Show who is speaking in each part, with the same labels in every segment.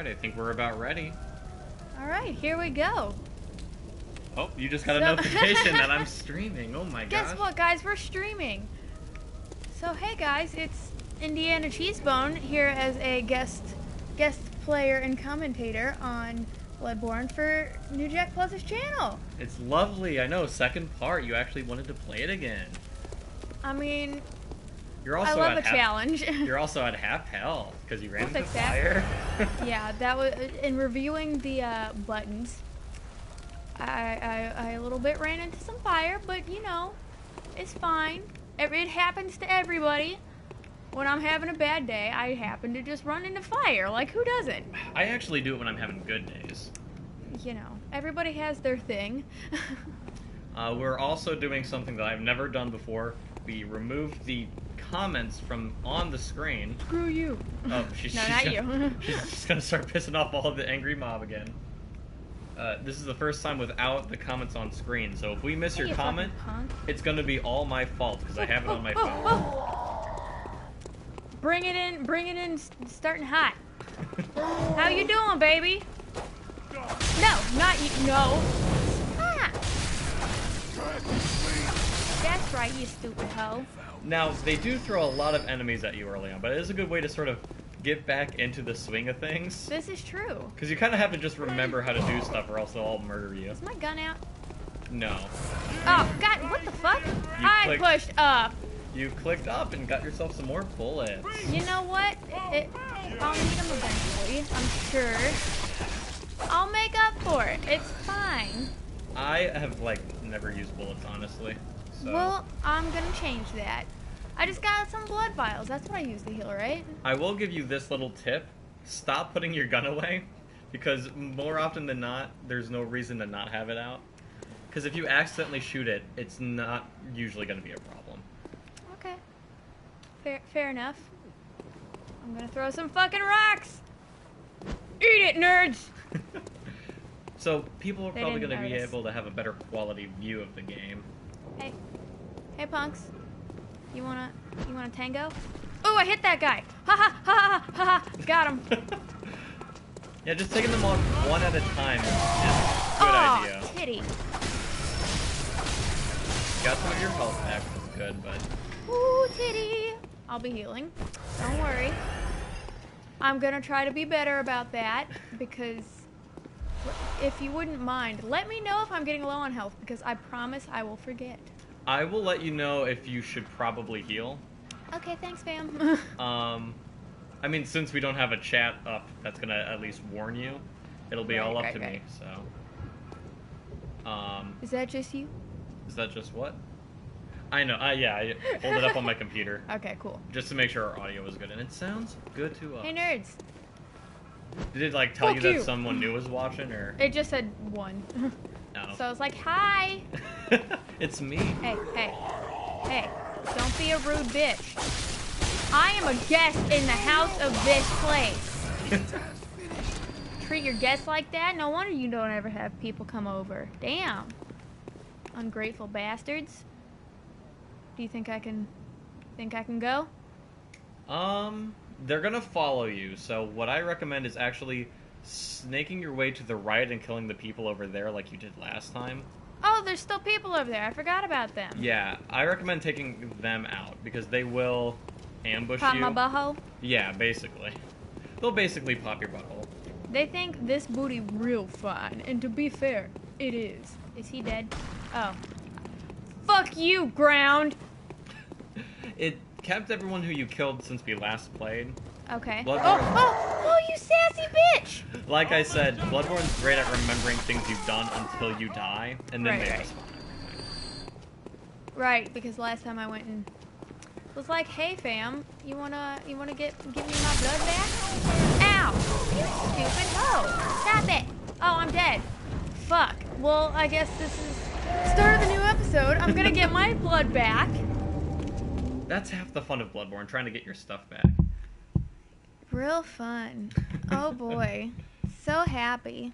Speaker 1: Alright, I think we're about ready.
Speaker 2: Alright, here we go.
Speaker 1: Oh, you just got a notification that I'm streaming. Oh my gosh.
Speaker 2: Guess what, guys? We're streaming. So, hey guys, it's Indiana Cheesebone here as a guest player and commentator on Bloodborne for New Jack Plus's channel.
Speaker 1: It's lovely. I know, second part. You actually wanted to play it again.
Speaker 2: I mean,
Speaker 1: you're also
Speaker 2: I love a challenge.
Speaker 1: You're also at half health because you ran into
Speaker 2: fix
Speaker 1: fire.
Speaker 2: Yeah, that was in reviewing the buttons. I a little bit ran into some fire, but you know, it's fine. It happens to everybody. When I'm having a bad day, I happen to just run into fire. Like, who doesn't?
Speaker 1: I actually do it when I'm having good days.
Speaker 2: You know, everybody has their thing.
Speaker 1: We're also doing something that I've never done before. We removed the comments from on the screen.
Speaker 2: Screw you.
Speaker 1: Oh, she's
Speaker 2: not you.
Speaker 1: She's just gonna start pissing off all of the angry mob again. This is the first time without the comments on screen, so if we miss your comment, it's gonna be all my fault because I have it on my phone.
Speaker 2: Bring it in, starting hot. How you doing, baby? No, not you, no. Ah. That's right, you stupid hoe.
Speaker 1: Now, they do throw a lot of enemies at you early on, but it is a good way to sort of get back into the swing of things.
Speaker 2: This is true.
Speaker 1: Because you kind of have to just remember how to do stuff or else they'll all murder you.
Speaker 2: Is my gun out?
Speaker 1: No.
Speaker 2: Oh, God, what the fuck? I pushed up.
Speaker 1: You clicked up and got yourself some more bullets.
Speaker 2: You know what? I'll need them eventually, I'm sure. I'll make up for it. It's fine.
Speaker 1: I have, like, never used bullets, honestly. So.
Speaker 2: Well, I'm gonna change that. I just got some blood vials. That's what I use to heal, right?
Speaker 1: I will give you this little tip. Stop putting your gun away, because more often than not, there's no reason to not have it out. Because if you accidentally shoot it, it's not usually going to be a problem.
Speaker 2: Okay. Fair enough. I'm gonna throw some fucking rocks! Eat it, nerds!
Speaker 1: So, people are probably going to be able to have a better quality view of the game.
Speaker 2: Hey. Hey, punks. You wanna tango? Oh, I hit that guy! Ha ha ha ha ha! Got him.
Speaker 1: Yeah, just taking them on one at a time is a good idea.
Speaker 2: Oh, titty.
Speaker 1: Got some of your health back, which is good, but...
Speaker 2: Ooh, titty! I'll be healing. Don't worry. I'm gonna try to be better about that, because if you wouldn't mind, let me know if I'm getting low on health, because I promise I will forget.
Speaker 1: I will let you know if you should probably heal.
Speaker 2: Okay, thanks, fam.
Speaker 1: I mean, since we don't have a chat up that's gonna at least warn you, it'll be all up to me, so...
Speaker 2: Is that just you?
Speaker 1: Is that just what? I know, yeah, I hold it up on my computer.
Speaker 2: Okay, cool.
Speaker 1: Just to make sure our audio is good, and it sounds good to us.
Speaker 2: Hey, nerds.
Speaker 1: Did it, like, tell you that someone new was watching, or...?
Speaker 2: It just said one.
Speaker 1: No.
Speaker 2: So I was like, hi!
Speaker 1: It's me.
Speaker 2: Hey, hey. Hey, don't be a rude bitch. I am a guest in the house of this place. Treat your guests like that? No wonder you don't ever have people come over. Damn. Ungrateful bastards. Do you think I can go?
Speaker 1: They're gonna follow you, so what I recommend is actually snaking your way to the right and killing the people over there like you did last time.
Speaker 2: Oh, there's still people over there. I forgot about them.
Speaker 1: Yeah, I recommend taking them out, because they will ambush you.
Speaker 2: Pop my butthole?
Speaker 1: Yeah, basically. They'll basically pop your butthole.
Speaker 2: They think this booty real fine, and to be fair, it is. Is he dead? Oh. Fuck you, ground!
Speaker 1: It kept everyone who you killed since we last played.
Speaker 2: Okay.
Speaker 1: Oh,
Speaker 2: you sassy bitch!
Speaker 1: Like I said, Bloodborne's great at remembering things you've done until you die, and then they respawn everything.
Speaker 2: Right, because last time I went and was like, hey fam, you wanna give me my blood back? Ow! You stupid hoe! Stop it! Oh, I'm dead. Fuck. Well, I guess this is the start of the new episode. I'm gonna get my blood back.
Speaker 1: That's half the fun of Bloodborne, trying to get your stuff back.
Speaker 2: Real fun. Oh boy. So happy.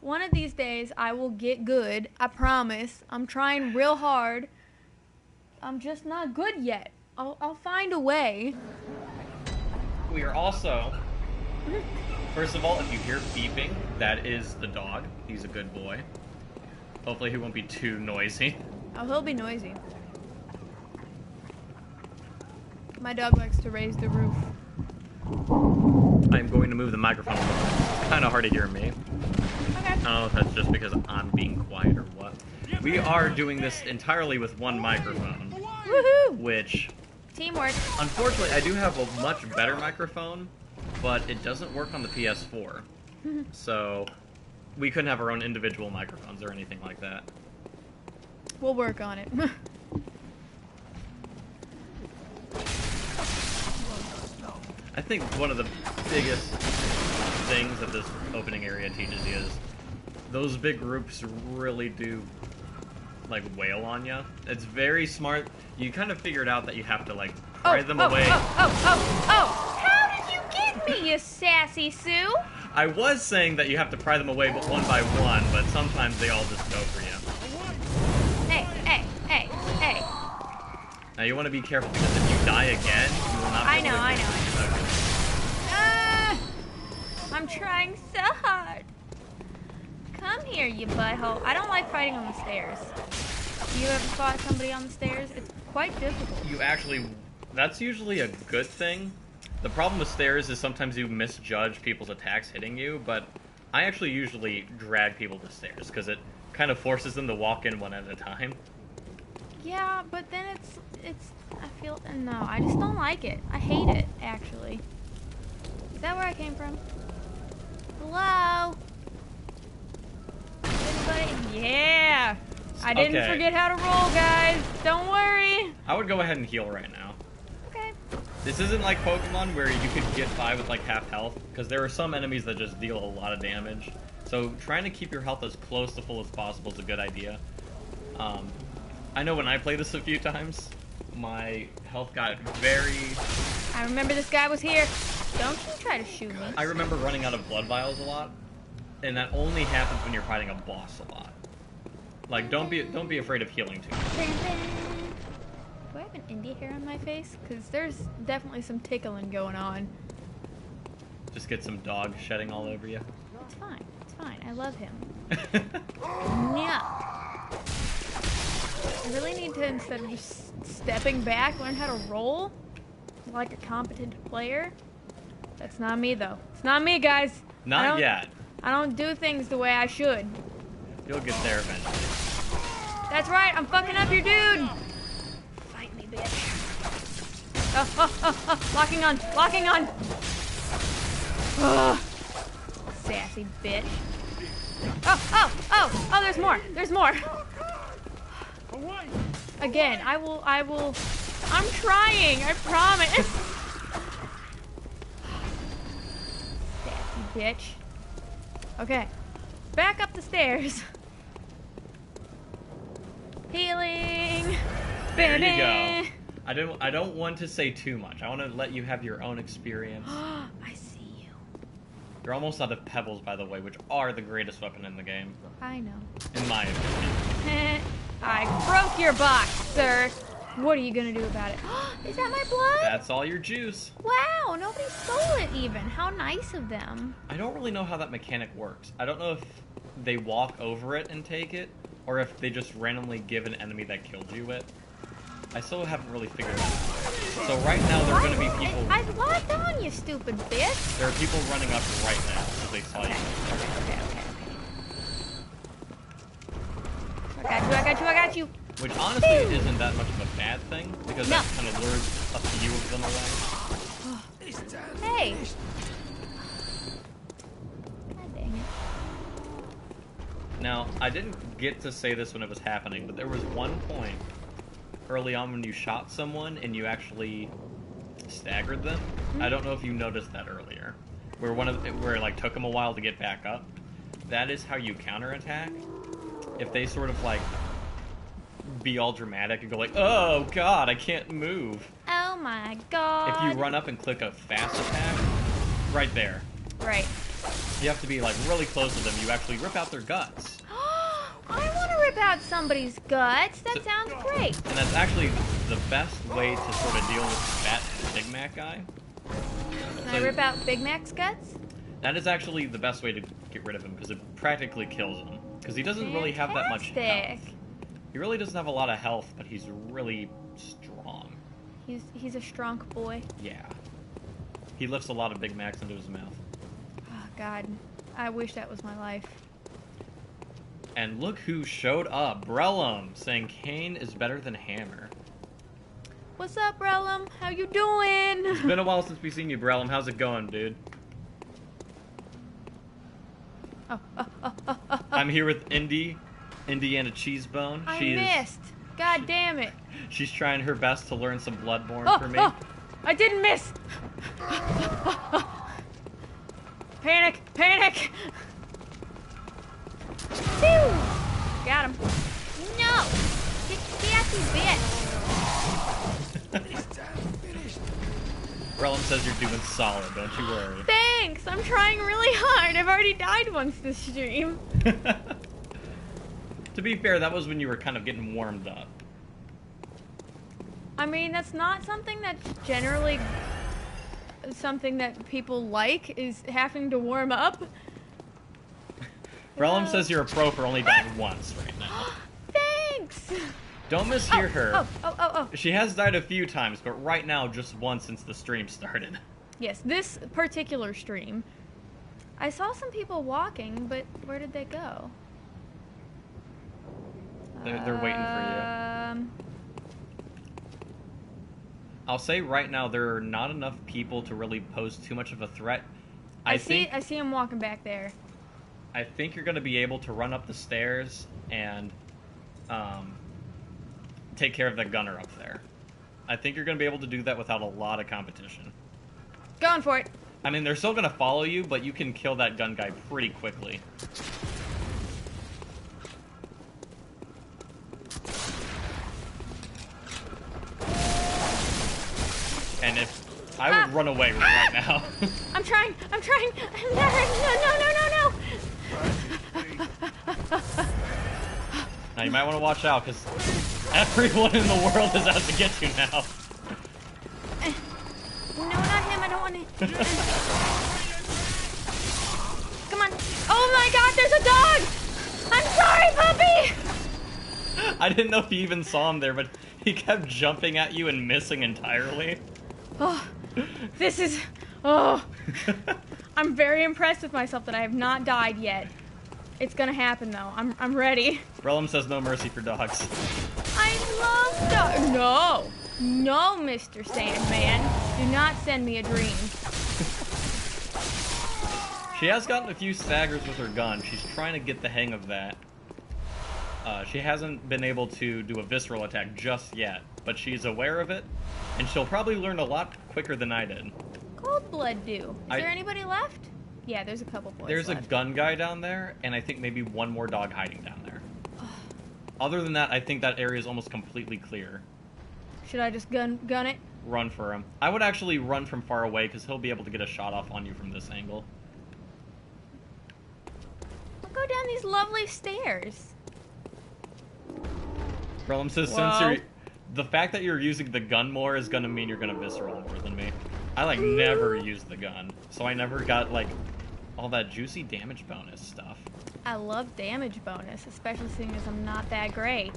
Speaker 2: One of these days I will get good. I promise. I'm trying real hard. I'm just not good yet. I'll find a way.
Speaker 1: we are also... First of all, if you hear beeping, that is the dog. He's a good boy. Hopefully he won't be too noisy.
Speaker 2: Oh, he'll be noisy. My dog likes to raise the roof.
Speaker 1: I'm going to move the microphone a little bit. It's kind of hard to hear me.
Speaker 2: Okay.
Speaker 1: I don't know if that's just because I'm being quiet or what. We are doing this entirely with one microphone.
Speaker 2: Woohoo!
Speaker 1: Which,
Speaker 2: Teamwork.
Speaker 1: unfortunately, I do have a much better microphone, but it doesn't work on the PS4. So, we couldn't have our own individual microphones or anything like that.
Speaker 2: We'll work on it.
Speaker 1: I think one of the biggest things that this opening area teaches you is those big groups really do, like, wail on you. It's very smart. You kind of figured out that you have to, like, pry them away.
Speaker 2: Oh! How did you get me, you sassy Sue?
Speaker 1: I was saying that you have to pry them away, but one by one, but sometimes they all just go for you.
Speaker 2: Hey!
Speaker 1: Now you want to be careful because if you die again, you will not be able to...
Speaker 2: I know.
Speaker 1: Okay.
Speaker 2: I'm trying so hard. Come here, you butthole. I don't like fighting on the stairs. You ever fought somebody on the stairs? It's quite difficult.
Speaker 1: You actually... That's usually a good thing. The problem with stairs is sometimes you misjudge people's attacks hitting you, but I actually usually drag people to stairs because it kind of forces them to walk in one at a time.
Speaker 2: Yeah, but then I feel, no, I just don't like it. I hate it, actually. Is that where I came from? Hello? Anybody? Yeah! I didn't
Speaker 1: Okay.
Speaker 2: forget how to roll, guys. Don't worry.
Speaker 1: I would go ahead and heal right now.
Speaker 2: Okay.
Speaker 1: This isn't like Pokemon where you could get by with like half health, because there are some enemies that just deal a lot of damage. So trying to keep your health as close to full as possible is a good idea. I know when I played this a few times, my health got very...
Speaker 2: I remember this guy was here. Don't you try to shoot me.
Speaker 1: I remember running out of blood vials a lot, and that only happens when you're fighting a boss a lot. Like, don't be afraid of healing too much.
Speaker 2: Do I have an indie hair on my face? Because there's definitely some tickling going on.
Speaker 1: Just get some dog shedding all over you.
Speaker 2: It's fine. It's fine. I love him. Yeah. I really need to, instead of just stepping back, learn how to roll like a competent player. That's not me, though. It's not me, guys.
Speaker 1: Not yet.
Speaker 2: I don't do things the way I should.
Speaker 1: You'll get there eventually.
Speaker 2: That's right. I'm fucking up your dude. Fight me, bitch. Locking on. Locking on. Ugh. Sassy bitch. Oh, there's more. There's more. Again, I will. I'm trying, I promise. Sassy bitch. Okay. Back up the stairs. Healing.
Speaker 1: There you go. I don't want to say too much. I want to let you have your own experience.
Speaker 2: I see you.
Speaker 1: You're almost out of pebbles, by the way, which are the greatest weapon in the game.
Speaker 2: I know.
Speaker 1: In my opinion.
Speaker 2: I broke your box, sir. What are you gonna do about it? Is that my blood?
Speaker 1: That's all your juice.
Speaker 2: Wow, nobody stole it even. How nice of them.
Speaker 1: I don't really know how that mechanic works. I don't know if they walk over it and take it, or if they just randomly give an enemy that killed you it. I still haven't really figured it out. So right now there are going to be people...
Speaker 2: I locked on, you stupid bitch.
Speaker 1: There are people running up right now because they saw you.
Speaker 2: Okay. I got you.
Speaker 1: Which honestly isn't that much of a bad thing, because that kind of lures a few of them away.
Speaker 2: Hey. God dang it.
Speaker 1: Now, I didn't get to say this when it was happening, but there was one point early on when you shot someone and you actually staggered them. I don't know if you noticed that earlier, where it like took them a while to get back up. That is how you counterattack. If they sort of like be all dramatic and go like, oh god, I can't move.
Speaker 2: Oh my god.
Speaker 1: If you run up and click a fast attack, right there.
Speaker 2: Right.
Speaker 1: You have to be like really close to them. You actually rip out their guts.
Speaker 2: I want to rip out somebody's guts. That sounds great.
Speaker 1: And that's actually the best way to sort of deal with Fat Big Mac guy.
Speaker 2: Can I rip out Big Mac's guts?
Speaker 1: That is actually the best way to get rid of him, because it practically kills him. Because he doesn't really have that much health. He really doesn't have a lot of health, but he's really strong.
Speaker 2: He's a strong boy.
Speaker 1: Yeah. He lifts a lot of Big Macs into his mouth.
Speaker 2: Oh, God. I wish that was my life.
Speaker 1: And look who showed up. Brellum, saying Kane is better than Hammer.
Speaker 2: What's up, Brellum? How you doing?
Speaker 1: It's been a while since we've seen you, Brellum. How's it going, dude? I'm here with Indiana Cheesebone.
Speaker 2: I missed. God damn it.
Speaker 1: She's trying her best to learn some Bloodborne for me.
Speaker 2: I didn't miss. Panic! Panic! Phew! Got him. No! Get sassy bitch!
Speaker 1: Brellum says you're doing solid, don't you worry.
Speaker 2: Thanks! I'm trying really hard. I've already died once this stream.
Speaker 1: To be fair, that was when you were kind of getting warmed up.
Speaker 2: I mean, that's not something that's generally something that people like, is having to warm up.
Speaker 1: Brellum says you're a pro for only dying once right now.
Speaker 2: Thanks!
Speaker 1: Don't mishear her.
Speaker 2: Oh.
Speaker 1: She has died a few times, but right now just once since the stream started.
Speaker 2: Yes, this particular stream. I saw some people walking, but where did they go?
Speaker 1: They're waiting for you. I'll say right now there are not enough people to really pose too much of a threat. I see
Speaker 2: him walking back there.
Speaker 1: I think you're going to be able to run up the stairs and take care of that gunner up there. I think you're going to be able to do that without a lot of competition.
Speaker 2: Going for it.
Speaker 1: I mean, they're still going to follow you, but you can kill that gun guy pretty quickly. And if I would run away right now.
Speaker 2: I'm trying. I'm no.
Speaker 1: Now you might want to watch out, because everyone in the world is out to get you now.
Speaker 2: No, not him. I don't want to. Come on. Oh my God, there's a dog! I'm sorry, puppy!
Speaker 1: I didn't know if you even saw him there, but he kept jumping at you and missing entirely.
Speaker 2: Oh, this is... Oh. I'm very impressed with myself that I have not died yet. It's gonna happen, though. I'm ready.
Speaker 1: Brellum says no mercy for dogs.
Speaker 2: I love dogs. No, Mr. Sandman. Do not send me a dream.
Speaker 1: She has gotten a few staggers with her gun. She's trying to get the hang of that. She hasn't been able to do a visceral attack just yet, but she's aware of it, and she'll probably learn a lot quicker than I did.
Speaker 2: Cold blood do. Is there anybody left? Yeah, there's a couple boys
Speaker 1: There's
Speaker 2: left.
Speaker 1: a gun guy down there, and I think maybe one more dog hiding down there. Other than that, I think that area is almost completely clear.
Speaker 2: Should I just gun it?
Speaker 1: Run for him. I would actually run from far away, because he'll be able to get a shot off on you from this angle.
Speaker 2: I'll go down these lovely stairs.
Speaker 1: Brellum says, the fact that you're using the gun more is gonna mean you're gonna visceral more than me. I, never used the gun, so I never got, all that juicy damage bonus stuff.
Speaker 2: I love damage bonus, especially seeing as I'm not that great.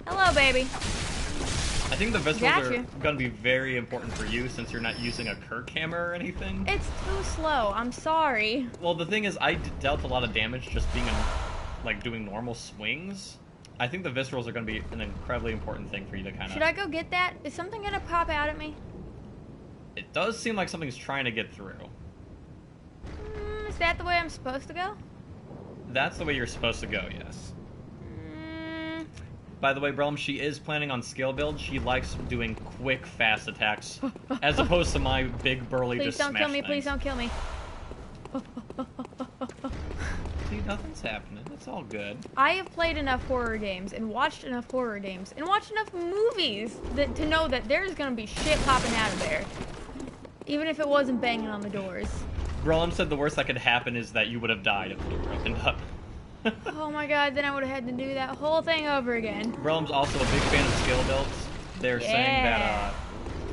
Speaker 2: Hello, baby.
Speaker 1: I think the viscerals are gonna be very important for you since you're not using a Kirk hammer or anything.
Speaker 2: It's too slow, I'm sorry.
Speaker 1: Well, the thing is, I dealt a lot of damage just being doing normal swings. I think the viscerals are going to be an incredibly important thing for you to kind of...
Speaker 2: Should I go get that? Is something going to pop out at me?
Speaker 1: It does seem like something's trying to get through.
Speaker 2: Is that the way I'm supposed to go?
Speaker 1: That's the way you're supposed to go, yes. By the way, Brellum, she is planning on skill build. She likes doing quick, fast attacks, as opposed to my big, burly, just smash
Speaker 2: Please don't kill me,
Speaker 1: things.
Speaker 2: please don't kill me.
Speaker 1: See, nothing's happening. It's all good.
Speaker 2: I have played enough horror games and watched enough horror games and watched enough movies to know that there's gonna be shit popping out of there. Even if it wasn't banging on the doors.
Speaker 1: Brellum said the worst that could happen is that you would have died if the door opened up.
Speaker 2: Oh my god, then I would have had to do that whole thing over again.
Speaker 1: Brelum's also a big fan of skill builds. They're saying that
Speaker 2: Yeah.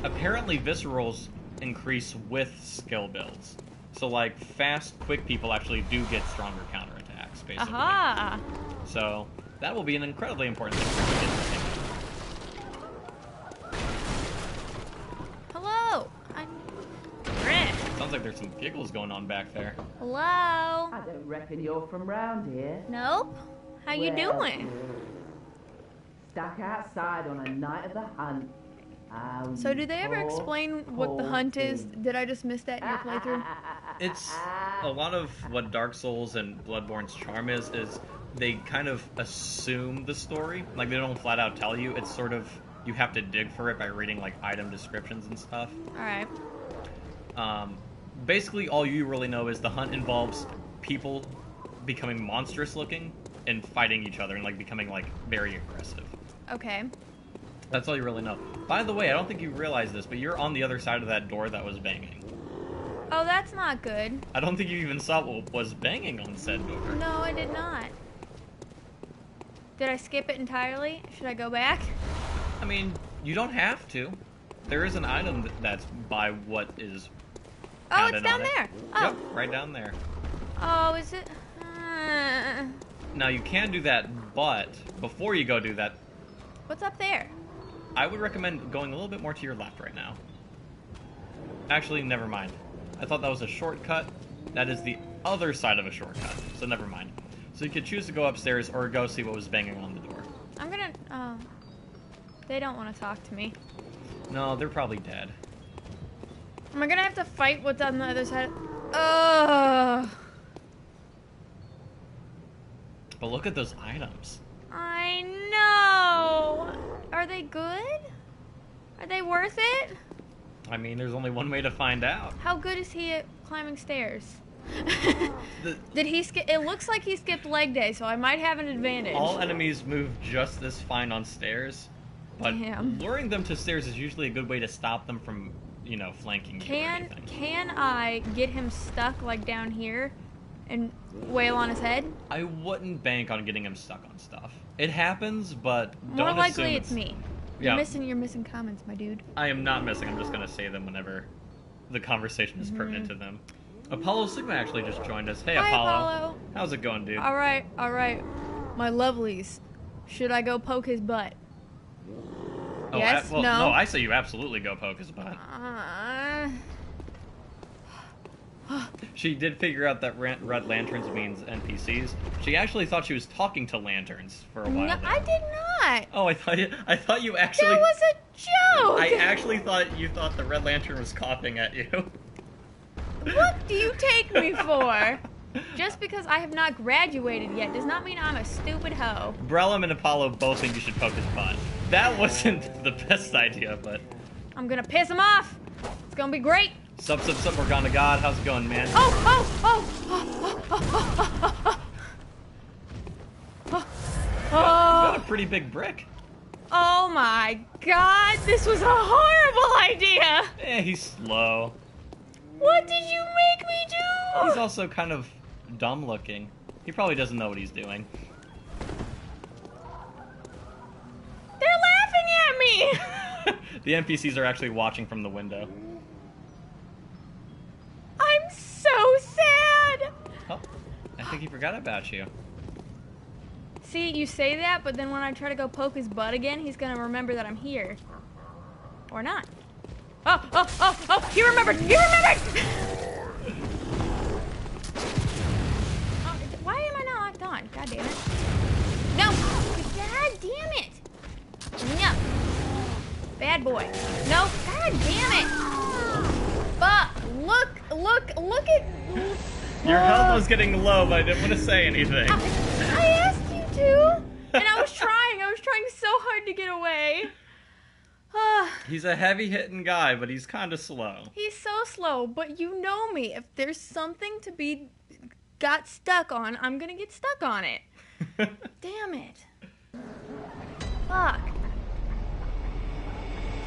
Speaker 1: apparently viscerals increase with skill builds. So like fast, quick people actually do get stronger counterattacks, basically.
Speaker 2: Aha!
Speaker 1: So that will be an incredibly important thing for you to get.
Speaker 2: Hello! I'm Brent.
Speaker 1: Sounds like there's some giggles going on back there.
Speaker 2: Hello?
Speaker 3: I don't reckon you're from round here.
Speaker 2: Nope. How you
Speaker 3: Well,
Speaker 2: doing?
Speaker 3: Stuck outside on a night of the hunt.
Speaker 2: So do they ever explain what the hunt is? Did I just miss that in your playthrough?
Speaker 1: It's a lot of what Dark Souls and Bloodborne's charm is they kind of assume the story. Like they don't flat out tell you. It's sort of you have to dig for it by reading like item descriptions and stuff.
Speaker 2: Alright.
Speaker 1: Basically, all you really know is the hunt involves people becoming monstrous looking and fighting each other and like becoming like very aggressive.
Speaker 2: Okay.
Speaker 1: That's all you really know. By the way, I don't think you realize this, but you're on the other side of that door that was banging.
Speaker 2: Oh, that's not good.
Speaker 1: I don't think you even saw what was banging on said door.
Speaker 2: No, I did not. Did I skip it entirely? Should I go back?
Speaker 1: I mean, you don't have to. There is an item that's by what is
Speaker 2: Oh,
Speaker 1: pounded
Speaker 2: it's down
Speaker 1: on it.
Speaker 2: there. Oh.
Speaker 1: Yep, right down there.
Speaker 2: Oh, is it?
Speaker 1: Now, you can do that, but before you go do that,
Speaker 2: What's up there?
Speaker 1: I would recommend going a little bit more to your left right now. Actually, never mind. I thought that was a shortcut. That is the other side of a shortcut, so never mind. So you could choose to go upstairs or go see what was banging on the door.
Speaker 2: I'm gonna. Oh. They don't want to talk to me.
Speaker 1: No, they're probably dead.
Speaker 2: Am I gonna have to fight what's on the other side? Ugh.
Speaker 1: But look at those items.
Speaker 2: I know. Are they good? Are they worth it?
Speaker 1: I mean, there's only one way to find out.
Speaker 2: How good is he at climbing stairs?
Speaker 1: The-
Speaker 2: Did he skip? It looks like he skipped leg day, so I might have an advantage.
Speaker 1: All enemies move just as fine on stairs, but
Speaker 2: Damn.
Speaker 1: luring them to stairs is usually a good way to stop them from, you know, flanking you or anything.
Speaker 2: Can I get him stuck like down here and wail on his head?
Speaker 1: I wouldn't bank on getting him stuck on stuff. It happens, but
Speaker 2: More
Speaker 1: don't assume
Speaker 2: likely it's me.
Speaker 1: Yeah.
Speaker 2: You're missing comments, my dude.
Speaker 1: I am not missing. I'm just gonna say them whenever the conversation is pertinent to them. Apollo Sigma actually just joined us. Hey,
Speaker 2: Hi,
Speaker 1: Apollo.
Speaker 2: Apollo.
Speaker 1: How's it going, dude?
Speaker 2: All right. My lovelies. Should I go poke his butt?
Speaker 1: Oh,
Speaker 2: Yes?
Speaker 1: well,
Speaker 2: No?
Speaker 1: I say you absolutely go poke his butt. She did figure out that red lanterns means NPCs. She actually thought she was talking to lanterns for a while.
Speaker 2: No,
Speaker 1: there.
Speaker 2: I did not.
Speaker 1: Oh, I thought you actually.
Speaker 2: That was a joke.
Speaker 1: I actually thought you thought the red lantern was coughing at you.
Speaker 2: What do you take me for? Just because I have not graduated yet does not mean I'm a stupid hoe.
Speaker 1: Brelum and Apollo both think you should poke his butt. That wasn't the best idea, but.
Speaker 2: I'm gonna piss him off. It's gonna be great.
Speaker 1: Sup, Morgana God, how's it going, man? Got a pretty big brick.
Speaker 2: Oh my god, this was a horrible idea.
Speaker 1: He's slow.
Speaker 2: What did you make me do?
Speaker 1: He's also kind of dumb looking. He probably doesn't know what he's doing.
Speaker 2: They're laughing at me.
Speaker 1: The NPCs are actually watching from the window.
Speaker 2: I'm so sad.
Speaker 1: Oh, I think he forgot about you.
Speaker 2: See, you say that, but then when I try to go poke his butt again, he's gonna remember that I'm here. Or not. Oh, he remembered! He remembered! Why am I not locked on? God damn it. No! God damn it! No. Bad boy. No, god damn it! Fuck! Look at...
Speaker 1: Your health was getting low, but I didn't want to say anything.
Speaker 2: I asked you to! And I was trying so hard to get away.
Speaker 1: He's a heavy-hitting guy, but he's kind of slow.
Speaker 2: He's so slow, but you know me. If there's something to be got stuck on, I'm gonna get stuck on it. Damn it. Fuck.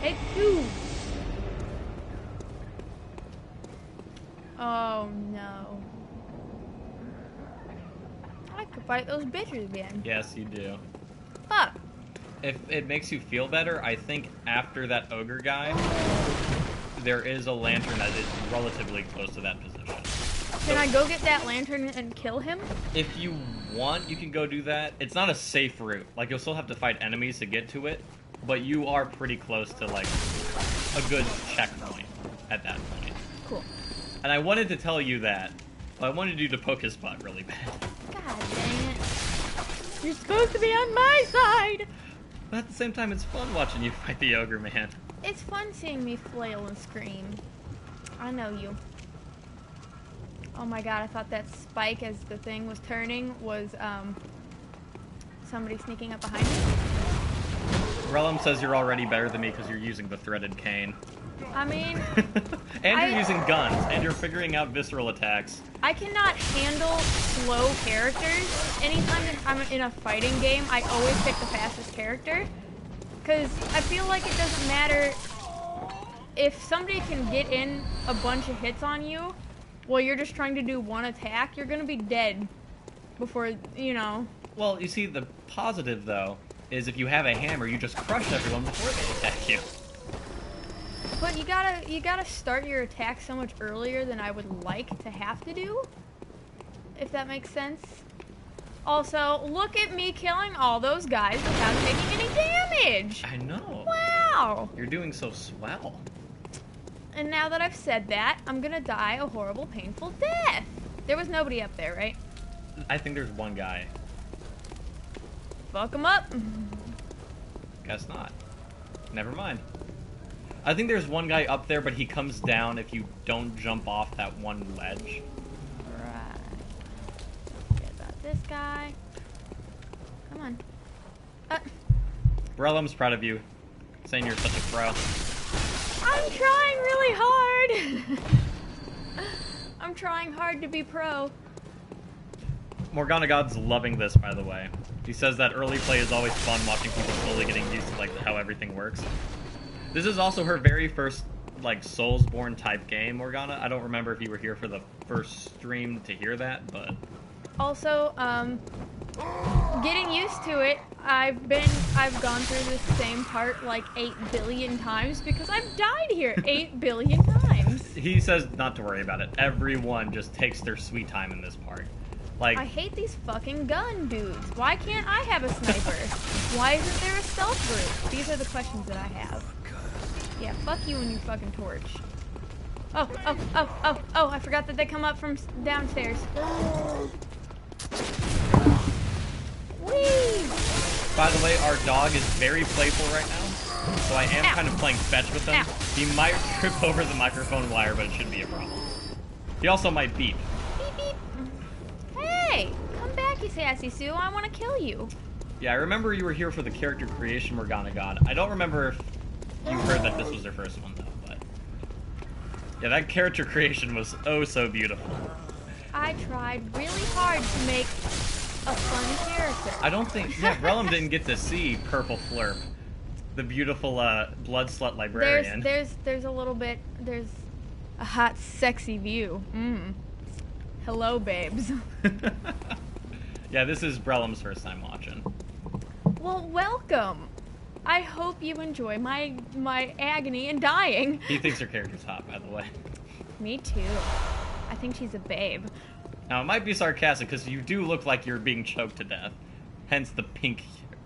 Speaker 2: Take two. Oh no. I could fight those bitches again.
Speaker 1: Yes, you do.
Speaker 2: Fuck.
Speaker 1: If it makes you feel better, I think after that ogre guy, there is a lantern that is relatively close to that position.
Speaker 2: Can I go get that lantern and kill him?
Speaker 1: If you want, you can go do that. It's not a safe route. Like, you'll still have to fight enemies to get to it, but you are pretty close to, like, a good checkpoint at that point.
Speaker 2: Cool.
Speaker 1: And I wanted to tell you that, but I wanted you to poke his butt really bad.
Speaker 2: God dang it. You're supposed to be on my side!
Speaker 1: But at the same time, it's fun watching you fight the ogre man.
Speaker 2: It's fun seeing me flail and scream. I know you. Oh my god, I thought that spike as the thing was turning was, somebody sneaking up behind me.
Speaker 1: Relum says you're already better than me because you're using the threaded cane.
Speaker 2: I mean...
Speaker 1: And you're using guns, and you're figuring out visceral attacks.
Speaker 2: I cannot handle slow characters. Anytime that I'm in a fighting game, I always pick the fastest character. Because I feel like it doesn't matter if somebody can get in a bunch of hits on you while you're just trying to do one attack, you're going to be dead before, you know.
Speaker 1: Well, you see, the positive, though, is if you have a hammer, you just crush everyone before they attack you.
Speaker 2: But you gotta start your attack so much earlier than I would like to have to do, if that makes sense. Also, look at me killing all those guys without taking any damage!
Speaker 1: I know.
Speaker 2: Wow!
Speaker 1: You're doing so swell.
Speaker 2: And now that I've said that, I'm gonna die a horrible, painful death! There was nobody up there, right?
Speaker 1: I think there's one guy.
Speaker 2: Fuck him up!
Speaker 1: Guess not. Never mind. I think there's one guy up there, but he comes down if you don't jump off that one ledge.
Speaker 2: Right. Forget about this guy. Come on.
Speaker 1: Brelum's proud of you, saying you're such a pro.
Speaker 2: I'm trying really hard! I'm trying hard to be pro.
Speaker 1: Morgana God's loving this, by the way. He says that early play is always fun, watching people slowly getting used to like how everything works. This is also her very first, like, Soulsborne type game, Morgana. I don't remember if you were here for the first stream to hear that, but...
Speaker 2: Also, getting used to it, I've gone through this same part like 8 billion times because I've died here 8 billion times.
Speaker 1: He says not to worry about it. Everyone just takes their sweet time in this part. Like,
Speaker 2: I hate these fucking gun dudes. Why can't I have a sniper? Why isn't there a stealth group? These are the questions that I have. Yeah, fuck you and your fucking torch. Oh, I forgot that they come up from downstairs. Whee!
Speaker 1: by the way, our dog is very playful right now, so I am kind of playing fetch with him. He might trip over the microphone wire, but it shouldn't be a problem. He also might beep.
Speaker 2: Beep, beep. Hey, come back, you sassy Sue. I want to kill you.
Speaker 1: Yeah, I remember you were here for the character creation, Morgana God. I don't remember if you heard that this was their first one, though, but... yeah, that character creation was oh so beautiful.
Speaker 2: I tried really hard to make a fun character.
Speaker 1: I don't think... yeah, Relum didn't get to see Purple Flurp, the beautiful blood slut librarian.
Speaker 2: There's a little bit... there's a hot, sexy view. Hello, babes.
Speaker 1: Yeah, this is Brelum's first time watching.
Speaker 2: Well, welcome. I hope you enjoy my agony and dying.
Speaker 1: He thinks her character's hot, by the way.
Speaker 2: Me too. I think she's a babe.
Speaker 1: Now, it might be sarcastic, because you do look like you're being choked to death. Hence the pink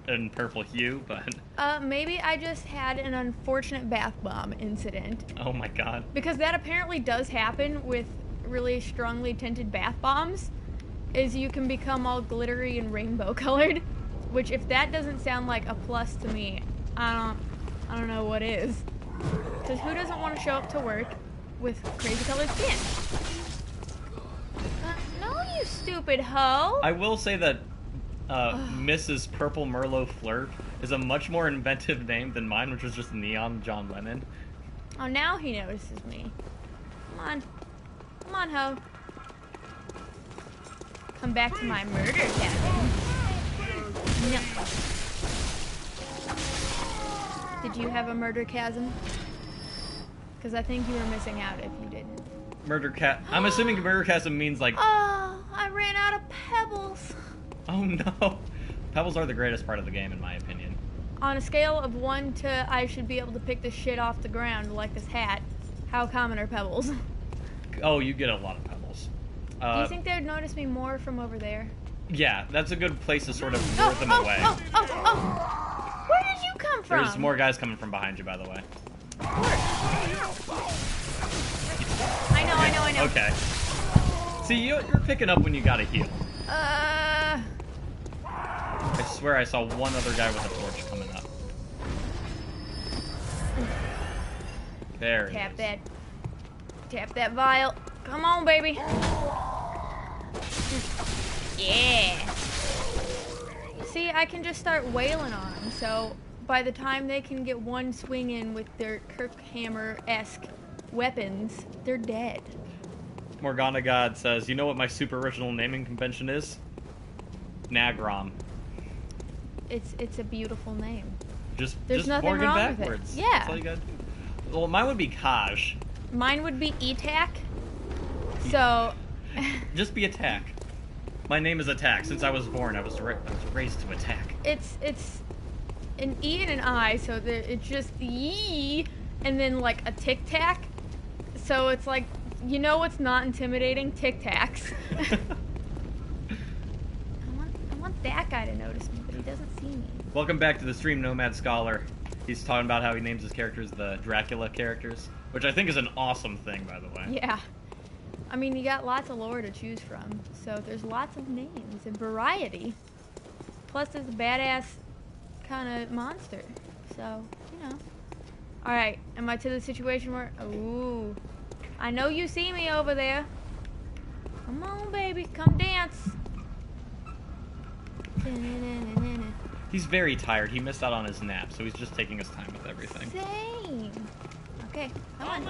Speaker 1: and purple hue, but...
Speaker 2: maybe I just had an unfortunate bath bomb incident.
Speaker 1: oh my god.
Speaker 2: Because that apparently does happen with really strongly tinted bath bombs, is you can become all glittery and rainbow colored. Which, if that doesn't sound like a plus to me, I don't know what is. Because who doesn't want to show up to work with crazy colored skin? No, you stupid hoe!
Speaker 1: I will say that Mrs. Purple Merlot Flurp is a much more inventive name than mine, which was just Neon John Lennon.
Speaker 2: Oh, now he notices me. Come on. Come on, hoe. Come back to my murder cabin. No. Did you have a murder chasm? Because I think you were missing out if you didn't.
Speaker 1: I'm assuming murder chasm means like...
Speaker 2: oh, I ran out of pebbles.
Speaker 1: Oh no. Pebbles are the greatest part of the game, in my opinion.
Speaker 2: On a scale of 1 to I should be able to pick this shit off the ground like this hat, how common are pebbles?
Speaker 1: Oh, you get a lot of pebbles.
Speaker 2: Do you think they would notice me more from over there?
Speaker 1: Yeah, that's a good place to sort of lure them away.
Speaker 2: Oh! Where did you come from?
Speaker 1: There's more guys coming from behind you, by the way.
Speaker 2: I know.
Speaker 1: Okay. See, you're picking up when you gotta heal. I swear I saw one other guy with a torch coming up. There he is.
Speaker 2: Tap that vial. Come on, baby. Yeah. See, I can just start wailing on them, so by the time they can get one swing in with their Kirkhammer-esque weapons, they're dead.
Speaker 1: Morgana God says, you know what my super original naming convention is? Nagrom.
Speaker 2: It's a beautiful name.
Speaker 1: There's
Speaker 2: just nothing
Speaker 1: Morgan
Speaker 2: wrong
Speaker 1: backwards.
Speaker 2: with it. Yeah.
Speaker 1: That's all you gotta do. Well, mine would be Kaj.
Speaker 2: Mine would be Etak. So...
Speaker 1: Just be Attack. My name is Attack. Since I was born, I was raised to attack.
Speaker 2: It's an E and an I, so it's just E, and then like a Tic Tac. So it's like, you know what's not intimidating? Tic Tacs. I want that guy to notice me, but he doesn't see me.
Speaker 1: Welcome back to the stream, Nomad Scholar. He's talking about how he names his characters the Dracula characters, which I think is an awesome thing, by the way.
Speaker 2: Yeah. I mean, you got lots of lore to choose from, so there's lots of names and variety. Plus, it's a badass kind of monster, so, you know. Alright, am I to the situation where... Ooh. I know you see me over there. Come on, baby, come dance.
Speaker 1: He's very tired. He missed out on his nap, so he's just taking his time with everything.
Speaker 2: Same. Okay, come on.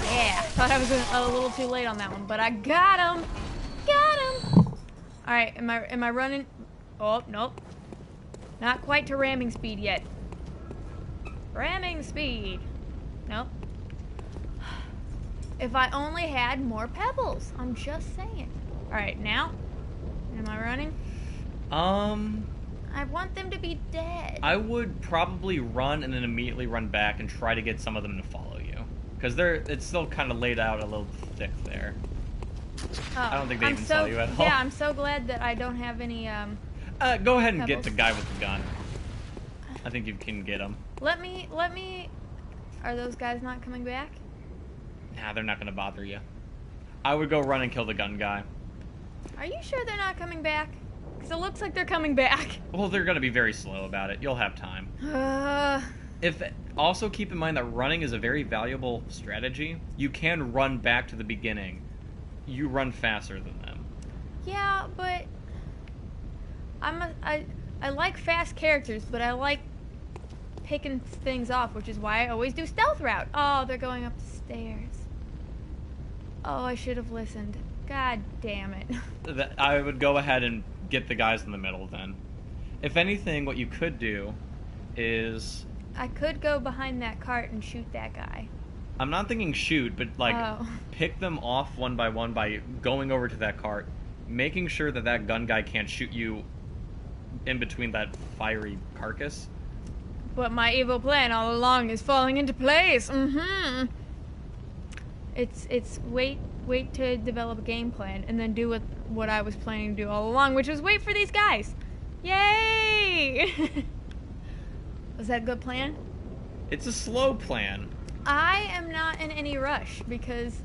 Speaker 2: Yeah, thought I was a little too late on that one, but I got him. Got him. All right, am I running? Oh, nope. Not quite to ramming speed yet. Ramming speed. Nope. If I only had more pebbles. I'm just saying. All right, now. Am I running? I want them to be dead.
Speaker 1: I would probably run and then immediately run back and try to get some of them to follow you. Because it's still kind of laid out a little thick there.
Speaker 2: Oh,
Speaker 1: I don't think they even saw you at all.
Speaker 2: Yeah, I'm so glad that I don't have any,
Speaker 1: go ahead and
Speaker 2: pebbles.
Speaker 1: get the guy with the gun. I think you can get him.
Speaker 2: Let me... Are those guys not coming back?
Speaker 1: Nah, they're not going to bother you. I would go run and kill the gun guy.
Speaker 2: Are you sure they're not coming back? Because it looks like they're coming back.
Speaker 1: Well, they're going to be very slow about it. You'll have time. Also keep in mind that running is a very valuable strategy. You can run back to the beginning. You run faster than them.
Speaker 2: Yeah, but I like fast characters, but I like picking things off, which is why I always do stealth route. Oh, they're going up the stairs. Oh, I should have listened. God damn it.
Speaker 1: I would go ahead and get the guys in the middle then. If anything, what you could do is...
Speaker 2: I could go behind that cart and shoot that guy.
Speaker 1: I'm not thinking shoot, but like pick them off one by going over to that cart, making sure that that gun guy can't shoot you in between that fiery carcass.
Speaker 2: But my evil plan all along is falling into place. Mm-hmm. It's wait to develop a game plan and then do what I was planning to do all along, which was wait for these guys. Yay! Was that a good plan?
Speaker 1: It's a slow plan.
Speaker 2: I am not in any rush because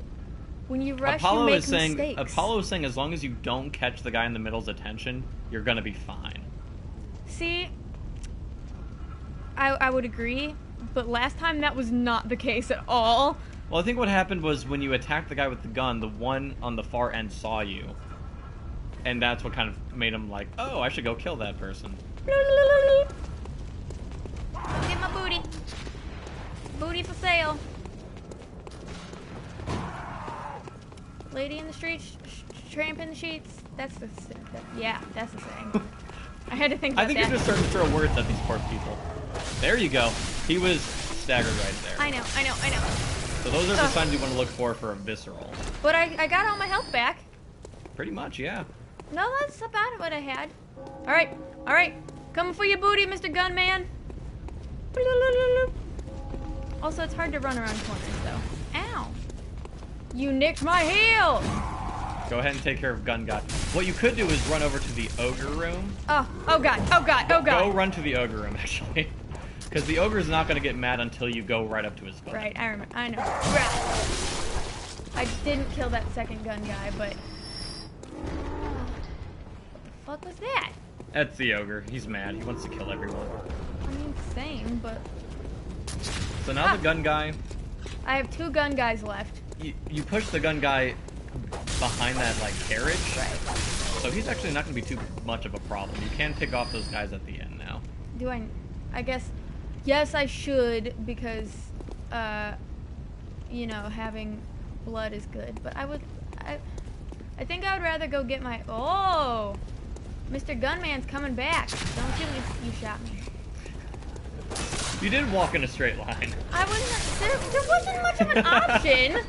Speaker 2: when you rush,
Speaker 1: Apollo
Speaker 2: you make
Speaker 1: is saying,
Speaker 2: mistakes.
Speaker 1: Apollo is saying as long as you don't catch the guy in the middle's attention, you're gonna be fine.
Speaker 2: See, I would agree, but last time that was not the case at all.
Speaker 1: Well, I think what happened was when you attacked the guy with the gun, the one on the far end saw you. And that's what kind of made him like, oh, I should go kill that person.
Speaker 2: Go get my booty. Booty for sale. Lady in the streets, tramp in the sheets. That's the saying. I had to think about that.
Speaker 1: I think you're just starting to throw words at these poor people. There you go. He was staggered right there.
Speaker 2: I know.
Speaker 1: So those are the signs you want to look for a visceral.
Speaker 2: But I got all my health back.
Speaker 1: Pretty much, yeah.
Speaker 2: No, that's about what I had. Alright, alright. Coming for your booty, Mr. Gunman. Also, it's hard to run around corners, though. Ow. You nicked my heel!
Speaker 1: Go ahead and take care of Gun Guy. What you could do is run over to the ogre room.
Speaker 2: Oh god, oh god, oh god.
Speaker 1: Go run to the ogre room, actually. Because the ogre's not going to get mad until you go right up to his foot.
Speaker 2: Right, I remember. I know. I didn't kill that second gun guy, but... What the fuck was that?
Speaker 1: That's the ogre. He's mad. He wants to kill everyone.
Speaker 2: I mean, same, but...
Speaker 1: So now the gun guy...
Speaker 2: I have 2 gun guys left.
Speaker 1: You push the gun guy behind that, like, carriage.
Speaker 2: Right.
Speaker 1: So he's actually not going to be too much of a problem. You can pick off those guys at the end now.
Speaker 2: Do I guess... Yes, I should, because, you know, having blood is good. But I think I would rather go get my... Oh! Mr. Gunman's coming back. Don't kill me. You shot me.
Speaker 1: You did walk in a straight line.
Speaker 2: I wasn't... There wasn't much of an option.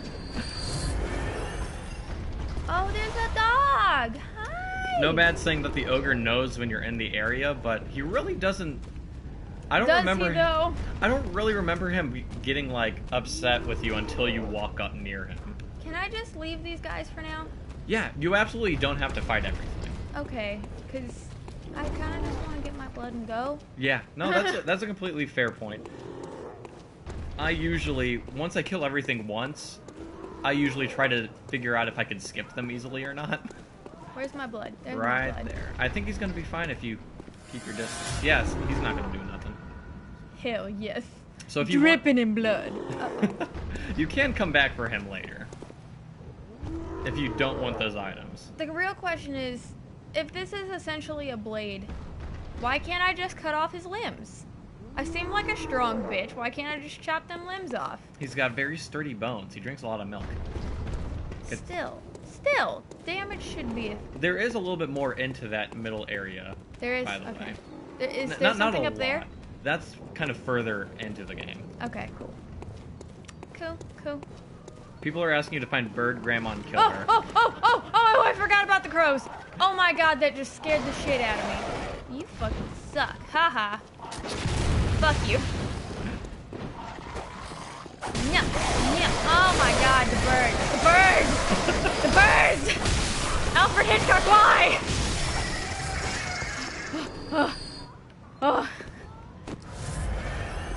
Speaker 2: Oh, there's a dog. Hi.
Speaker 1: Nomad's saying that the ogre knows when you're in the area, but he really doesn't... I don't remember.
Speaker 2: He, though?
Speaker 1: I don't really remember him getting, like, upset with you until you walk up near him.
Speaker 2: Can I just leave these guys for now?
Speaker 1: Yeah, you absolutely don't have to fight everything.
Speaker 2: Okay, because I kind of just want to get my blood and go.
Speaker 1: Yeah, no, that's a completely fair point. I usually, once I kill everything once, I usually try to figure out if I can skip them easily or not.
Speaker 2: Where's my blood? There's
Speaker 1: Right
Speaker 2: my blood.
Speaker 1: there. I think he's going to be fine if you keep your distance. Yes, he's not going to do nothing.
Speaker 2: Hell yes.
Speaker 1: So if you
Speaker 2: dripping in blood.
Speaker 1: you can come back for him later. If you don't want those items.
Speaker 2: The real question is, if this is essentially a blade, why can't I just cut off his limbs? I seem like a strong bitch. Why can't I just chop them limbs off?
Speaker 1: He's got very sturdy bones. He drinks a lot of milk.
Speaker 2: Still, damage should be.
Speaker 1: There is a little bit more into that middle area.
Speaker 2: There is.
Speaker 1: By the
Speaker 2: Okay.
Speaker 1: way.
Speaker 2: Is there something up there?
Speaker 1: That's kind of further into the game.
Speaker 2: Okay, cool. Cool.
Speaker 1: People are asking you to find Bird Grandma and kill her.
Speaker 2: Oh, I forgot about the crows. Oh my god, that just scared the shit out of me. You fucking suck. Haha. Fuck you. No. Oh my god, the birds. The birds! Alfred Hitchcock, why? Oh.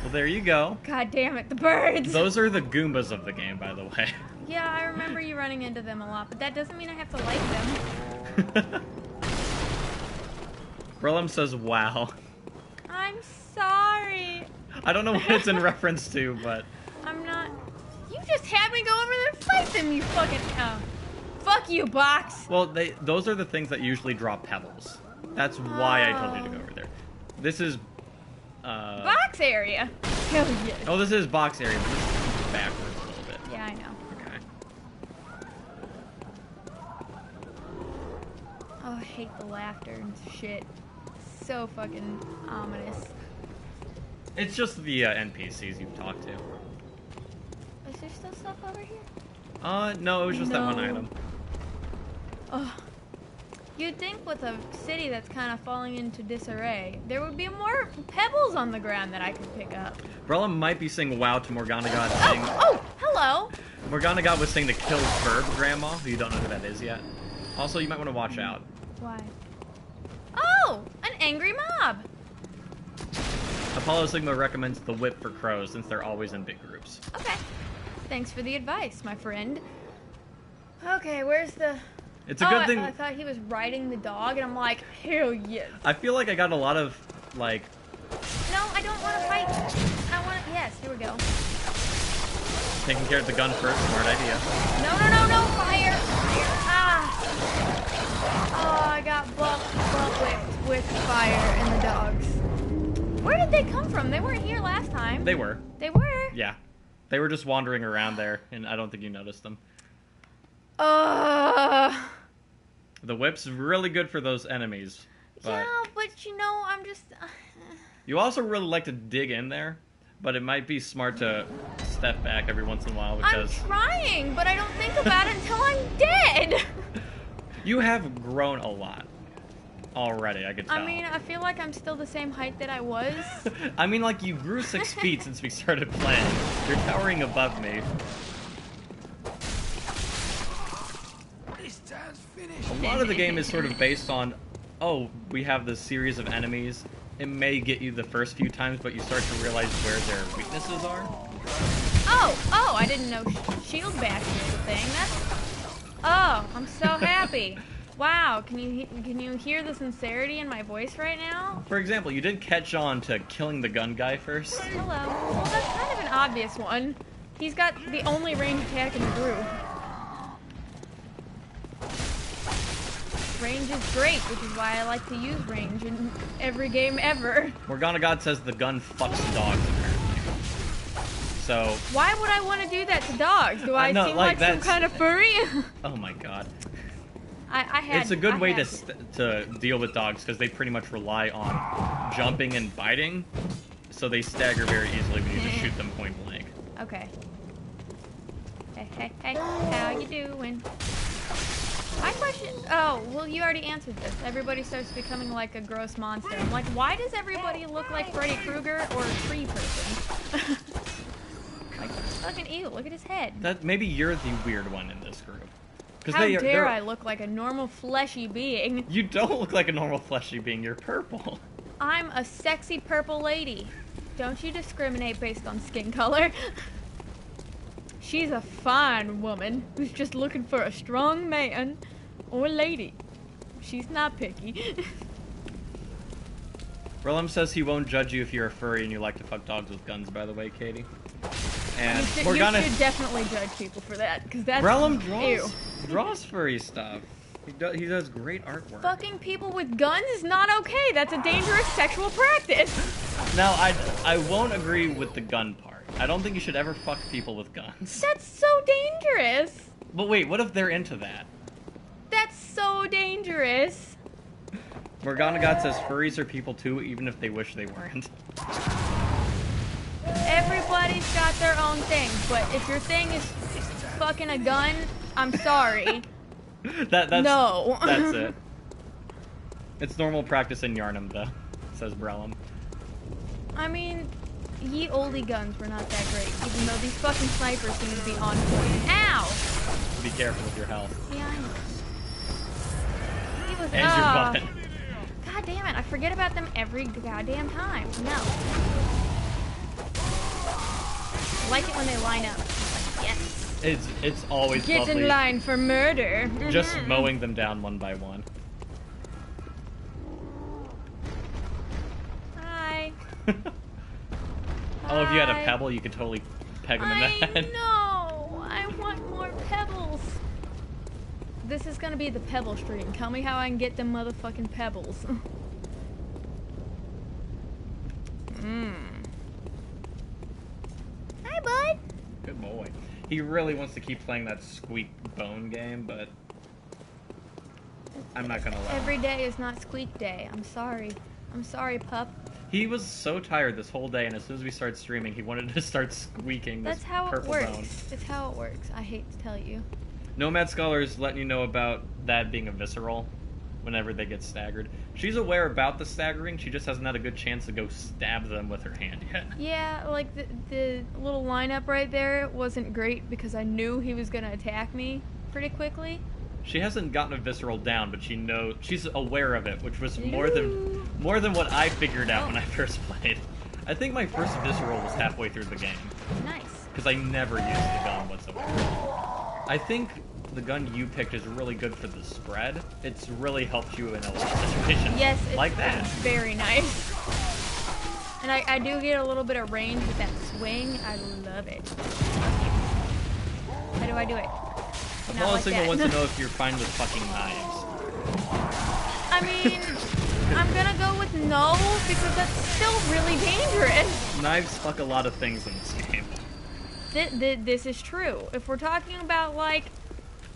Speaker 1: Well, there you go.
Speaker 2: God damn it, the birds!
Speaker 1: Those are the Goombas of the game, by the way.
Speaker 2: Yeah, I remember you running into them a lot, but that doesn't mean I have to like them.
Speaker 1: Brillum says, wow.
Speaker 2: I'm sorry.
Speaker 1: I don't know what it's in reference to, but...
Speaker 2: I'm not... You just had me go over there and fight them, you fucking... Oh. Fuck you, Box!
Speaker 1: Well, those are the things that usually drop pebbles. That's why I told you to go over there. This is...
Speaker 2: Box area? Hell yeah.
Speaker 1: Oh, this is box area, but this is backwards a little bit.
Speaker 2: Yeah, I know.
Speaker 1: Okay.
Speaker 2: Oh, I hate the laughter and shit. So fucking ominous.
Speaker 1: It's just the NPCs you've talked to.
Speaker 2: Is there still stuff over here?
Speaker 1: No, it was just that one
Speaker 2: No.
Speaker 1: item.
Speaker 2: Oh. You'd think with a city that's kind of falling into disarray, there would be more pebbles on the ground that I could pick up.
Speaker 1: Brella might be saying wow to Morgana God.
Speaker 2: Oh, hello!
Speaker 1: Morgana God was saying to kill Bird Grandma, who you don't know who that is yet. Also, you might want to watch out.
Speaker 2: Why? Oh, an angry mob!
Speaker 1: Apollo Sigma recommends the whip for crows since they're always in big groups.
Speaker 2: Okay. Thanks for the advice, my friend. Okay, where's the...
Speaker 1: It's a good thing.
Speaker 2: I thought he was riding the dog, and I'm like, hell yes.
Speaker 1: I feel like I got a lot of, like...
Speaker 2: No, I don't want to fight. I want to... Yes, here we go.
Speaker 1: Taking care of the gun first, smart idea.
Speaker 2: No, fire! Ah! Oh, I got butt whipped with fire and the dogs. Where did they come from? They weren't here last time.
Speaker 1: They were.
Speaker 2: They were?
Speaker 1: Yeah. They were just wandering around there, and I don't think you noticed them. The whip's really good for those enemies. But
Speaker 2: yeah, but you know, I'm just...
Speaker 1: you also really like to dig in there, but it might be smart to step back every once in a while because...
Speaker 2: I'm trying, but I don't think about it until I'm dead!
Speaker 1: You have grown a lot already, I could tell.
Speaker 2: I mean, I feel like I'm still the same height that I was.
Speaker 1: I mean, like, you grew 6 feet since we started playing. You're towering above me. A lot of the game is sort of based on, oh, we have this series of enemies. It may get you the first few times, but you start to realize where their weaknesses are.
Speaker 2: Oh, I didn't know shield bash was a thing. Oh, I'm so happy. Wow, can you hear the sincerity in my voice right now?
Speaker 1: For example, you did catch on to killing the gun guy first.
Speaker 2: Hello. Well, that's kind of an obvious one. He's got the only range attack in the group. Range is great, which is why I like to use range in every game ever.
Speaker 1: Morgana God says the gun fucks dogs, apparently. So...
Speaker 2: Why would I want to do that to dogs? Do I
Speaker 1: no,
Speaker 2: seem like some kind of furry?
Speaker 1: Oh my god.
Speaker 2: It's
Speaker 1: a good way to deal with dogs, because they pretty much rely on jumping and biting, so they stagger very easily when you just shoot them point blank.
Speaker 2: Okay. Hey, how you doing? My question... Oh, well, you already answered this. Everybody starts becoming like a gross monster. I'm like, why does everybody look like Freddy Krueger or a tree person? Like, fucking ew, look at his head.
Speaker 1: Maybe you're the weird one in this group.
Speaker 2: How dare I look like a normal fleshy being?
Speaker 1: You don't look like a normal fleshy being, you're purple.
Speaker 2: I'm a sexy purple lady. Don't you discriminate based on skin color? She's a fine woman who's just looking for a strong man or lady. She's not picky.
Speaker 1: Relum says he won't judge you if you're a furry and you like to fuck dogs with guns, by the way, Katie. And
Speaker 2: you should definitely judge people for that, because that's
Speaker 1: Relum
Speaker 2: ew.
Speaker 1: draws furry stuff. He does great artwork.
Speaker 2: Fucking people with guns is not okay. That's a dangerous sexual practice.
Speaker 1: Now, I won't agree with the gun part. I don't think you should ever fuck people with guns.
Speaker 2: That's so dangerous.
Speaker 1: But wait, what if they're into that?
Speaker 2: That's so dangerous.
Speaker 1: Morgana God says furries are people too, even if they wish they weren't.
Speaker 2: Everybody's got their own thing, but if your thing is fucking a gun, I'm sorry. No.
Speaker 1: That's it. It's normal practice in Yarnum, though, says Brellum.
Speaker 2: I mean, ye oldie guns were not that great, even though these fucking snipers seem to be on point. Ow!
Speaker 1: Be careful with your health.
Speaker 2: Yeah, I know. He was,
Speaker 1: And your button.
Speaker 2: God damn it, I forget about them every goddamn time. No. I like it when they line up. Like, yes.
Speaker 1: It's always
Speaker 2: Get
Speaker 1: lovely.
Speaker 2: in line for murder.
Speaker 1: Just mowing them down one by one.
Speaker 2: Hi.
Speaker 1: Oh, if you had a pebble, you could totally peg them in the head.
Speaker 2: No, I want more pebbles. This is gonna be the pebble stream. Tell me how I can get them motherfucking pebbles. Hi, bud.
Speaker 1: Good boy. He really wants to keep playing that squeak bone game, but I'm not gonna let him.
Speaker 2: Every day is not squeak day. I'm sorry. I'm sorry, pup.
Speaker 1: He was so tired this whole day, and as soon as we started streaming, he wanted to start squeaking this
Speaker 2: That's how it
Speaker 1: purple
Speaker 2: works.
Speaker 1: bone.
Speaker 2: It's how it works. I hate to tell you.
Speaker 1: Nomad Scholar is letting you know about that being a visceral whenever they get staggered. She's aware about the staggering, she just hasn't had a good chance to go stab them with her hand yet.
Speaker 2: Yeah, like the little lineup right there wasn't great because I knew he was gonna attack me pretty quickly.
Speaker 1: She hasn't gotten a visceral down, but she's aware of it, which was more than what I figured out when I first played. I think my first visceral was halfway through the game.
Speaker 2: Nice.
Speaker 1: Because I never used the gun whatsoever. I think the gun you picked is really good for the spread. It's really helped you in a lot of situations.
Speaker 2: Yes,
Speaker 1: like that.
Speaker 2: It's very nice. And I do get a little bit of range with that swing. I love it. How do I do it?
Speaker 1: Apollo Signal wants to know if you're fine with fucking knives.
Speaker 2: I mean, I'm gonna go with no, because that's still really dangerous.
Speaker 1: Knives fuck a lot of things in this game.
Speaker 2: This is true. If we're talking about, like,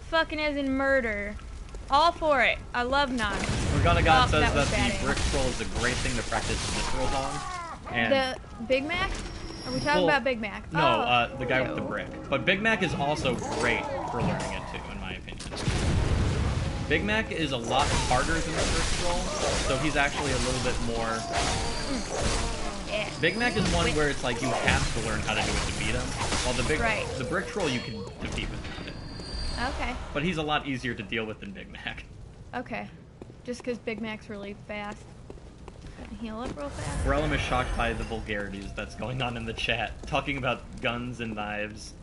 Speaker 2: fucking as in murder, all for it. I love knives.
Speaker 1: Morgana God says
Speaker 2: that
Speaker 1: the brick roll is a great thing to practice viscerals on. And
Speaker 2: the Big Mac? Are we talking about Big Mac?
Speaker 1: No, the guy with the brick. But Big Mac is also great for learning it too, in my opinion. Big Mac is a lot harder than the first troll, so he's actually a little bit more...
Speaker 2: Yeah.
Speaker 1: Big Mac is one where it's like you have to learn how to do it to beat him, while the brick troll you can defeat without it.
Speaker 2: Okay.
Speaker 1: But he's a lot easier to deal with than Big Mac.
Speaker 2: Okay. Just because Big Mac's really fast. Can I heal up real fast?
Speaker 1: Relum is shocked by the vulgarities that's going on in the chat, talking about guns and knives.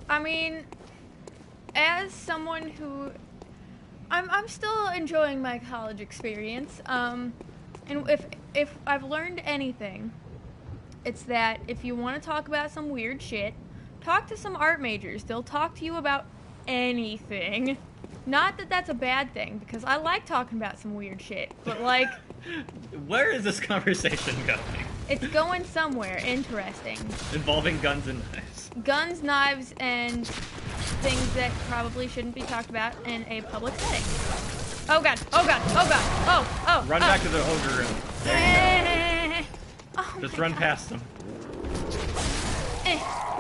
Speaker 2: I mean, as someone who... I'm still enjoying my college experience, and if I've learned anything, it's that if you want to talk about some weird shit, talk to some art majors. They'll talk to you about anything. Not that that's a bad thing, because I like talking about some weird shit, but like...
Speaker 1: Where is this conversation going?
Speaker 2: It's going somewhere interesting.
Speaker 1: Involving guns and knives.
Speaker 2: Guns, knives, and things that probably shouldn't be talked about in a public setting. Oh god, oh god, oh god, oh.
Speaker 1: Run back to the ogre room. There you go.
Speaker 2: Oh
Speaker 1: Just run past him.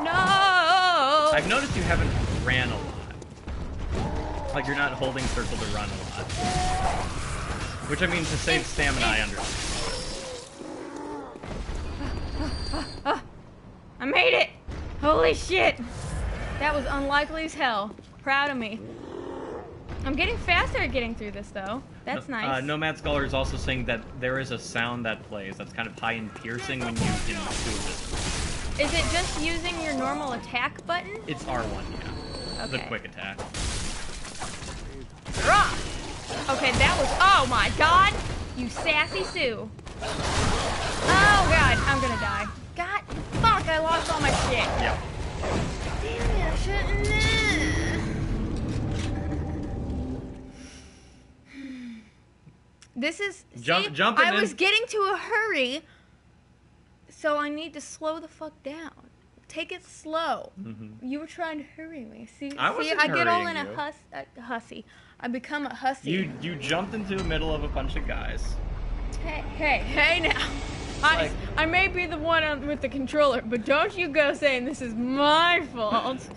Speaker 2: No!
Speaker 1: I've noticed you haven't ran a lot. Like you're not holding circle to run a lot. Which I mean, to save stamina, I understand.
Speaker 2: I made it! Holy shit! That was unlikely as hell. Proud of me. I'm getting faster at getting through this, though. That's nice.
Speaker 1: Nomad Scholar is also saying that there is a sound that plays that's kind of high and piercing when you can do this.
Speaker 2: Is it just using your normal attack button?
Speaker 1: It's R1, yeah.
Speaker 2: Okay.
Speaker 1: The quick attack.
Speaker 2: Rah! Okay, that was... Oh my god! You sassy Sue. Oh god, I'm gonna die. God, fuck, I lost all my shit.
Speaker 1: Yep.
Speaker 2: Damn it, I shouldn't have. This is...
Speaker 1: Jumping
Speaker 2: I
Speaker 1: in.
Speaker 2: was getting to a hurry, so I need to slow the fuck down. Take it slow.
Speaker 1: Mm-hmm.
Speaker 2: You were trying to hurry me. See,
Speaker 1: I
Speaker 2: get all in
Speaker 1: hurrying
Speaker 2: a hussy. I become a hussy.
Speaker 1: You jumped into the middle of a bunch of guys.
Speaker 2: Hey now. I may be the one with the controller, but don't you go saying this is my fault.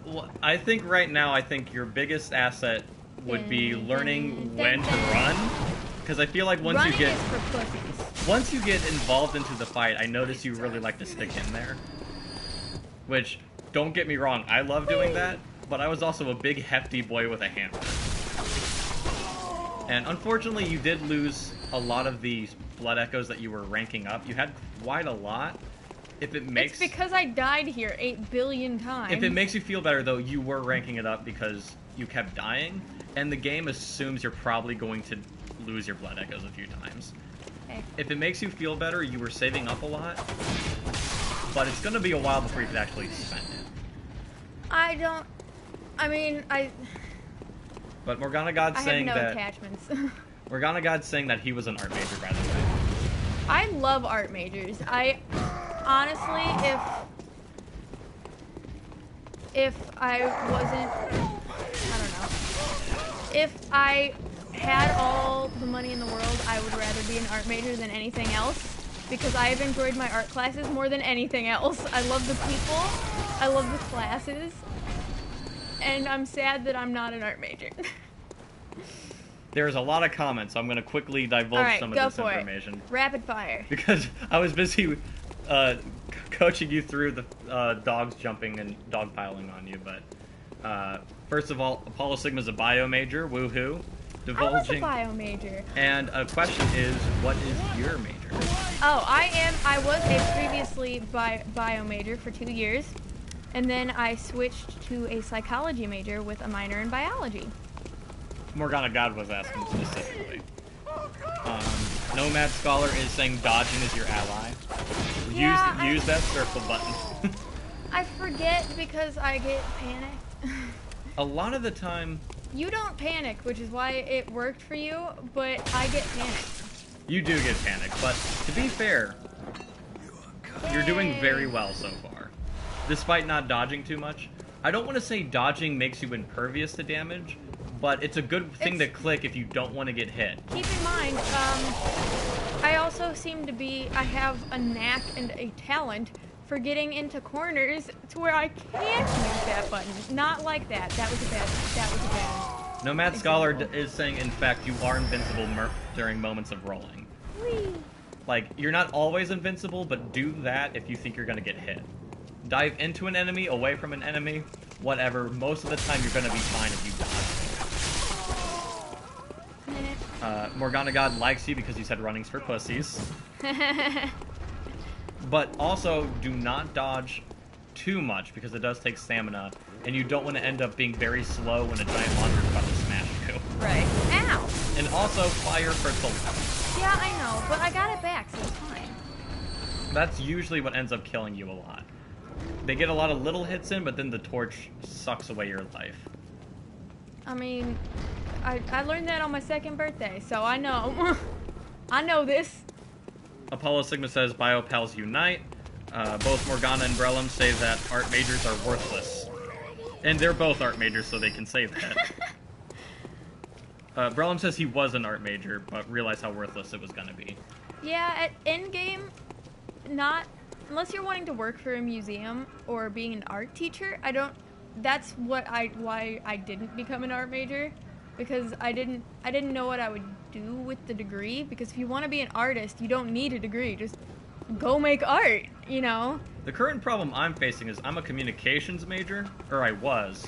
Speaker 1: Well, I think right now, your biggest asset would be learning when to run. Because I feel like once you get involved into the fight, I notice you really like to stick in there. Which, don't get me wrong, I love doing that, but I was also a big hefty boy with a hammer. And unfortunately, you did lose a lot of the blood echoes that you were ranking up. You had quite a lot. It's
Speaker 2: because I died here 8 billion times.
Speaker 1: If it makes you feel better, though, you were ranking it up because you kept dying, and the game assumes you're probably going to lose your blood echoes a few times.
Speaker 2: Okay.
Speaker 1: If it makes you feel better, you were saving up a lot, but it's going to be a while before you can actually spend it. But Morgana God's saying that...
Speaker 2: I have no attachments.
Speaker 1: Morgana God's saying that he was an art major, by the way.
Speaker 2: I love art majors. Honestly, if I wasn't... I don't know. If I had all the money in the world, I would rather be an art major than anything else, because I have enjoyed my art classes more than anything else. I love the people, I love the classes, and I'm sad that I'm not an art major.
Speaker 1: There's a lot of comments, so I'm going to quickly divulge some of this information.
Speaker 2: Rapid fire.
Speaker 1: Because I was busy coaching you through the dogs jumping and dogpiling on you, but first of all, Apollo Sigma's a bio major, woohoo.
Speaker 2: I was a bio major.
Speaker 1: And a question is, what is your major?
Speaker 2: Oh, I was a previously bio major for 2 years, and then I switched to a psychology major with a minor in biology.
Speaker 1: Morgana God was asking specifically. Nomad Scholar is saying dodging is your ally. Use that circle button.
Speaker 2: I forget because I get panicked.
Speaker 1: A lot of the time...
Speaker 2: You don't panic, which is why it worked for you, but I get panicked.
Speaker 1: You do get panicked, but to be fair, you're doing very well so far. Despite not dodging too much. I don't want to say dodging makes you impervious to damage, but it's a good thing to click if you don't want to get hit.
Speaker 2: Keep in mind, I also seem to I have a knack and a talent for getting into corners to where I can't use that button. Not like that. That was a bad
Speaker 1: Nomad Scholar is saying, in fact, you are invincible during moments of rolling.
Speaker 2: Whee!
Speaker 1: Like, you're not always invincible, but do that if you think you're gonna get hit. Dive into an enemy, away from an enemy, whatever. Most of the time, you're gonna be fine if you dodge. Morgana God likes you because you said running's for pussies. But also, do not dodge too much because it does take stamina, and you don't want to end up being very slow when a giant monster is about to smash you.
Speaker 2: Right. Ow!
Speaker 1: And also, fire hurts a lot.
Speaker 2: Yeah, I know, but I got it back, so it's fine.
Speaker 1: That's usually what ends up killing you a lot. They get a lot of little hits in, but then the torch sucks away your life.
Speaker 2: I mean, I learned that on my 2nd birthday, so I know. I know this.
Speaker 1: Apollo Sigma says, Biopals unite. Both Morgana and Brellum say that art majors are worthless. And they're both art majors, so they can say that. Brellum says he was an art major, but realized how worthless it was going to be.
Speaker 2: Yeah, at endgame, not... Unless you're wanting to work for a museum or being an art teacher, I don't... That's why I didn't become an art major. Because I didn't know what I would do with the degree. Because if you want to be an artist, you don't need a degree. Just go make art, you know?
Speaker 1: The current problem I'm facing is I'm a communications major, or I was.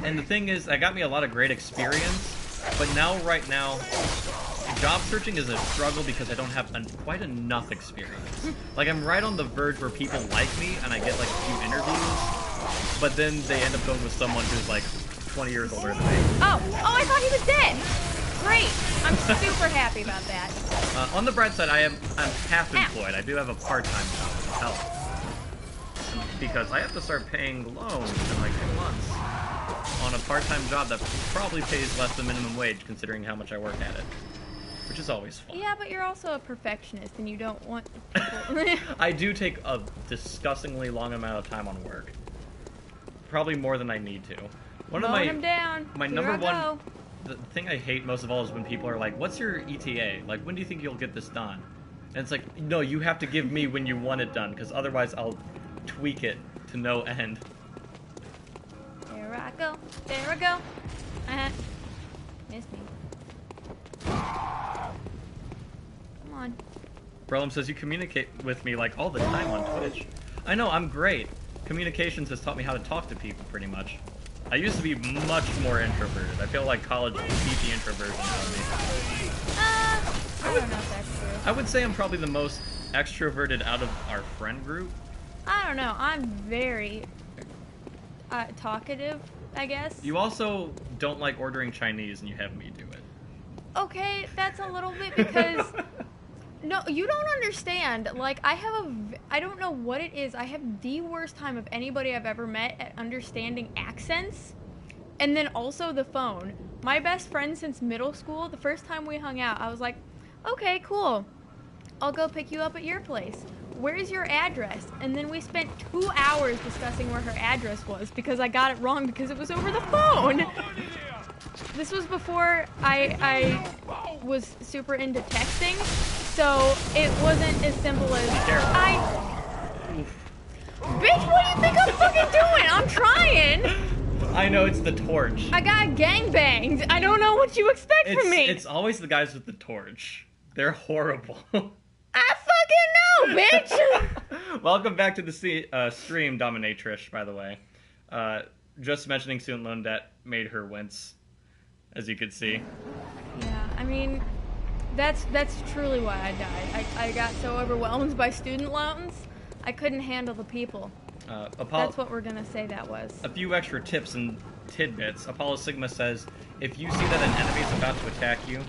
Speaker 1: And the thing is, that got me a lot of great experience. But now, right now, job searching is a struggle because I don't have quite enough experience. Like, I'm right on the verge where people like me and I get, like, a few interviews, but then they end up going with someone who's, like, 20 years older than me.
Speaker 2: Oh, I thought he was dead! Great! I'm super happy about that.
Speaker 1: On the bright side, I'm half employed. I do have a part-time job to help. Because I have to start paying loans in, like, 2 months. On a part-time job that probably pays less than minimum wage, considering how much I work at it. Which is always fun.
Speaker 2: Yeah, but you're also a perfectionist, and you don't want people...
Speaker 1: I do take a disgustingly long amount of time on work. Probably more than I need to.
Speaker 2: Him down.
Speaker 1: My
Speaker 2: Here
Speaker 1: number
Speaker 2: I
Speaker 1: one...
Speaker 2: go.
Speaker 1: The thing I hate most of all is when people are like, what's your ETA? Like, when do you think you'll get this done? And it's like, no, you have to give me when you want it done, because otherwise I'll tweak it to no end.
Speaker 2: There I go. There I go. Missed me. Come on.
Speaker 1: Brellum says, you communicate with me like all the time on Twitch. I know, I'm great. Communications has taught me how to talk to people, pretty much. I used to be much more introverted. I feel like college beat the introversion out of me.
Speaker 2: I don't know if that's true.
Speaker 1: I would say I'm probably the most extroverted out of our friend group.
Speaker 2: I don't know. I'm very talkative, I guess.
Speaker 1: You also don't like ordering Chinese, and you have me do it.
Speaker 2: Okay, that's a little bit because... No, you don't understand. Like, I don't know what it is. I have the worst time of anybody I've ever met at understanding accents. And then also the phone. My best friend since middle school, the first time we hung out, I was like, okay, cool. I'll go pick you up at your place. Where's your address? And then we spent 2 hours discussing where her address was because I got it wrong because it was over the phone. This was before I was super into texting, so it wasn't as simple as Bitch, what do you think I'm fucking doing? I'm trying!
Speaker 1: I know, it's the torch.
Speaker 2: I got gangbanged. I don't know what you expect from me.
Speaker 1: It's always the guys with the torch. They're horrible.
Speaker 2: I fucking know, bitch!
Speaker 1: Welcome back to the stream, Dominatrix, by the way. Just mentioning student loan debt made her wince, as you could see.
Speaker 2: Yeah, I mean, that's truly why I died. I got so overwhelmed by student loans, I couldn't handle the people. That's what we're gonna say that was.
Speaker 1: A few extra tips and tidbits. Apollo Sigma says, if you see that an enemy is about to attack you,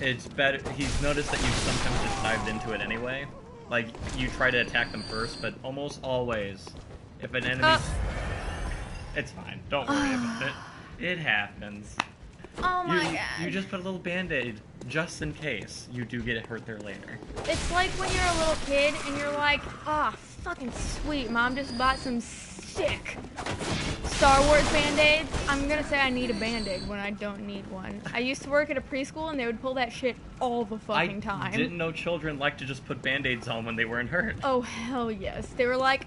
Speaker 1: it's better. He's noticed that you sometimes just dived into it anyway. Like, you try to attack them first, but almost always, if an enemy... It's fine. Don't worry about it. It happens.
Speaker 2: Oh my god.
Speaker 1: You just put a little band-aid, just in case you do get hurt there later.
Speaker 2: It's like when you're a little kid and you're like, oh, fucking sweet, Mom just bought some sick Star Wars Band-Aids. I'm gonna say I need a Band-Aid when I don't need one. I used to work at a preschool and they would pull that shit all the fucking time.
Speaker 1: I didn't know children like to just put Band-Aids on when they weren't hurt.
Speaker 2: Oh, hell yes. They were like,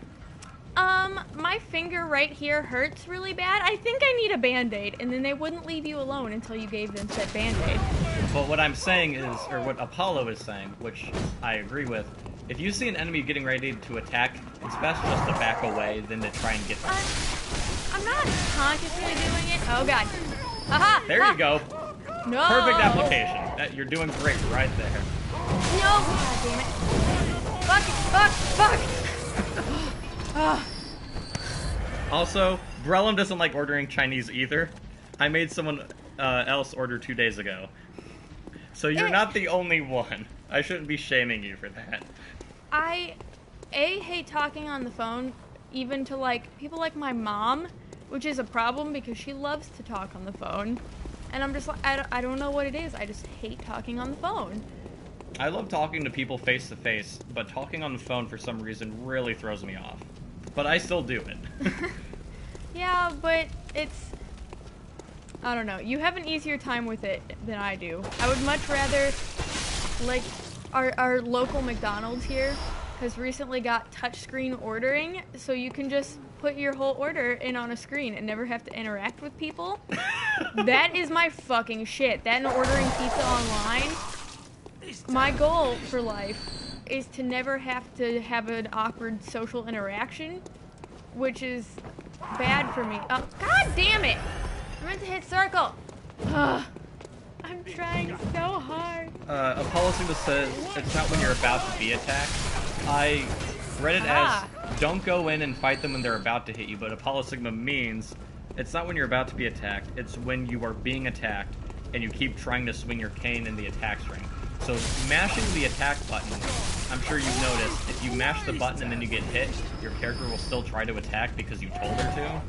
Speaker 2: My finger right here hurts really bad. I think I need a Band-Aid, and then they wouldn't leave you alone until you gave them said Band-Aid.
Speaker 1: But what I'm saying is, or what Apollo is saying, which I agree with, if you see an enemy getting ready to attack, it's best just to back away than to try and get them.
Speaker 2: I'm not consciously doing it. Oh god. Aha!
Speaker 1: There you go.
Speaker 2: No!
Speaker 1: Perfect application. You're doing great right there.
Speaker 2: No! God damn it. Fuck!
Speaker 1: Also, Brellum doesn't like ordering Chinese either. I made someone else order 2 days ago. So you're not the only one. I shouldn't be shaming you for that.
Speaker 2: I hate talking on the phone, even to like people like my mom, which is a problem because she loves to talk on the phone. And I'm just like, I don't know what it is. I just hate talking on the phone.
Speaker 1: I love talking to people face to face, but talking on the phone for some reason really throws me off. But I still do it.
Speaker 2: Yeah, but I don't know. You have an easier time with it than I do. I would much rather, like, our local McDonald's here has recently got touchscreen ordering, so you can just put your whole order in on a screen and never have to interact with people. That is my fucking shit. That and ordering pizza online. My goal for life is to never have to have an awkward social interaction, which is bad for me. Oh, god damn it! I meant to hit circle. Ugh. I'm trying so hard.
Speaker 1: Apollo Sigma says it's not when you're about to be attacked. I read it as don't go in and fight them when they're about to hit you, but Apollo Sigma means it's not when you're about to be attacked, it's when you are being attacked and you keep trying to swing your cane in the attack string. So mashing the attack button, I'm sure you've noticed, if you mash the button and then you get hit, your character will still try to attack because you told her to.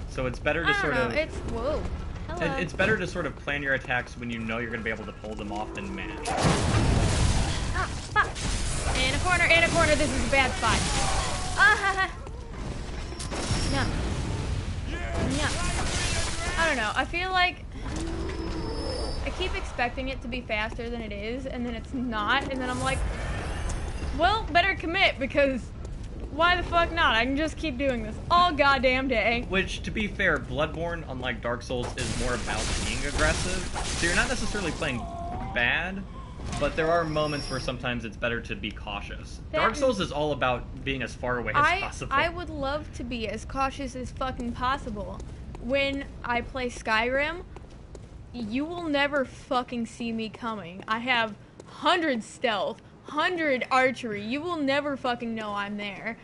Speaker 1: So it's better to sort of...
Speaker 2: Whoa. Hello.
Speaker 1: It's better to sort of plan your attacks when you know you're going to be able to pull them off than mash.
Speaker 2: Ah, fuck. In a corner, this is a bad spot. No. I don't know, I feel like I keep expecting it to be faster than it is, and then it's not, and then I'm like, well, better commit, because why the fuck not? I can just keep doing this all goddamn day.
Speaker 1: Which, to be fair, Bloodborne, unlike Dark Souls, is more about being aggressive. So you're not necessarily playing bad, but there are moments where sometimes it's better to be cautious. Dark Souls is all about being as far away as possible.
Speaker 2: I would love to be as cautious as fucking possible. When I play Skyrim, you will never fucking see me coming. I have 100 stealth, 100 archery. You will never fucking know I'm there.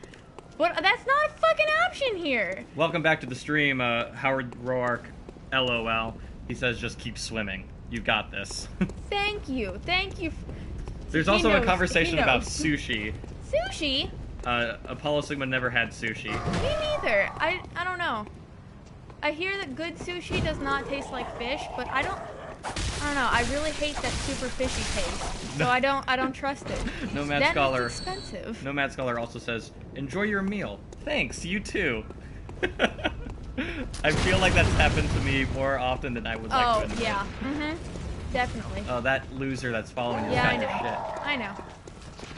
Speaker 2: But that's not a fucking option here.
Speaker 1: Welcome back to the stream, Howard Roark, LOL. He says just keep swimming. You got this.
Speaker 2: Thank you.
Speaker 1: There's also a conversation about sushi.
Speaker 2: Sushi?
Speaker 1: Apollo Sigma never had sushi.
Speaker 2: Me neither. I don't know. I hear that good sushi does not taste like fish, but I don't know. I really hate that super fishy taste, so I don't trust it.
Speaker 1: Nomad
Speaker 2: That
Speaker 1: Scholar.
Speaker 2: is expensive.
Speaker 1: Nomad Scholar also says, "Enjoy your meal. Thanks. You too." I feel like that's happened to me more often than I would like to admit.
Speaker 2: Oh yeah. Definitely.
Speaker 1: Oh, that loser that's following you
Speaker 2: Yeah,
Speaker 1: kind of shit.
Speaker 2: I know.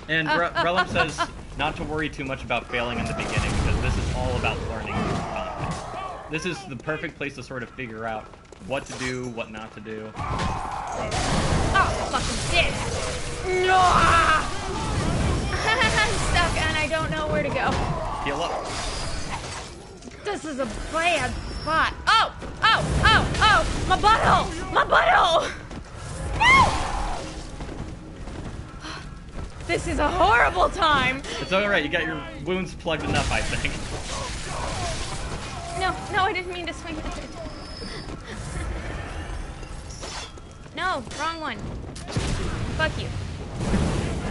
Speaker 1: And Brellum says not to worry too much about failing in the beginning because this is all about learning new content. This is the perfect place to sort of figure out what to do, what not to do.
Speaker 2: Oh, fucking shit! No! I'm stuck and I don't know where to go.
Speaker 1: Heal up.
Speaker 2: This is a bad spot. Oh! My butthole! My butthole! No! This is a horrible time.
Speaker 1: It's alright, you got your wounds plugged enough, I think.
Speaker 2: No, I didn't mean to swing at it. No, wrong one. Fuck you.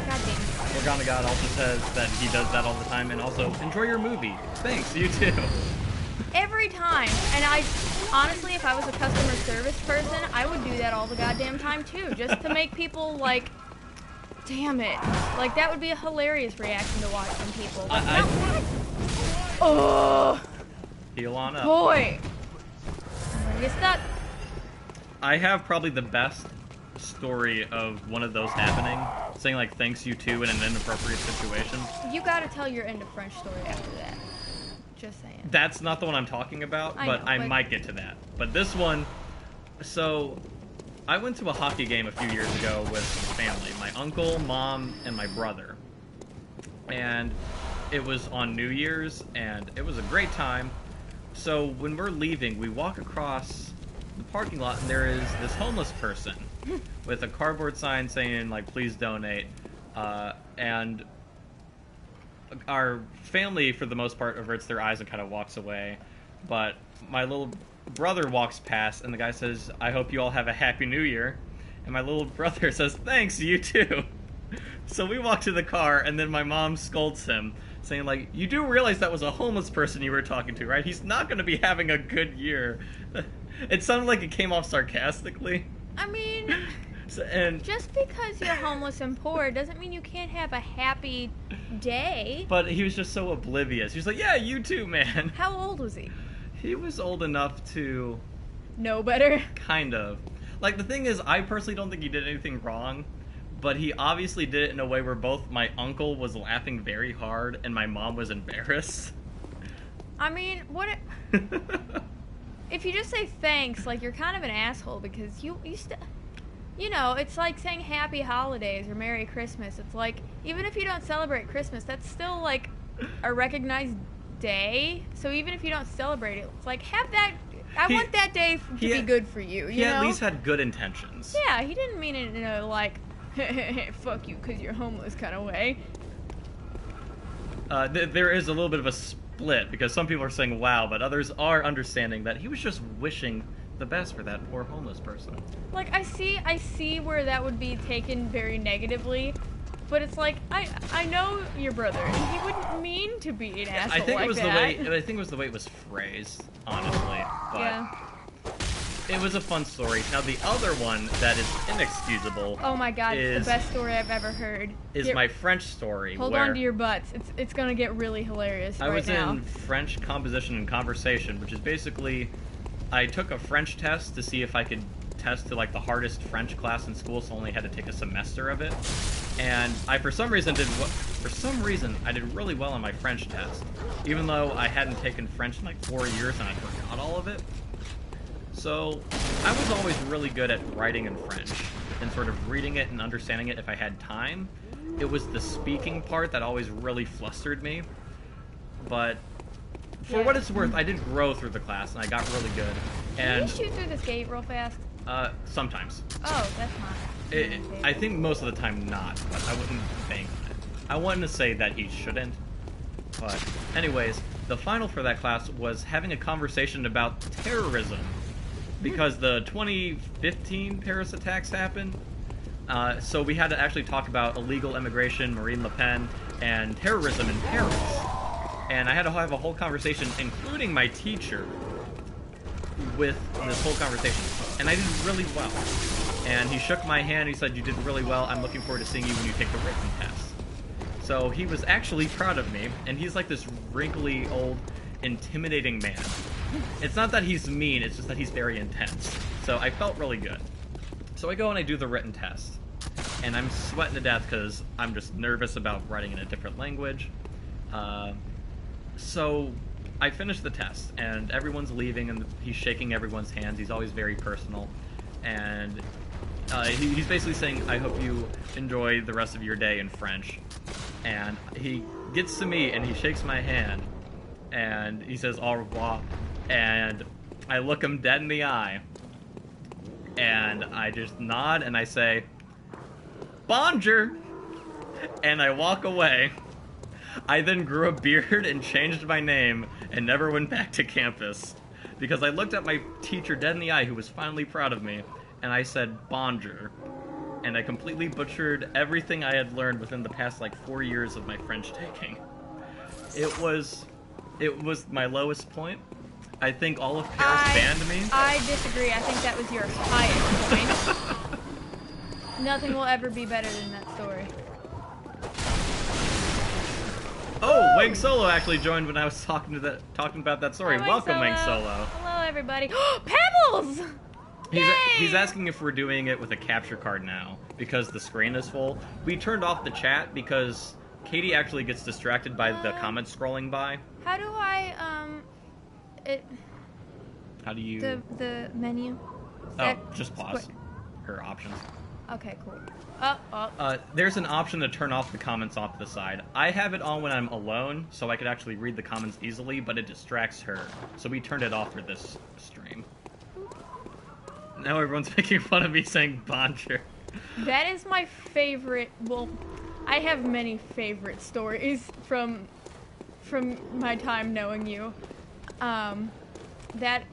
Speaker 2: God damn.
Speaker 1: Organa God also says that he does that all the time, and also, enjoy your movie. Thanks, you too.
Speaker 2: Every time. And I, honestly, if I was a customer service person, I would do that all the goddamn time too, just to make people like, damn it. Like, that would be a hilarious reaction to watch from people. But oh!
Speaker 1: Heal on up.
Speaker 2: Boy! I'm gonna get stuck.
Speaker 1: I have probably the best story of one of those happening, saying like thanks you too in an inappropriate situation.
Speaker 2: You gotta tell your end of French story after that. Just saying.
Speaker 1: That's not the one I'm talking about, but I might get to that. But this one, so I went to a hockey game a few years ago with some family, my uncle, mom, and my brother. And it was on New Year's, and it was a great time. So when we're leaving, we walk across the parking lot, and there is this homeless person with a cardboard sign saying, like, please donate. And our family, for the most part, averts their eyes and kind of walks away. But my little brother walks past, and the guy says, I hope you all have a Happy New Year. And my little brother says, thanks, you too. So we walk to the car, and then my mom scolds him, saying, like, you do realize that was a homeless person you were talking to, right? He's not going to be having a good year. It sounded like it came off sarcastically.
Speaker 2: I mean, just because you're homeless and poor doesn't mean you can't have a happy day.
Speaker 1: But he was just so oblivious. He was like, yeah, you too, man.
Speaker 2: How old was he?
Speaker 1: He was old enough to...
Speaker 2: know better?
Speaker 1: Kind of. Like, the thing is, I personally don't think he did anything wrong, but he obviously did it in a way where both my uncle was laughing very hard and my mom was embarrassed.
Speaker 2: I mean, what... If you just say thanks, like, you're kind of an asshole because you still... You know, it's like saying Happy Holidays or Merry Christmas. It's like, even if you don't celebrate Christmas, that's still, like, a recognized day. So even if you don't celebrate it, it's like, have that... I want that day to be good for you, you know?
Speaker 1: He at least had good intentions.
Speaker 2: Yeah, he didn't mean it in a, like, fuck you because you're homeless kind of way.
Speaker 1: There is a little bit of a split, because some people are saying wow, but others are understanding that he was just wishing the best for that poor homeless person.
Speaker 2: Like, I see where that would be taken very negatively, but it's like, I know your brother, and he wouldn't mean to be an asshole
Speaker 1: I think
Speaker 2: like
Speaker 1: it was
Speaker 2: that.
Speaker 1: I think it was the way it was phrased, honestly. But
Speaker 2: yeah.
Speaker 1: It was a fun story. Now, the other one that is inexcusable...
Speaker 2: Oh my god, it's the best story I've ever heard.
Speaker 1: Is my French story.
Speaker 2: Hold on to your butts. It's gonna get really hilarious
Speaker 1: I
Speaker 2: right
Speaker 1: was
Speaker 2: now.
Speaker 1: in French composition and conversation, which is basically... I took a French test to see if I could test to, like, the hardest French class in school, so I only had to take a semester of it. And for some reason, I did really well on my French test, even though I hadn't taken French in, like, 4 years and I forgot all of it. So, I was always really good at writing in French, and sort of reading it and understanding it if I had time. It was the speaking part that always really flustered me. But... for what it's worth, I did grow through the class, and I got really good. And
Speaker 2: can you shoot through this gate real fast?
Speaker 1: Sometimes.
Speaker 2: Oh, that's not.
Speaker 1: I think most of the time not, but I wouldn't bank on it. I wanted to say that he shouldn't. But anyways, the final for that class was having a conversation about terrorism. Because the 2015 Paris attacks happened. So we had to actually talk about illegal immigration, Marine Le Pen, and terrorism in Paris. And I had to have a whole conversation, including my teacher, with this whole conversation. And I did really well. And he shook my hand, he said, you did really well, I'm looking forward to seeing you when you take the written test. So he was actually proud of me, and he's like this wrinkly, old, intimidating man. It's not that he's mean, it's just that he's very intense. So I felt really good. So I go and I do the written test. And I'm sweating to death because I'm just nervous about writing in a different language. So I finish the test, and everyone's leaving, and he's shaking everyone's hands. He's always very personal. And he's basically saying, I hope you enjoy the rest of your day in French. And he gets to me, and he shakes my hand, and he says, au revoir. And I look him dead in the eye, and I just nod, and I say, bonjour! And I walk away. I then grew a beard and changed my name and never went back to campus because I looked at my teacher dead in the eye, who was finally proud of me, and I said bonjour, and I completely butchered everything I had learned within the past, like, 4 years of my French taking. It was my lowest point. I think all of Paris banned me.
Speaker 2: I disagree. I think that was your highest point. Nothing will ever be better than that story.
Speaker 1: Oh, Wang Solo actually joined when I was talking about that story.
Speaker 2: Hi,
Speaker 1: Welcome, Wang Solo.
Speaker 2: Hello, everybody. Pebbles!
Speaker 1: He's asking if we're doing it with a capture card now, because the screen is full. We turned off the chat because Katie actually gets distracted by the comments scrolling by.
Speaker 2: How do I,
Speaker 1: How do you...
Speaker 2: The menu?
Speaker 1: Oh, just pause. Her options.
Speaker 2: Okay, cool. Oh.
Speaker 1: There's an option to turn off the comments off the side. I have it on when I'm alone, so I could actually read the comments easily, but it distracts her. So we turned it off for this stream. Now everyone's making fun of me saying Boncher.
Speaker 2: That is my favorite, well, I have many favorite stories from my time knowing you. That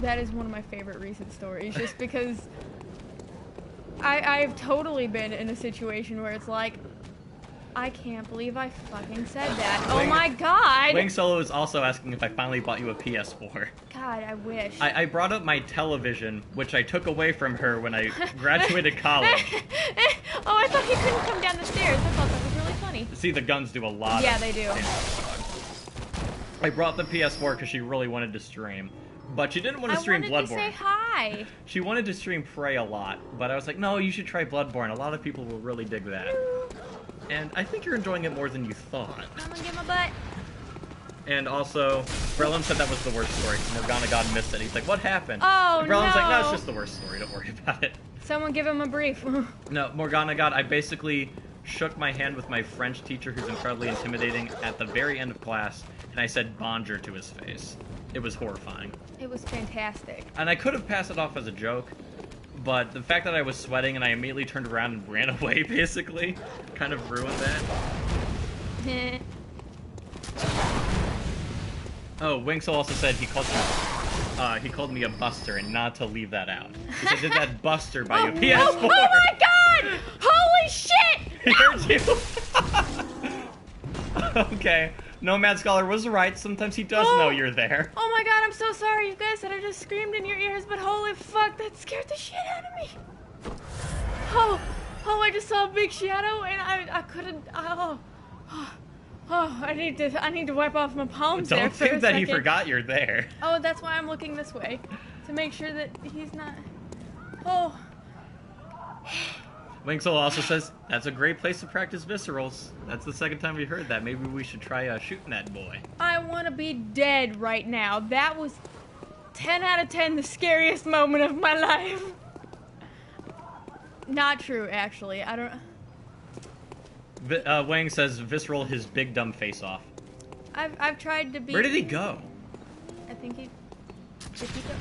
Speaker 2: is one of my favorite recent stories, just because I've totally been in a situation where it's like, I can't believe I fucking said that. Oh my god!
Speaker 1: Wing Solo is also asking if I finally bought you a PS4.
Speaker 2: God, I wish.
Speaker 1: I brought up my television, which I took away from her when I graduated college.
Speaker 2: Oh, I thought he couldn't come down the stairs. I thought that was really funny.
Speaker 1: See, the guns do a lot.
Speaker 2: Yeah, they do.
Speaker 1: I brought the PS4 because she really wanted to stream. But she didn't want to stream Bloodborne.
Speaker 2: I wanted to say hi.
Speaker 1: She wanted to stream Prey a lot, but I was like, no, you should try Bloodborne. A lot of people will really dig that. And I think you're enjoying it more than you thought.
Speaker 2: I'm gonna get my butt.
Speaker 1: And also, Brelum said that was the worst story. Morgana God missed it. He's like, what happened?
Speaker 2: Oh,
Speaker 1: and Brelum's like, no, it's
Speaker 2: no.
Speaker 1: just the worst story. Don't worry about it.
Speaker 2: Someone give him a brief.
Speaker 1: No, Morgana God, I basically shook my hand with my French teacher, who's incredibly intimidating, at the very end of class, and I said bonjour to his face. It was horrifying.
Speaker 2: It was fantastic.
Speaker 1: And I could have passed it off as a joke, but the fact that I was sweating and I immediately turned around and ran away, basically, kind of ruined that. Oh, Wingsel also said he called me a buster, and not to leave that out. He said, did that buster buy you a PS4?
Speaker 2: Oh my god! Holy shit!
Speaker 1: He heard you. Okay. Nomad Scholar was right. Sometimes he does know you're there.
Speaker 2: Oh my god, I'm so sorry, you guys, that I just screamed in your ears, but holy fuck, that scared the shit out of me. Oh, I just saw a big shadow, and I couldn't, I need to wipe off my palms there
Speaker 1: Don't
Speaker 2: for a
Speaker 1: think that he
Speaker 2: second.
Speaker 1: forgot you're there.
Speaker 2: Oh, that's why I'm looking this way, to make sure that he's not, oh.
Speaker 1: Wingsel also says, that's a great place to practice viscerals. That's the second time we heard that. Maybe we should try shooting that boy.
Speaker 2: I want to be dead right now. That was 10 out of 10 the scariest moment of my life. Not true, actually. I don't...
Speaker 1: Wang says, visceral his big dumb face off.
Speaker 2: I've tried to be...
Speaker 1: Where did he go?
Speaker 2: I think he... Did he go?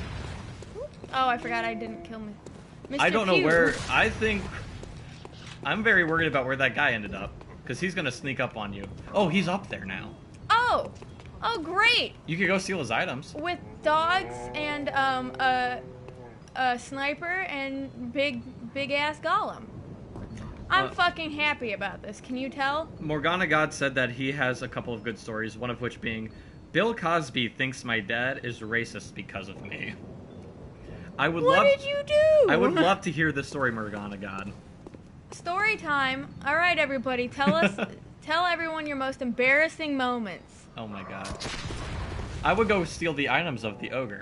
Speaker 2: Oh, I forgot I didn't kill me. Mr.
Speaker 1: I don't know
Speaker 2: Pugh.
Speaker 1: where... I think... I'm very worried about where that guy ended up. Because he's going to sneak up on you. Oh, he's up there now.
Speaker 2: Oh! Oh, great!
Speaker 1: You could go steal his items.
Speaker 2: With dogs and, a sniper and big-ass golem. I'm fucking happy about this. Can you tell?
Speaker 1: Morgana God said that he has a couple of good stories, one of which being, Bill Cosby thinks my dad is racist because of me.
Speaker 2: What did you do?
Speaker 1: I would love to hear this story, Morgana God.
Speaker 2: Story time. All right, everybody, tell everyone your most embarrassing moments.
Speaker 1: Oh my god. I would go steal the items of the ogre.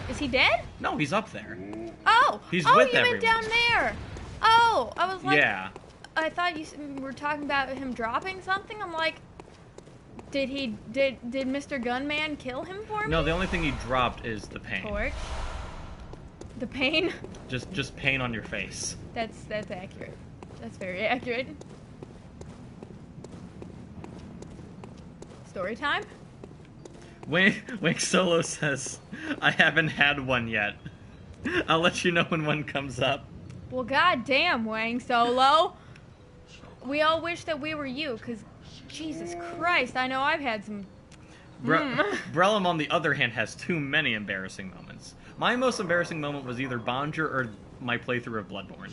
Speaker 2: Is he dead?
Speaker 1: No, he's up there.
Speaker 2: Oh,
Speaker 1: He's
Speaker 2: you
Speaker 1: with
Speaker 2: meant
Speaker 1: everyone.
Speaker 2: down there. Oh, I was like,
Speaker 1: Yeah.
Speaker 2: I thought you were talking about him dropping something. I'm like, did Mr. Gunman kill him for me?
Speaker 1: No, the only thing he dropped is the pain.
Speaker 2: Torch. The pain.
Speaker 1: Just pain on your face.
Speaker 2: That's accurate. That's very accurate. Story time?
Speaker 1: Wink Solo says, I haven't had one yet. I'll let you know when one comes up.
Speaker 2: Well, goddamn, Wang Solo. We all wish that we were you, because Jesus Christ, I know I've had some...
Speaker 1: Brellum, on the other hand, has too many embarrassing moments. My most embarrassing moment was either Bonjour or my playthrough of Bloodborne.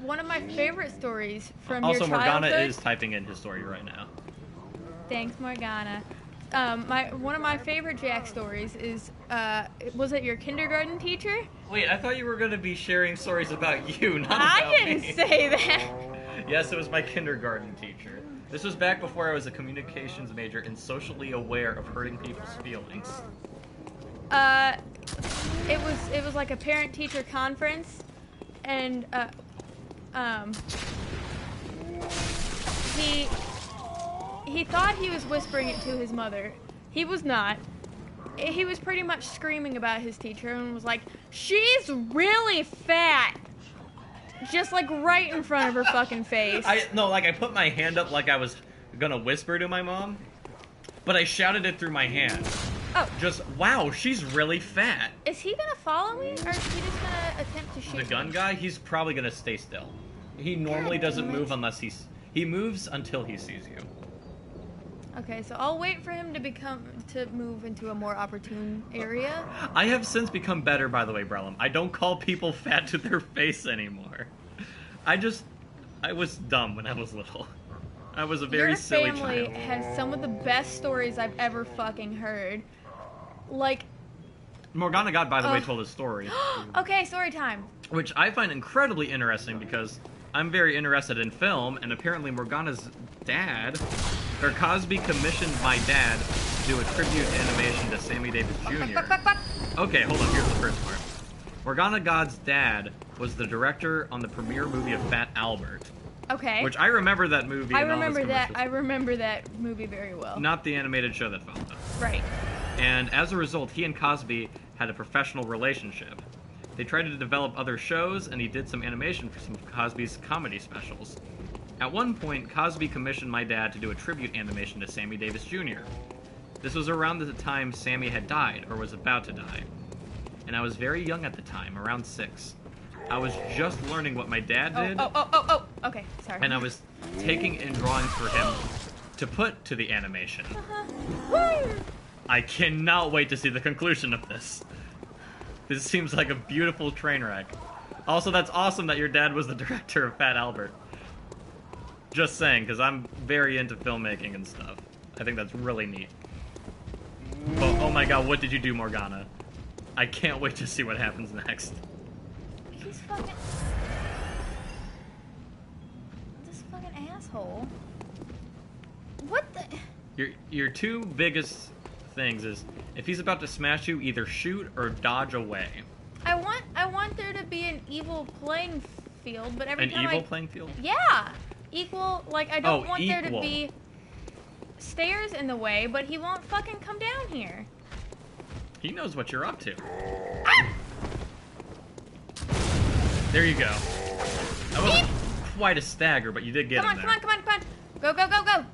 Speaker 2: One of my favorite stories from
Speaker 1: Also,
Speaker 2: your childhood...
Speaker 1: Morgana is typing in his story right now.
Speaker 2: Thanks, Morgana. One of my favorite Jack stories is, was it your kindergarten teacher?
Speaker 1: Wait, I thought you were going to be sharing stories about you, not about
Speaker 2: I didn't
Speaker 1: me.
Speaker 2: say that.
Speaker 1: Yes, it was my kindergarten teacher. This was back before I was a communications major and socially aware of hurting people's feelings.
Speaker 2: It was like a parent-teacher conference, and he thought he was whispering it to his mother. He was not. He was pretty much screaming about his teacher and was like, "She's really fat." Just like right in front of her fucking face.
Speaker 1: I put my hand up like I was gonna whisper to my mom, but I shouted it through my hand.
Speaker 2: Oh.
Speaker 1: Just, wow, she's really fat.
Speaker 2: Is he gonna follow me, or is he just gonna attempt to shoot me?
Speaker 1: The gun guy, he's probably gonna stay still. He normally doesn't move unless he moves until he sees you.
Speaker 2: Okay, so I'll wait for him to move into a more opportune area.
Speaker 1: I have since become better, by the way, Brellum. I don't call people fat to their face anymore. I was dumb when I was little. I was a very silly child.
Speaker 2: Your family has some of the best stories I've ever fucking heard. Like...
Speaker 1: Morgana God, by the way, told a story.
Speaker 2: Okay, story time.
Speaker 1: Which I find incredibly interesting because I'm very interested in film, and apparently Morgana's dad, or Cosby commissioned my dad to do a tribute animation to Sammy Davis Jr. Okay, hold on, here's the first part. Morgana God's dad was the director on the premiere movie of Fat Albert.
Speaker 2: Okay.
Speaker 1: Which I remember that movie.
Speaker 2: I remember that movie very well.
Speaker 1: Not the animated show that followed.
Speaker 2: Right.
Speaker 1: And as a result, he and Cosby had a professional relationship. They tried to develop other shows, and he did some animation for some of Cosby's comedy specials. At one point, Cosby commissioned my dad to do a tribute animation to Sammy Davis Jr. This was around the time Sammy had died, or was about to die. And I was very young at the time, around 6. I was just learning what my dad did.
Speaker 2: Oh, okay, sorry.
Speaker 1: And I was taking in drawings for him to put to the animation. I cannot wait to see the conclusion of this. This seems like a beautiful train wreck. Also, that's awesome that your dad was the director of Fat Albert. Just saying, because I'm very into filmmaking and stuff. I think that's really neat. Oh my god, what did you do, Morgana? I can't wait to see what happens next.
Speaker 2: He's fucking... This fucking asshole. What the...
Speaker 1: Your two biggest things is, if he's about to smash you, either shoot or dodge away.
Speaker 2: I want there to be an evil playing field, but every time
Speaker 1: evil playing field?
Speaker 2: Yeah! Equal, like, I don't want
Speaker 1: equal.
Speaker 2: there to be stairs in the way, but he won't fucking come down here.
Speaker 1: He knows what you're up to.
Speaker 2: Ah!
Speaker 1: There you go. That wasn't quite a stagger, but you did get him there.
Speaker 2: Come on. Go, go, go, go.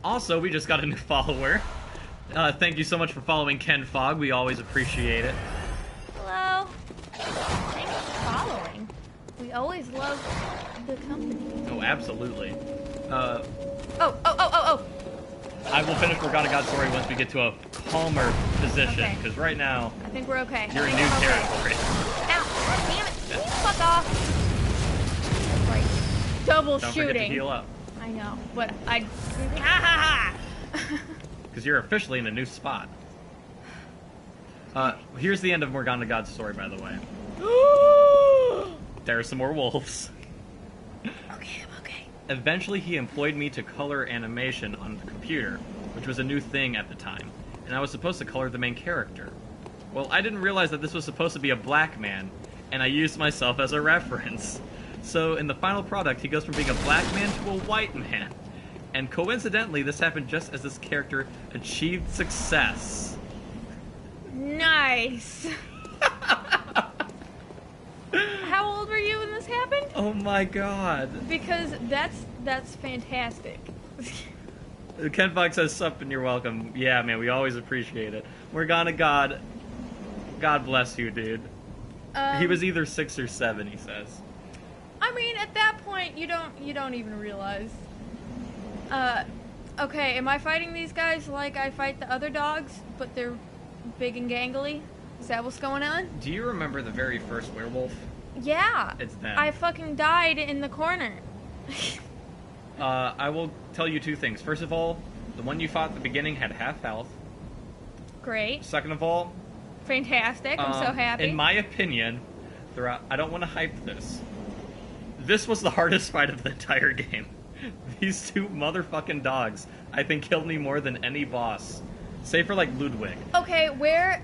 Speaker 1: Also, we just got a new follower. Thank you so much for following Ken Fogg. We always appreciate it.
Speaker 2: Hello. Thanks for following. We always love the company.
Speaker 1: Oh, absolutely.
Speaker 2: Oh.
Speaker 1: I will finish Morgana God's story once we get to a calmer position, because right now...
Speaker 2: I think we're okay.
Speaker 1: You're in new territory.
Speaker 2: Ow, damn it. Please fuck off. Like, double
Speaker 1: Don't
Speaker 2: shooting.
Speaker 1: forget to heal up.
Speaker 2: I know, but I... Ha ha ha!
Speaker 1: Because you're officially in a new spot. Here's the end of Morgana God's story, by the way. There are some more wolves.
Speaker 2: Okay, I'm okay.
Speaker 1: Eventually, he employed me to color animation on the computer, which was a new thing at the time, and I was supposed to color the main character. Well, I didn't realize that this was supposed to be a black man, and I used myself as a reference. So, in the final product, he goes from being a black man to a white man. And coincidentally, this happened just as this character achieved success.
Speaker 2: Nice! How old were you when this happened?
Speaker 1: Oh my god.
Speaker 2: Because that's fantastic.
Speaker 1: Ken Fox says, sup and you're welcome. Yeah, man, we always appreciate it. Morgana God, God bless you, dude. He was either 6 or 7, he says.
Speaker 2: I mean, at that point, you don't even realize. Okay, am I fighting these guys like I fight the other dogs, but they're big and gangly? Is that what's going on?
Speaker 1: Do you remember the very first werewolf?
Speaker 2: Yeah.
Speaker 1: It's them.
Speaker 2: I fucking died in the corner.
Speaker 1: I will tell you 2 things. First of all, the one you fought at the beginning had half health.
Speaker 2: Great.
Speaker 1: Second of all...
Speaker 2: Fantastic, I'm so happy.
Speaker 1: In my opinion, I don't want to hype this. This was the hardest fight of the entire game. These 2 motherfucking dogs, I think, killed me more than any boss. Save for, like, Ludwig.
Speaker 2: Okay, where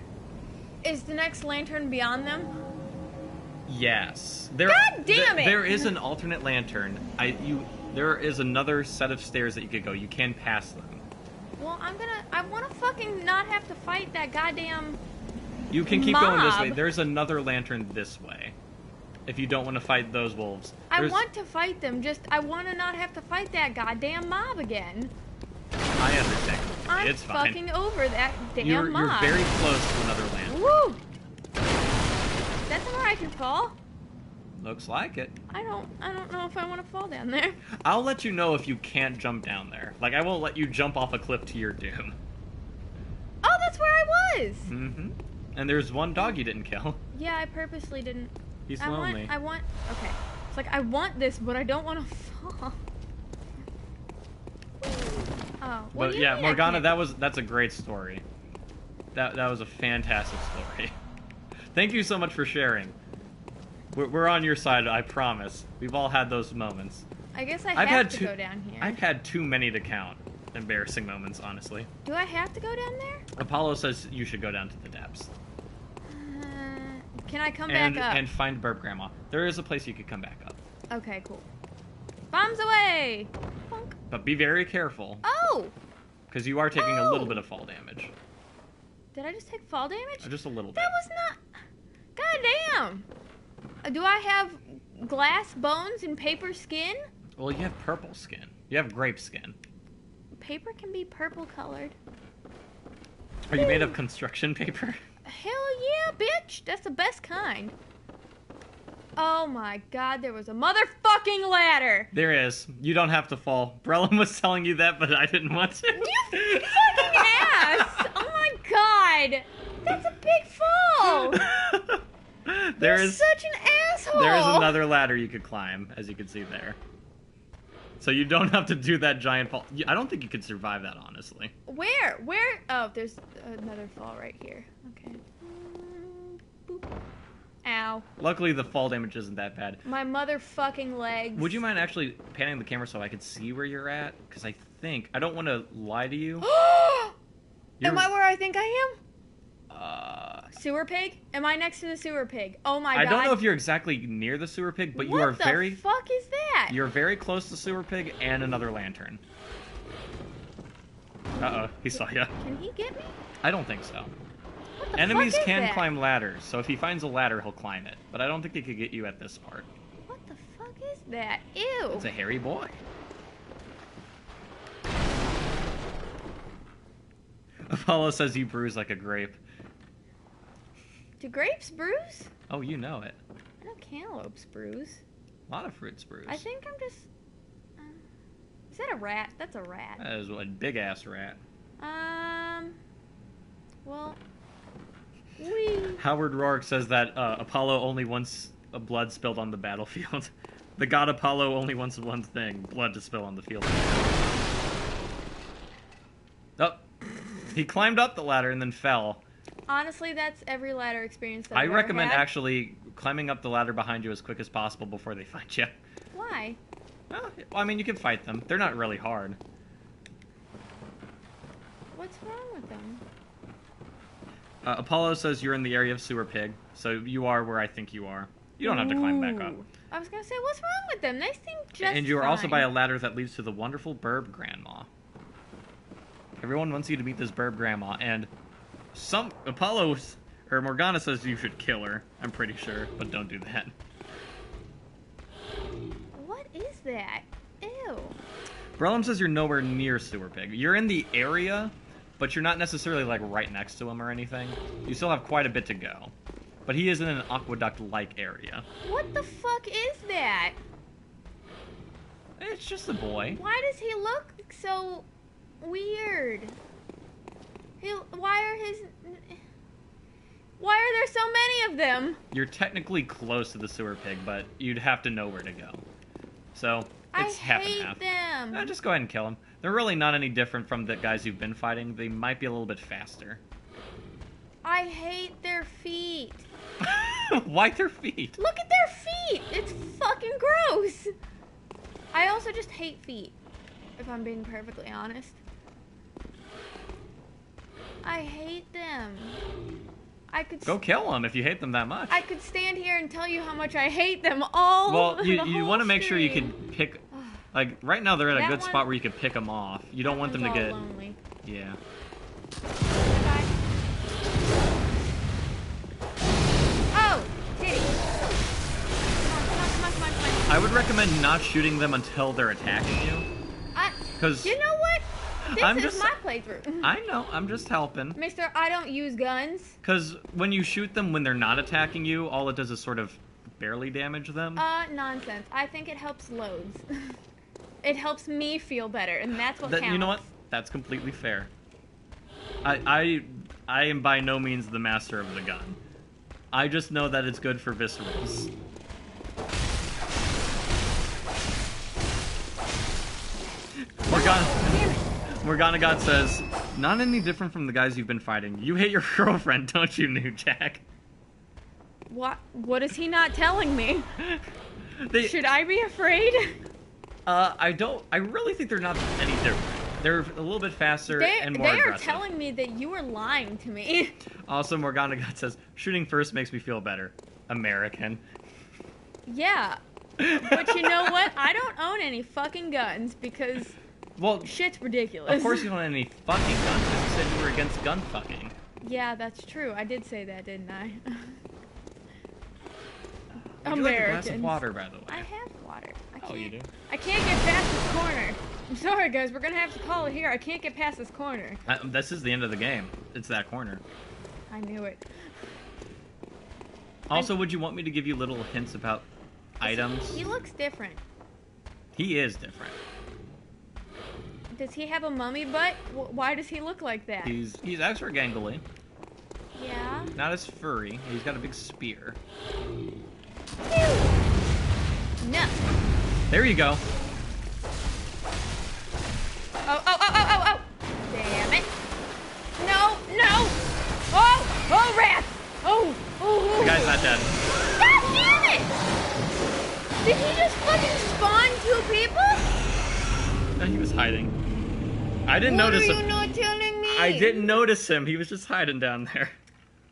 Speaker 2: is the next lantern beyond them?
Speaker 1: Yes.
Speaker 2: God damn it!
Speaker 1: There is an alternate lantern. There is another set of stairs that you could go. You can pass them.
Speaker 2: Well, I want to fucking not have to fight that goddamn
Speaker 1: You can keep going this way.
Speaker 2: mob.
Speaker 1: There's another lantern this way. If you don't want to fight those wolves.
Speaker 2: I want to fight them, just I want to not have to fight that goddamn mob again.
Speaker 1: I understand.
Speaker 2: I'm
Speaker 1: It's fine.
Speaker 2: fucking over that damn
Speaker 1: You're
Speaker 2: mob.
Speaker 1: very close to another lantern.
Speaker 2: Woo! That's where I can fall.
Speaker 1: Looks like it.
Speaker 2: I don't know if I want to fall down there.
Speaker 1: I'll let you know if you can't jump down there. Like, I won't let you jump off a cliff to your doom.
Speaker 2: Oh, that's where I was.
Speaker 1: Mm-hmm. And there's one dog you didn't kill.
Speaker 2: Yeah, I purposely didn't.
Speaker 1: He's lonely.
Speaker 2: I want. Okay. It's like I want this, but I don't want to fall. Oh. What
Speaker 1: But
Speaker 2: do you
Speaker 1: yeah,
Speaker 2: mean I
Speaker 1: Morgana,
Speaker 2: can't-
Speaker 1: that's a great story. That was a fantastic story. Thank you so much for sharing. We're on your side, I promise. We've all had those moments.
Speaker 2: I guess
Speaker 1: I've
Speaker 2: have
Speaker 1: had
Speaker 2: to go down here.
Speaker 1: I've had too many to count. Embarrassing moments, honestly.
Speaker 2: Do I have to go down there?
Speaker 1: Apollo says you should go down to the depths.
Speaker 2: Can I come
Speaker 1: And,
Speaker 2: back up?
Speaker 1: and find Burp Grandma. There is a place you could come back up.
Speaker 2: Okay, cool. Bombs away! Bonk.
Speaker 1: But be very careful,
Speaker 2: Oh!
Speaker 1: because you are taking a little
Speaker 2: Oh!
Speaker 1: bit of fall damage.
Speaker 2: Did I just take fall damage?
Speaker 1: Just a little bit.
Speaker 2: That was not... God damn! Do I have glass bones and paper skin?
Speaker 1: Well, you have purple skin. You have grape skin.
Speaker 2: Paper can be purple colored.
Speaker 1: Are you made of construction paper?
Speaker 2: Hell yeah, bitch! That's the best kind. Oh my god, there was a motherfucking ladder!
Speaker 1: There is. You don't have to fall. Brellum was telling you that, but I didn't want to.
Speaker 2: You fucking ass! Oh my god! That's a big fall!
Speaker 1: There
Speaker 2: You're
Speaker 1: is
Speaker 2: such an asshole!
Speaker 1: there is another ladder you could climb, as you can see there. So you don't have to do that giant fall. I don't think you could survive that, honestly.
Speaker 2: Where? Where? Oh, there's another fall right here. Okay. Boop. Ow.
Speaker 1: Luckily, the fall damage isn't that bad.
Speaker 2: My motherfucking legs.
Speaker 1: Would you mind actually panning the camera so I could see where you're at? Because I think... I don't want to lie to you.
Speaker 2: Am I where I think I am? Sewer pig? Am I next to the sewer pig? Oh my god.
Speaker 1: I don't know if you're exactly near the sewer pig, but you are very...
Speaker 2: What the fuck is that?
Speaker 1: You're very close to sewer pig and another lantern. Uh-oh, he saw ya.
Speaker 2: Can he get me?
Speaker 1: I don't think so.
Speaker 2: What the
Speaker 1: Enemies
Speaker 2: fuck is
Speaker 1: can
Speaker 2: that?
Speaker 1: climb ladders, so if he finds a ladder, he'll climb it. But I don't think he could get you at this part.
Speaker 2: What the fuck is that? Ew.
Speaker 1: It's a hairy boy. Apollo says you bruise like a grape.
Speaker 2: Do grapes bruise?
Speaker 1: Oh, you know it.
Speaker 2: I know cantaloupes bruise.
Speaker 1: A lot of fruits bruise.
Speaker 2: I think I'm just... is that a rat? That's a rat.
Speaker 1: That is a big-ass rat.
Speaker 2: Well... Wee.
Speaker 1: Howard Rourke says that Apollo only wants blood spilled on the battlefield. The god Apollo only wants one thing, blood to spill on the field. Oh, he climbed up the ladder and then fell.
Speaker 2: Honestly, that's every ladder experience that
Speaker 1: I
Speaker 2: I've ever
Speaker 1: recommend
Speaker 2: had.
Speaker 1: actually climbing up the ladder behind you as quick as possible before they find you.
Speaker 2: Why?
Speaker 1: Well, I mean, you can fight them. They're not really hard.
Speaker 2: What's wrong with them?
Speaker 1: Apollo says you're in the area of Sewer Pig, so you are where I think you are. You don't have to climb back up.
Speaker 2: Ooh. I was gonna say, what's wrong with them? They seem just
Speaker 1: And you are also
Speaker 2: fine.
Speaker 1: by a ladder that leads to the wonderful Burb Grandma. Everyone wants you to meet this Burb Grandma, and Morgana says you should kill her, I'm pretty sure, but don't do that.
Speaker 2: What is that? Ew.
Speaker 1: Brellum says you're nowhere near Sewer Pig. You're in the area, but you're not necessarily like right next to him or anything. You still have quite a bit to go. But he is in an aqueduct-like area.
Speaker 2: What the fuck is that?
Speaker 1: It's just a boy.
Speaker 2: Why does he look so weird? Why are there so many of them?
Speaker 1: You're technically close to the Sewer Pig, but you'd have to know where to go. So, it's
Speaker 2: I
Speaker 1: half and
Speaker 2: hate
Speaker 1: half.
Speaker 2: them.
Speaker 1: Just go ahead and kill them. They're really not any different from the guys you've been fighting. They might be a little bit faster.
Speaker 2: I hate their feet.
Speaker 1: Why their feet?
Speaker 2: Look at their feet. It's fucking gross. I also just hate feet, if I'm being perfectly honest. I hate them. I could
Speaker 1: Go kill them if you hate them that much.
Speaker 2: I could stand here and tell you how much I hate them all.
Speaker 1: Well, you want to make sure you can pick. Like right now, they're at a
Speaker 2: That
Speaker 1: good
Speaker 2: one-
Speaker 1: spot where you can pick them off. You don't want them to
Speaker 2: One's all
Speaker 1: get.
Speaker 2: lonely.
Speaker 1: Yeah.
Speaker 2: Bye. Oh, titty. Come on.
Speaker 1: I would recommend not shooting them until they're attacking you. Because
Speaker 2: You know what?
Speaker 1: I'm
Speaker 2: This is
Speaker 1: just-
Speaker 2: my playthrough.
Speaker 1: I know, I'm just helping.
Speaker 2: Mister, I don't use guns.
Speaker 1: Because when you shoot them when they're not attacking you, all it does is sort of barely damage them.
Speaker 2: Nonsense. I think it helps loads. It helps me feel better, and that's what counts.
Speaker 1: You know what? That's completely fair. I am by no means the master of the gun. I just know that it's good for viscerals. Morgana God says, not any different from the guys you've been fighting. You hate your girlfriend, don't you, New Jack?
Speaker 2: What is he not telling me? Should I be afraid?
Speaker 1: I really think they're not any different. They're a little bit faster and more aggressive.
Speaker 2: They are telling me that you are lying to me.
Speaker 1: Also, Morgana God says, shooting first makes me feel better. American.
Speaker 2: Yeah. But you know what? I don't own any fucking guns because shit's ridiculous.
Speaker 1: Of course you don't have any fucking guns because you said you were against gun fucking.
Speaker 2: Yeah, that's true. I did say that, didn't I?
Speaker 1: Would you like a glass of water, by the way?
Speaker 2: I have water.
Speaker 1: You do?
Speaker 2: I can't get past this corner. I'm sorry, guys. We're gonna have to call it here. I can't get past this corner.
Speaker 1: This is the end of the game. It's that corner.
Speaker 2: I knew it.
Speaker 1: Also, would you want me to give you little hints about items?
Speaker 2: He looks different.
Speaker 1: He is different.
Speaker 2: Does he have a mummy butt? Why does he look like that?
Speaker 1: He's extra gangly.
Speaker 2: Yeah.
Speaker 1: Not as furry. He's got a big spear.
Speaker 2: No.
Speaker 1: There you go.
Speaker 2: Oh. Damn it. No. Oh, rat. Oh.
Speaker 1: The guy's not dead.
Speaker 2: God damn it. Did he just fucking spawn 2 people?
Speaker 1: No, he was hiding. I didn't notice him.
Speaker 2: What are you not telling me?
Speaker 1: I didn't notice him. He was just hiding down there.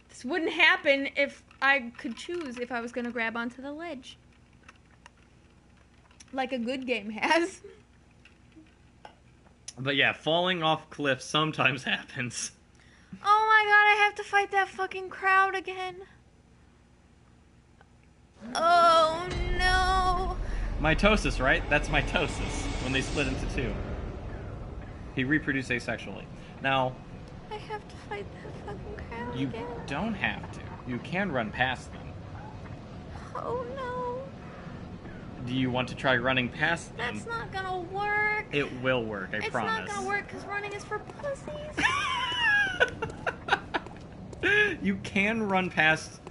Speaker 2: This wouldn't happen if I could choose if I was gonna grab onto the ledge. Like a good game has.
Speaker 1: But yeah, falling off cliffs sometimes happens.
Speaker 2: Oh my god, I have to fight that fucking crowd again. Oh no.
Speaker 1: Mitosis, right? That's mitosis, when they split into 2. He reproduced asexually. Now,
Speaker 2: I have to fight that fucking crowd
Speaker 1: you
Speaker 2: again.
Speaker 1: don't have to. You can run past them.
Speaker 2: Oh no.
Speaker 1: Do you want to try running past them?
Speaker 2: That's not gonna work.
Speaker 1: It will work, I promise.
Speaker 2: It's not gonna work because running is for pussies.
Speaker 1: You can run past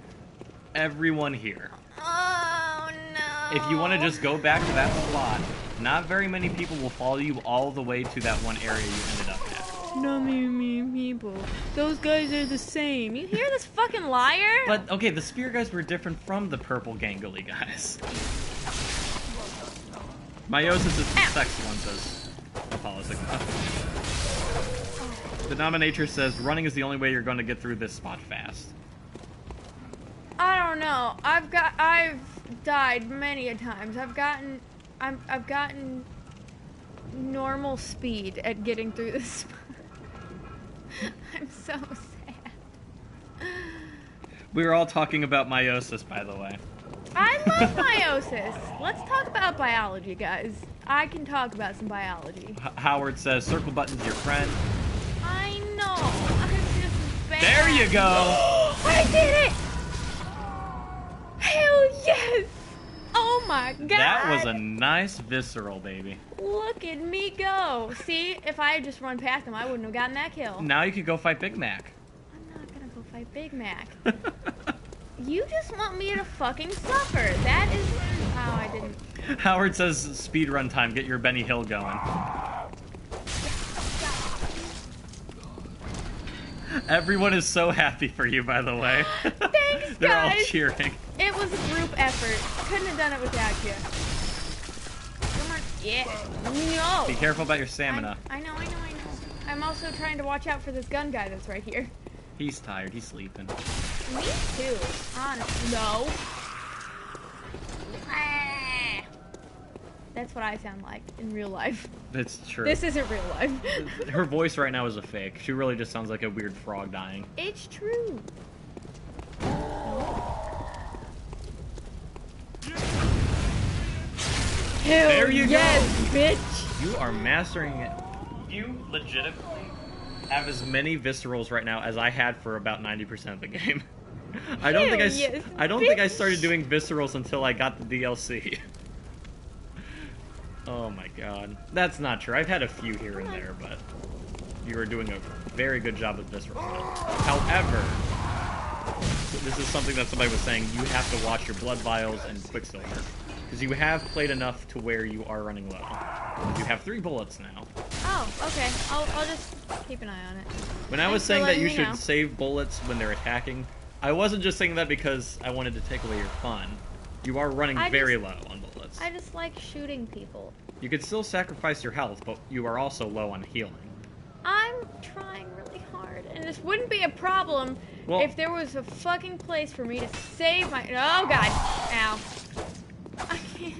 Speaker 1: everyone here.
Speaker 2: Oh no.
Speaker 1: If you want to just go back to that spot, not very many people will follow you all the way to that one area you ended up at.
Speaker 2: Not many people. Those guys are the same. You hear this fucking liar?
Speaker 1: But, okay, the spear guys were different from the purple gangly guys. Meiosis is the sexy one, says Apollo. The Dominatrix says, running is the only way you're going to get through this spot fast.
Speaker 2: I don't know. I've died many a times. I've gotten normal speed at getting through this spot. I'm so sad.
Speaker 1: We were all talking about meiosis, by the way.
Speaker 2: I love meiosis. Let's talk about biology, guys. I can talk about some biology.
Speaker 1: Howard says, circle button's your friend.
Speaker 2: I know. I'm just bad.
Speaker 1: There you go.
Speaker 2: I did it. Hell yes. Oh my god.
Speaker 1: That was a nice visceral, baby.
Speaker 2: Look at me go. See, if I had just run past him, I wouldn't have gotten that kill.
Speaker 1: Now you could go fight Big Mac.
Speaker 2: I'm not gonna go fight Big Mac. You just want me to fucking suffer. That is... Oh, I didn't.
Speaker 1: Howard says speed run time. Get your Benny Hill going. Everyone is so happy for you, by the way.
Speaker 2: Thanks,
Speaker 1: They're
Speaker 2: guys.
Speaker 1: all cheering.
Speaker 2: It was a group effort. Couldn't have done it without you. Come on. Yeah. No.
Speaker 1: Be careful about your stamina.
Speaker 2: I know. I'm also trying to watch out for this gun guy that's right here.
Speaker 1: He's tired. He's sleeping.
Speaker 2: Me too. Honestly. No. That's what I sound like in real life.
Speaker 1: That's true.
Speaker 2: This isn't real life.
Speaker 1: Her voice right now is a fake. She really just sounds like a weird frog dying.
Speaker 2: It's true. Hell
Speaker 1: There you
Speaker 2: yes,
Speaker 1: go.
Speaker 2: bitch.
Speaker 1: You are mastering it. You legitimately have as many viscerals right now as I had for about 90% of the game. I don't think I started doing viscerals until I got the DLC. Oh my god. That's not true. I've had a few here and there, but you are doing a very good job with viscerals now. However, this is something that somebody was saying, you have to watch your blood vials and quicksilver. Because you have played enough to where you are running low. You have 3 bullets now.
Speaker 2: Oh, okay. I'll just keep an eye on it.
Speaker 1: When I was saying that you should save bullets when they're attacking, I wasn't just saying that because I wanted to take away your fun. You are running very low on bullets.
Speaker 2: I just like shooting people.
Speaker 1: You could still sacrifice your health, but you are also low on healing.
Speaker 2: I'm trying really hard, and this wouldn't be a problem if there was a fucking place for me to save my... Oh, God. Ow. I can't.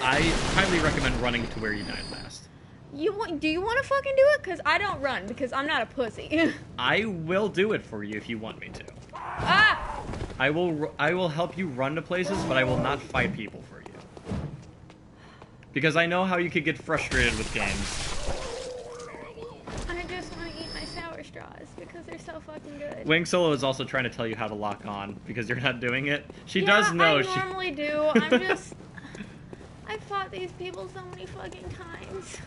Speaker 1: I highly recommend running to where you died last.
Speaker 2: Do you want to fucking do it? Because I don't run, because I'm not a pussy.
Speaker 1: I will do it for you if you want me to.
Speaker 2: Ah!
Speaker 1: I will help you run to places, but I will not fight people for you. Because I know how you could get frustrated with games.
Speaker 2: I just want to eat my sour straws, because they're so fucking good.
Speaker 1: Wing Solo is also trying to tell you how to lock on, because you're not doing it. She does know.
Speaker 2: I normally do. I'm just... I've fought these people so many fucking times.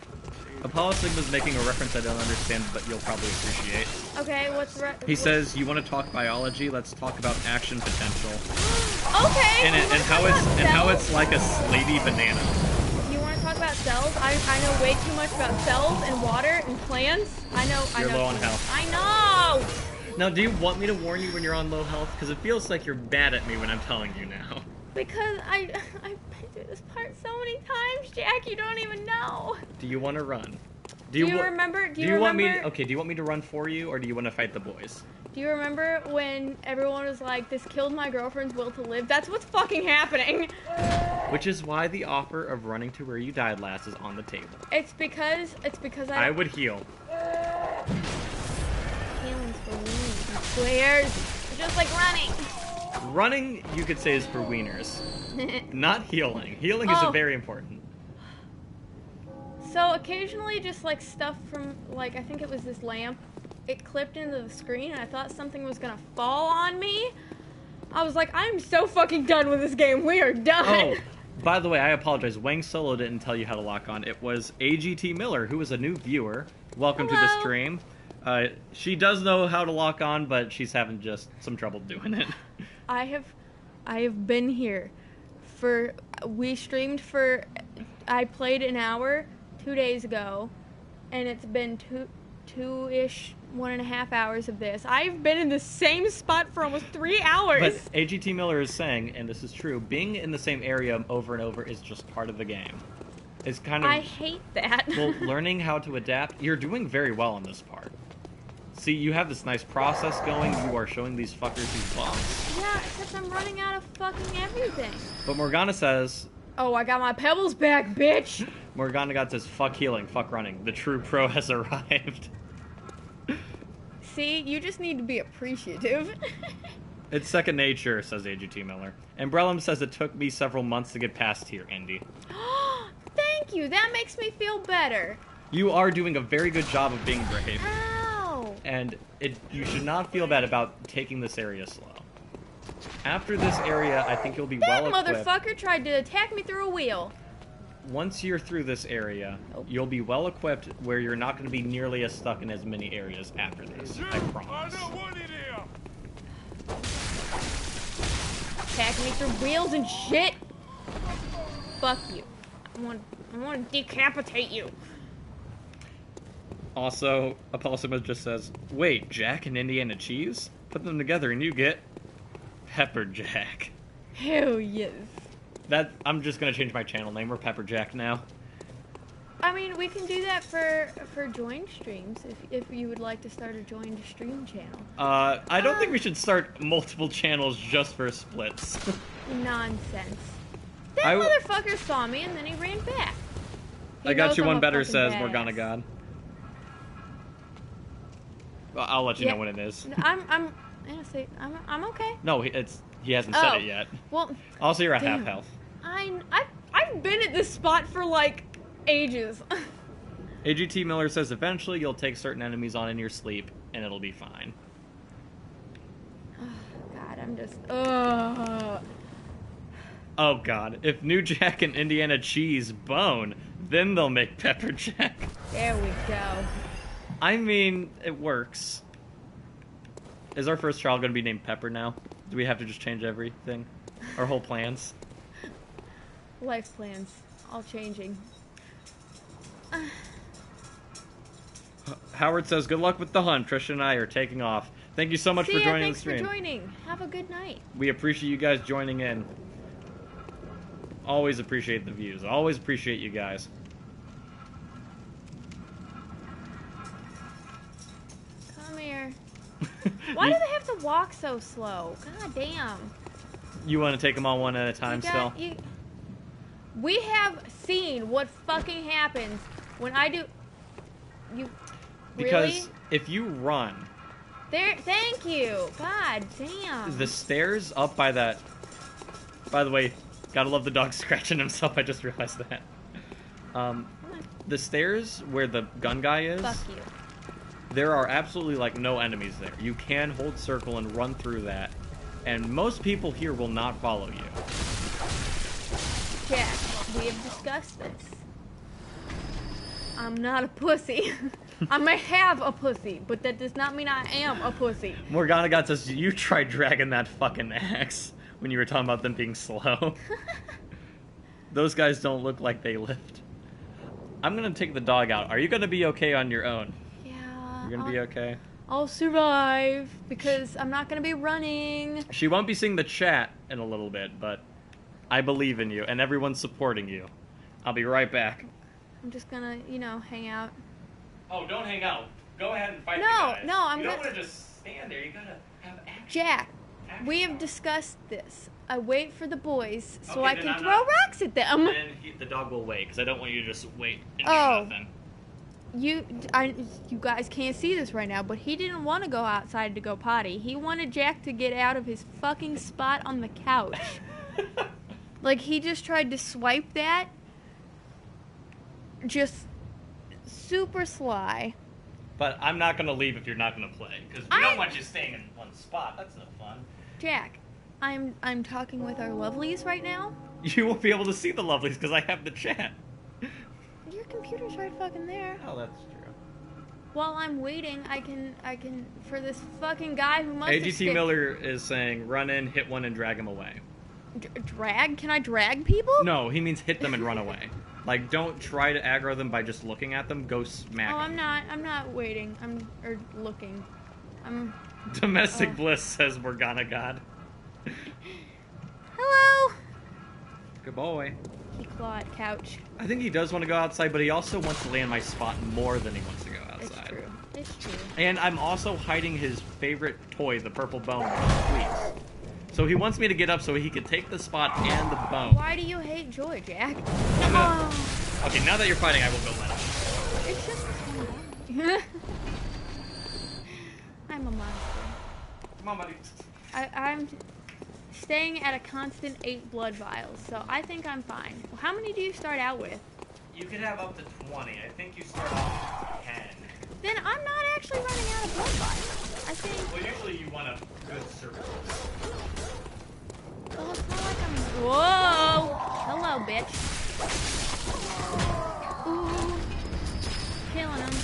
Speaker 1: Apollo Sigma's making a reference I don't understand, but you'll probably appreciate.
Speaker 2: Okay,
Speaker 1: He says, you want to talk biology? Let's talk about action potential.
Speaker 2: Okay!
Speaker 1: And how it's like a slavey banana.
Speaker 2: You want to talk about cells? I know way too much about cells and water and plants.
Speaker 1: You're low on health.
Speaker 2: I know!
Speaker 1: Now, do you want me to warn you when you're on low health? Because it feels like you're mad at me when I'm telling you now.
Speaker 2: Because I've been through this part so many times, Jack, you don't even know.
Speaker 1: Do you want to run?
Speaker 2: Do you remember?
Speaker 1: Do you want me to run for you, or do you want to fight the boys?
Speaker 2: Do you remember when everyone was like, this killed my girlfriend's will to live? That's what's fucking happening.
Speaker 1: Which is why the offer of running to where you died last is on the table.
Speaker 2: It's because
Speaker 1: I would heal.
Speaker 2: Healing's for weenies and squares. Just like running.
Speaker 1: Running, you could say, is for wieners. Not healing. Healing is very important.
Speaker 2: So occasionally just like stuff from, like, I think it was this lamp, it clipped into the screen and I thought something was gonna fall on me. I was like, I'm so fucking done with this game. We are done.
Speaker 1: Oh, by the way, I apologize. Wang Solo didn't tell you how to lock on. It was AGT Miller, who is a new viewer. Welcome to the stream. She does know how to lock on, but she's having just some trouble doing it.
Speaker 2: I have been here for, we streamed for, I played an hour 2 days ago, and it's been two-ish, 1.5 hours of this. I've been in the same spot for almost 3 hours.
Speaker 1: But AGT Miller is saying, and this is true, being in the same area over and over is just part of the game. It's kind of...
Speaker 2: I hate that.
Speaker 1: Well, learning how to adapt, you're doing very well in this part. See, you have this nice process going, you are showing these fuckers these bombs.
Speaker 2: Yeah, except I'm running out of fucking everything.
Speaker 1: But Morgana says...
Speaker 2: Oh, I got my pebbles back, bitch!
Speaker 1: Morgana got says, fuck healing, fuck running. The true pro has arrived.
Speaker 2: See, you just need to be appreciative.
Speaker 1: It's second nature, says AGT Miller. And Brellum says it took me several months to get past here, Indy.
Speaker 2: Thank you, that makes me feel better.
Speaker 1: You are doing a very good job of being brave.
Speaker 2: Ow!
Speaker 1: And you should not feel bad about taking this area slow. After this area, I think you'll be well equipped.
Speaker 2: That motherfucker tried to attack me through a wheel.
Speaker 1: Once you're through this area, you'll be well equipped where you're not going to be nearly as stuck in as many areas after this. I promise.
Speaker 2: Attacking me through wheels and shit. Fuck you. I want to decapitate you.
Speaker 1: Also, Apollo Sigma just says, wait, Jack and Indiana Cheese? Put them together and you get Pepper Jack.
Speaker 2: Hell yes.
Speaker 1: I'm just gonna change my channel name. We're Pepper Jack now.
Speaker 2: I mean, we can do that for joined streams if you would like to start a joined stream channel.
Speaker 1: I don't think we should start multiple channels just for splits.
Speaker 2: Nonsense. That motherfucker saw me and then he ran back.
Speaker 1: I got you one better, says Morgana God. Well, I'll let you know when it is.
Speaker 2: I'm okay.
Speaker 1: No, he hasn't said it yet.
Speaker 2: Well,
Speaker 1: also, you're at half health.
Speaker 2: I've been at this spot for like ages.
Speaker 1: AGT Miller says eventually you'll take certain enemies on in your sleep and it'll be fine.
Speaker 2: Oh, God, I'm just.
Speaker 1: Oh God, if New Jack and Indiana Cheese bone, then they'll make Pepper Jack.
Speaker 2: There we go.
Speaker 1: I mean, it works. Is our first child going to be named Pepper now? Do we have to just change everything? Our whole plans?
Speaker 2: Life plans. All changing.
Speaker 1: Howard says, good luck with the hunt. Trisha and I are taking off. Thank you so much for joining the stream.
Speaker 2: Thanks for joining. Have a good night.
Speaker 1: We appreciate you guys joining in. Always appreciate the views. Always appreciate you guys.
Speaker 2: Come here. Why do they have to walk so slow? God damn.
Speaker 1: You want to take them all one at a time still?
Speaker 2: We have seen what fucking happens when I do...
Speaker 1: Because
Speaker 2: really?
Speaker 1: if you run...
Speaker 2: There, thank you. God damn.
Speaker 1: The stairs up by that... By the way, gotta love the dog scratching himself. I just realized that. The stairs where the gun guy is...
Speaker 2: Fuck you.
Speaker 1: There are absolutely, like, no enemies there. You can hold circle and run through that. And most people here will not follow you.
Speaker 2: Jack, we have discussed this. I'm not a pussy. I may have a pussy, but that does not mean I am a pussy.
Speaker 1: Morgana God says, you tried dragging that fucking axe when you were talking about them being slow. Those guys don't look like they lift. I'm gonna take the dog out. Are you gonna be okay on your own?
Speaker 2: Yeah.
Speaker 1: You're gonna be okay?
Speaker 2: I'll survive, because I'm not gonna be running.
Speaker 1: She won't be seeing the chat in a little bit, but I believe in you, and everyone's supporting you. I'll be right back.
Speaker 2: I'm just gonna, hang out.
Speaker 1: Oh, don't hang out. Go ahead and fight the guys.
Speaker 2: No, I'm
Speaker 1: You don't want to just stand there. You gotta have action.
Speaker 2: Jack, we have discussed this. I wait for the boys so
Speaker 1: Okay,
Speaker 2: I can throw rocks at them.
Speaker 1: Then the dog will wait, because I don't want you to just wait and do nothing.
Speaker 2: You guys can't see this right now, but he didn't want to go outside to go potty. He wanted Jack to get out of his fucking spot on the couch. Like, he just tried to swipe that. Just super sly.
Speaker 1: But I'm not going to leave if you're not going to play, because we don't want you staying in one spot. That's no fun.
Speaker 2: Jack, I'm talking with our lovelies right now.
Speaker 1: You won't be able to see the lovelies because I have the chat.
Speaker 2: Your computer's right fucking there.
Speaker 1: Oh, that's true.
Speaker 2: While I'm waiting, I can for this fucking guy who must
Speaker 1: AGT Miller is saying, run in, hit one, and drag him away.
Speaker 2: Drag? Can I drag people?
Speaker 1: No, he means hit them and run away. Like, don't try to aggro them by just looking at them. Go smack them.
Speaker 2: I'm not waiting. Or looking.
Speaker 1: Domestic Bliss, says Morgana God.
Speaker 2: Hello!
Speaker 1: Good boy.
Speaker 2: He clawed couch.
Speaker 1: I think he does want to go outside, but he also wants to lay in my spot more than he wants to go outside.
Speaker 2: It's true.
Speaker 1: And I'm also hiding his favorite toy, the purple bone, please. So he wants me to get up so he could take the spot and the bone.
Speaker 2: Why do you hate Joy, Jack?
Speaker 1: Okay, now that you're fighting, I will go let him.
Speaker 2: It's just this one. I'm a monster.
Speaker 1: Come on, buddy.
Speaker 2: I'm staying at a constant 8 blood vials, so I think I'm fine. Well, how many do you start out with?
Speaker 1: You could have up to 20. I think you start off with 10.
Speaker 2: Then I'm not actually running out of blood vials. I think...
Speaker 1: Well, usually you want a good surface.
Speaker 2: Well, it's not like I'm... Whoa! Hello, bitch. Ooh. Killing him.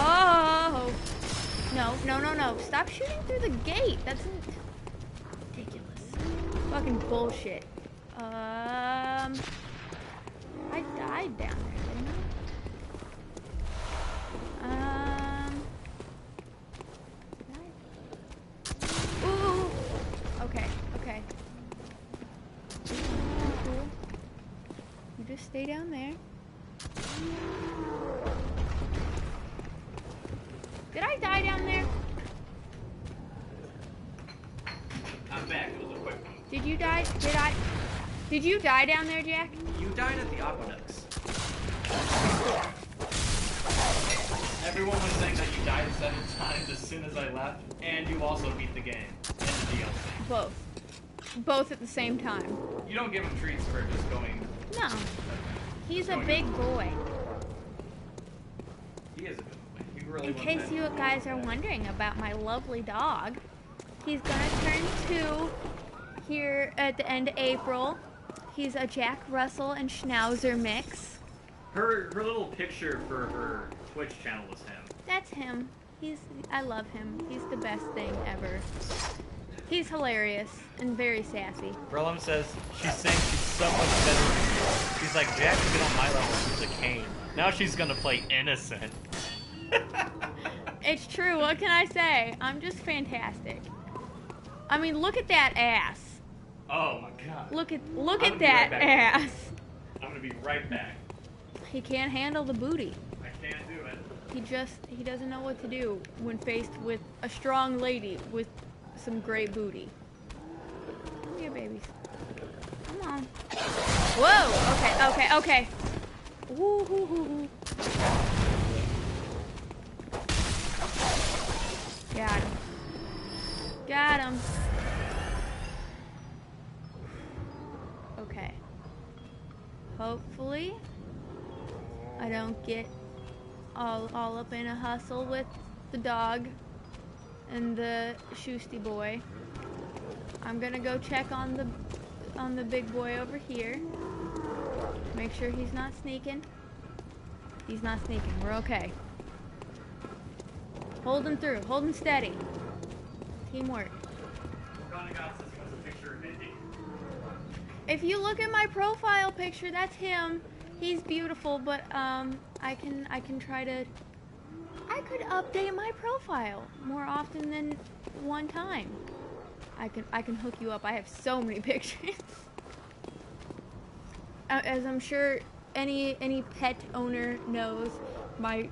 Speaker 2: Oh! No. Stop shooting through the gate. That's ridiculous. Fucking bullshit. I died down there, didn't I? Ooh! Okay. Just stay down there. Did I die down there?
Speaker 1: I'm back. It was a quick one.
Speaker 2: Did you die? Did you die down there, Jack?
Speaker 1: You died at the aqueducts. Everyone was saying that you died 7 times as soon as I left, and you also beat the game and the DLC.
Speaker 2: Both. Both at the same time.
Speaker 1: You don't give him treats for just going.
Speaker 2: No. He's a big boy.
Speaker 1: He is a big boy. He really
Speaker 2: In
Speaker 1: was
Speaker 2: case
Speaker 1: bad.
Speaker 2: you guys are wondering about my lovely dog, he's gonna turn 2 here at the end of April. He's a Jack Russell and Schnauzer mix.
Speaker 1: Her little picture for her Twitch channel was him.
Speaker 2: That's him. I love him. He's the best thing ever. He's hilarious and very sassy.
Speaker 1: Brillum says she's saying she's so much better than you. She's like, Jack can get on my level. She's a cane. Now she's gonna play innocent.
Speaker 2: It's true. What can I say? I'm just fantastic. I mean, look at that ass.
Speaker 1: Oh my god.
Speaker 2: Look at
Speaker 1: I'm
Speaker 2: that
Speaker 1: gonna be right back.
Speaker 2: ass.
Speaker 1: I'm gonna be right back.
Speaker 2: He can't handle the booty.
Speaker 1: I can't do it.
Speaker 2: He doesn't know what to do when faced with a strong lady with some great booty. Come here, babies. Come on. Whoa! Okay. Woo hoo hoo hoo. Got him. Okay. Hopefully, I don't get all up in a hustle with the dog and the Shoosty boy. I'm gonna go check on the big boy over here. Make sure he's not sneaking. He's not sneaking. We're okay. Hold him through. Hold him steady. Teamwork. If you look at my profile picture, that's him. He's beautiful, but I can try to. I could update my profile more often than one time. I can hook you up. I have so many pictures. As I'm sure any pet owner knows, my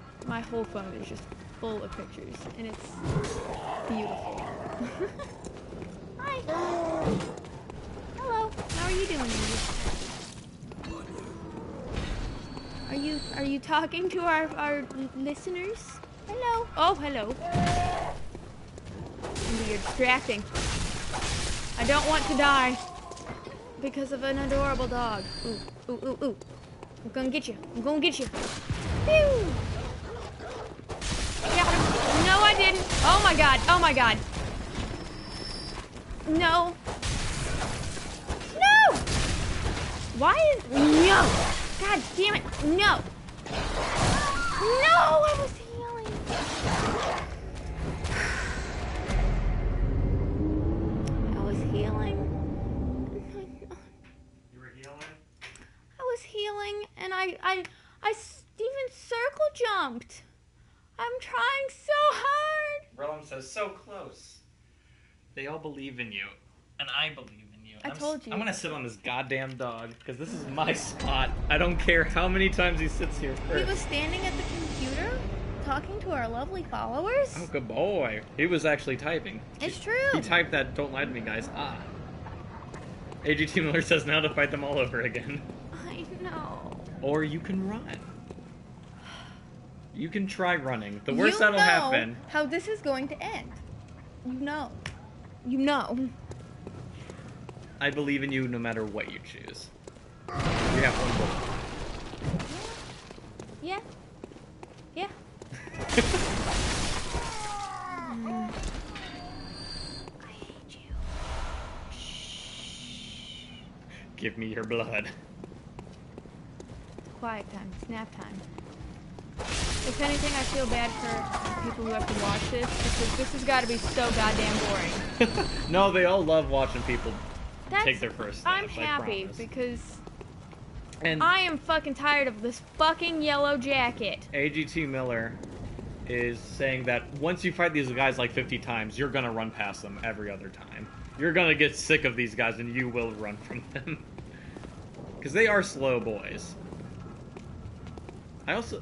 Speaker 2: whole phone is just full of pictures, and it's beautiful. Hi. Hello. How are you doing, Andy? Are you talking to our listeners? Hello. Oh, hello. Andy, you're distracting. I don't want to die because of an adorable dog. Ooh. I'm gonna get you. Pew! Got him. No, I didn't. Oh my god. No. Why is... No! God damn it! No! No! I was healing!
Speaker 1: You were healing?
Speaker 2: I was healing, and I even circle jumped. I'm trying so hard.
Speaker 1: Brillum says, so close. They all believe in you, and I believe in you.
Speaker 2: I told you.
Speaker 1: I'm gonna sit on this goddamn dog, because this is my spot. I don't care how many times he sits here first.
Speaker 2: He was standing at the computer, talking to our lovely followers.
Speaker 1: Oh, good boy. He was actually typing.
Speaker 2: It's true.
Speaker 1: He typed that, don't lie to me, guys. Ah. AGT Miller says now to fight them all over again.
Speaker 2: I know.
Speaker 1: Or you can run. You can try running. The worst that'll happen...
Speaker 2: how this is going to end. You know.
Speaker 1: I believe in you no matter what you choose. You have one goal.
Speaker 2: Yeah. I hate you. Shh.
Speaker 1: Give me your blood.
Speaker 2: Quiet time. Snap time. If anything, I feel bad for people who have to watch this, because this has got to be so goddamn boring.
Speaker 1: No, they all love watching people take their first steps.
Speaker 2: I'm happy
Speaker 1: promise.
Speaker 2: because
Speaker 1: And
Speaker 2: I am fucking tired of this fucking yellow jacket.
Speaker 1: AGT Miller is saying that once you fight these guys like 50 times, you're gonna run past them every other time. You're gonna get sick of these guys and you will run from them. Because they are slow boys. I also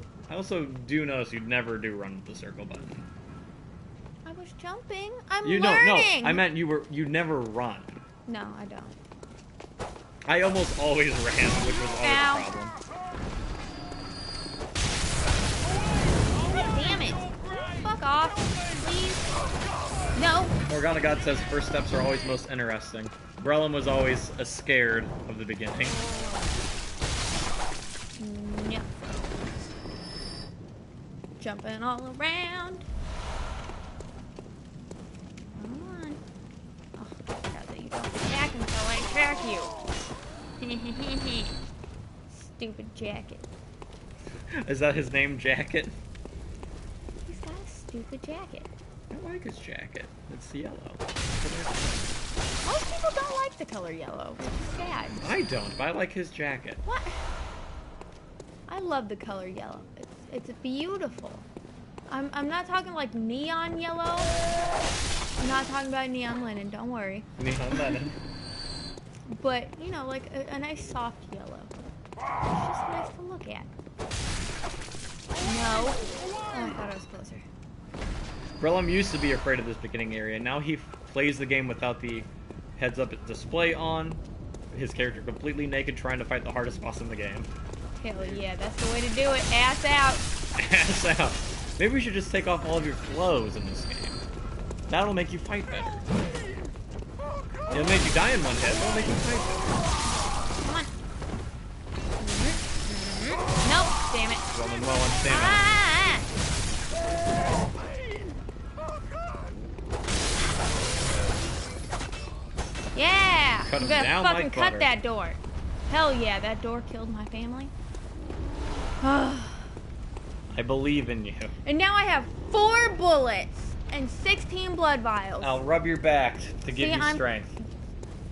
Speaker 1: do notice you never do run with the circle button.
Speaker 2: I was jumping. I'm
Speaker 1: No,
Speaker 2: learning.
Speaker 1: I meant you never run.
Speaker 2: No, I don't.
Speaker 1: I almost always ran, which was always
Speaker 2: Ow.
Speaker 1: a problem.
Speaker 2: God damn it. Fuck off, please. No.
Speaker 1: Morgana God says first steps are always most interesting. Brellum was always scared of the beginning.
Speaker 2: No. Jumping all around. Come on. Oh, God, that you don't attack until I track you. Stupid jacket.
Speaker 1: Is that his name, Jacket?
Speaker 2: He's got a stupid jacket.
Speaker 1: I like his jacket. It's yellow.
Speaker 2: Most people don't like the color yellow, which is sad.
Speaker 1: I don't, but I like his jacket.
Speaker 2: What? I love the color yellow. It's beautiful. I'm not talking like neon yellow. I'm not talking about neon linen, don't worry.
Speaker 1: Neon linen.
Speaker 2: But, you know, like a nice soft yellow. It's just nice to look at. No. Oh, I thought I was closer.
Speaker 1: Brellum used to be afraid of this beginning area. Now he plays the game without the heads-up display on. His character completely naked, trying to fight the hardest boss in the game.
Speaker 2: Hell yeah, that's the way to do it. Ass out.
Speaker 1: Ass out. Maybe we should just take off all of your clothes in this game. That'll make you fight better. It'll make you die in one hit, but it'll make you fight better.
Speaker 2: Come on. Nope, damn it.
Speaker 1: Running low on stamina.
Speaker 2: Ah! Yeah!
Speaker 1: Cut
Speaker 2: I'm
Speaker 1: him
Speaker 2: gonna
Speaker 1: down
Speaker 2: fucking
Speaker 1: like
Speaker 2: cut
Speaker 1: butter.
Speaker 2: that door. Hell yeah, that door killed my family.
Speaker 1: I believe in you.
Speaker 2: And now I have 4 bullets and 16 blood vials.
Speaker 1: I'll rub your back to give
Speaker 2: See,
Speaker 1: you strength.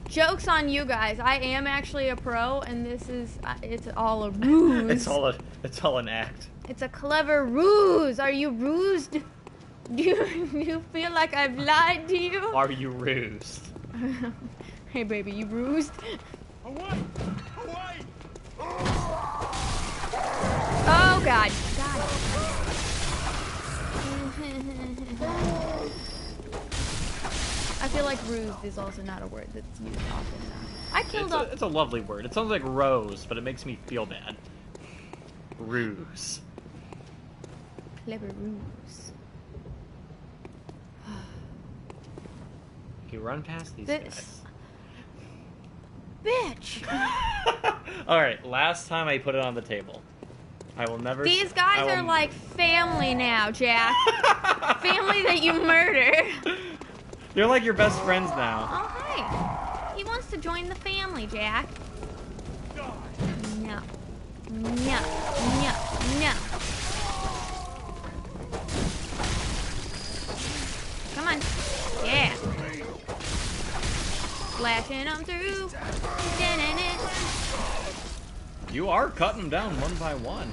Speaker 2: Joke's on you guys. I am actually a pro, and this is, it's all a ruse.
Speaker 1: It's all an act.
Speaker 2: It's a clever ruse. Are you rused? Do you feel like I've lied to you?
Speaker 1: Are you rused?
Speaker 2: Hey, baby, you rused?
Speaker 4: Away!
Speaker 2: Oh, God. I feel like rused is also not a word that's used often enough. I killed
Speaker 1: It's a lovely word. It sounds like rose, but it makes me feel bad. Ruse.
Speaker 2: Clever ruse.
Speaker 1: You run past these
Speaker 2: This-
Speaker 1: guys.
Speaker 2: Bitch!
Speaker 1: Alright, last time I put it on the table. I will never...
Speaker 2: These guys are like family now, Jack. Family that you murder.
Speaker 1: You're like your best friends now.
Speaker 2: Oh, hey. He wants to join the family, Jack. No. No. No. No. Come on. Yeah. Slashing them through.
Speaker 1: You are cutting them down one by one.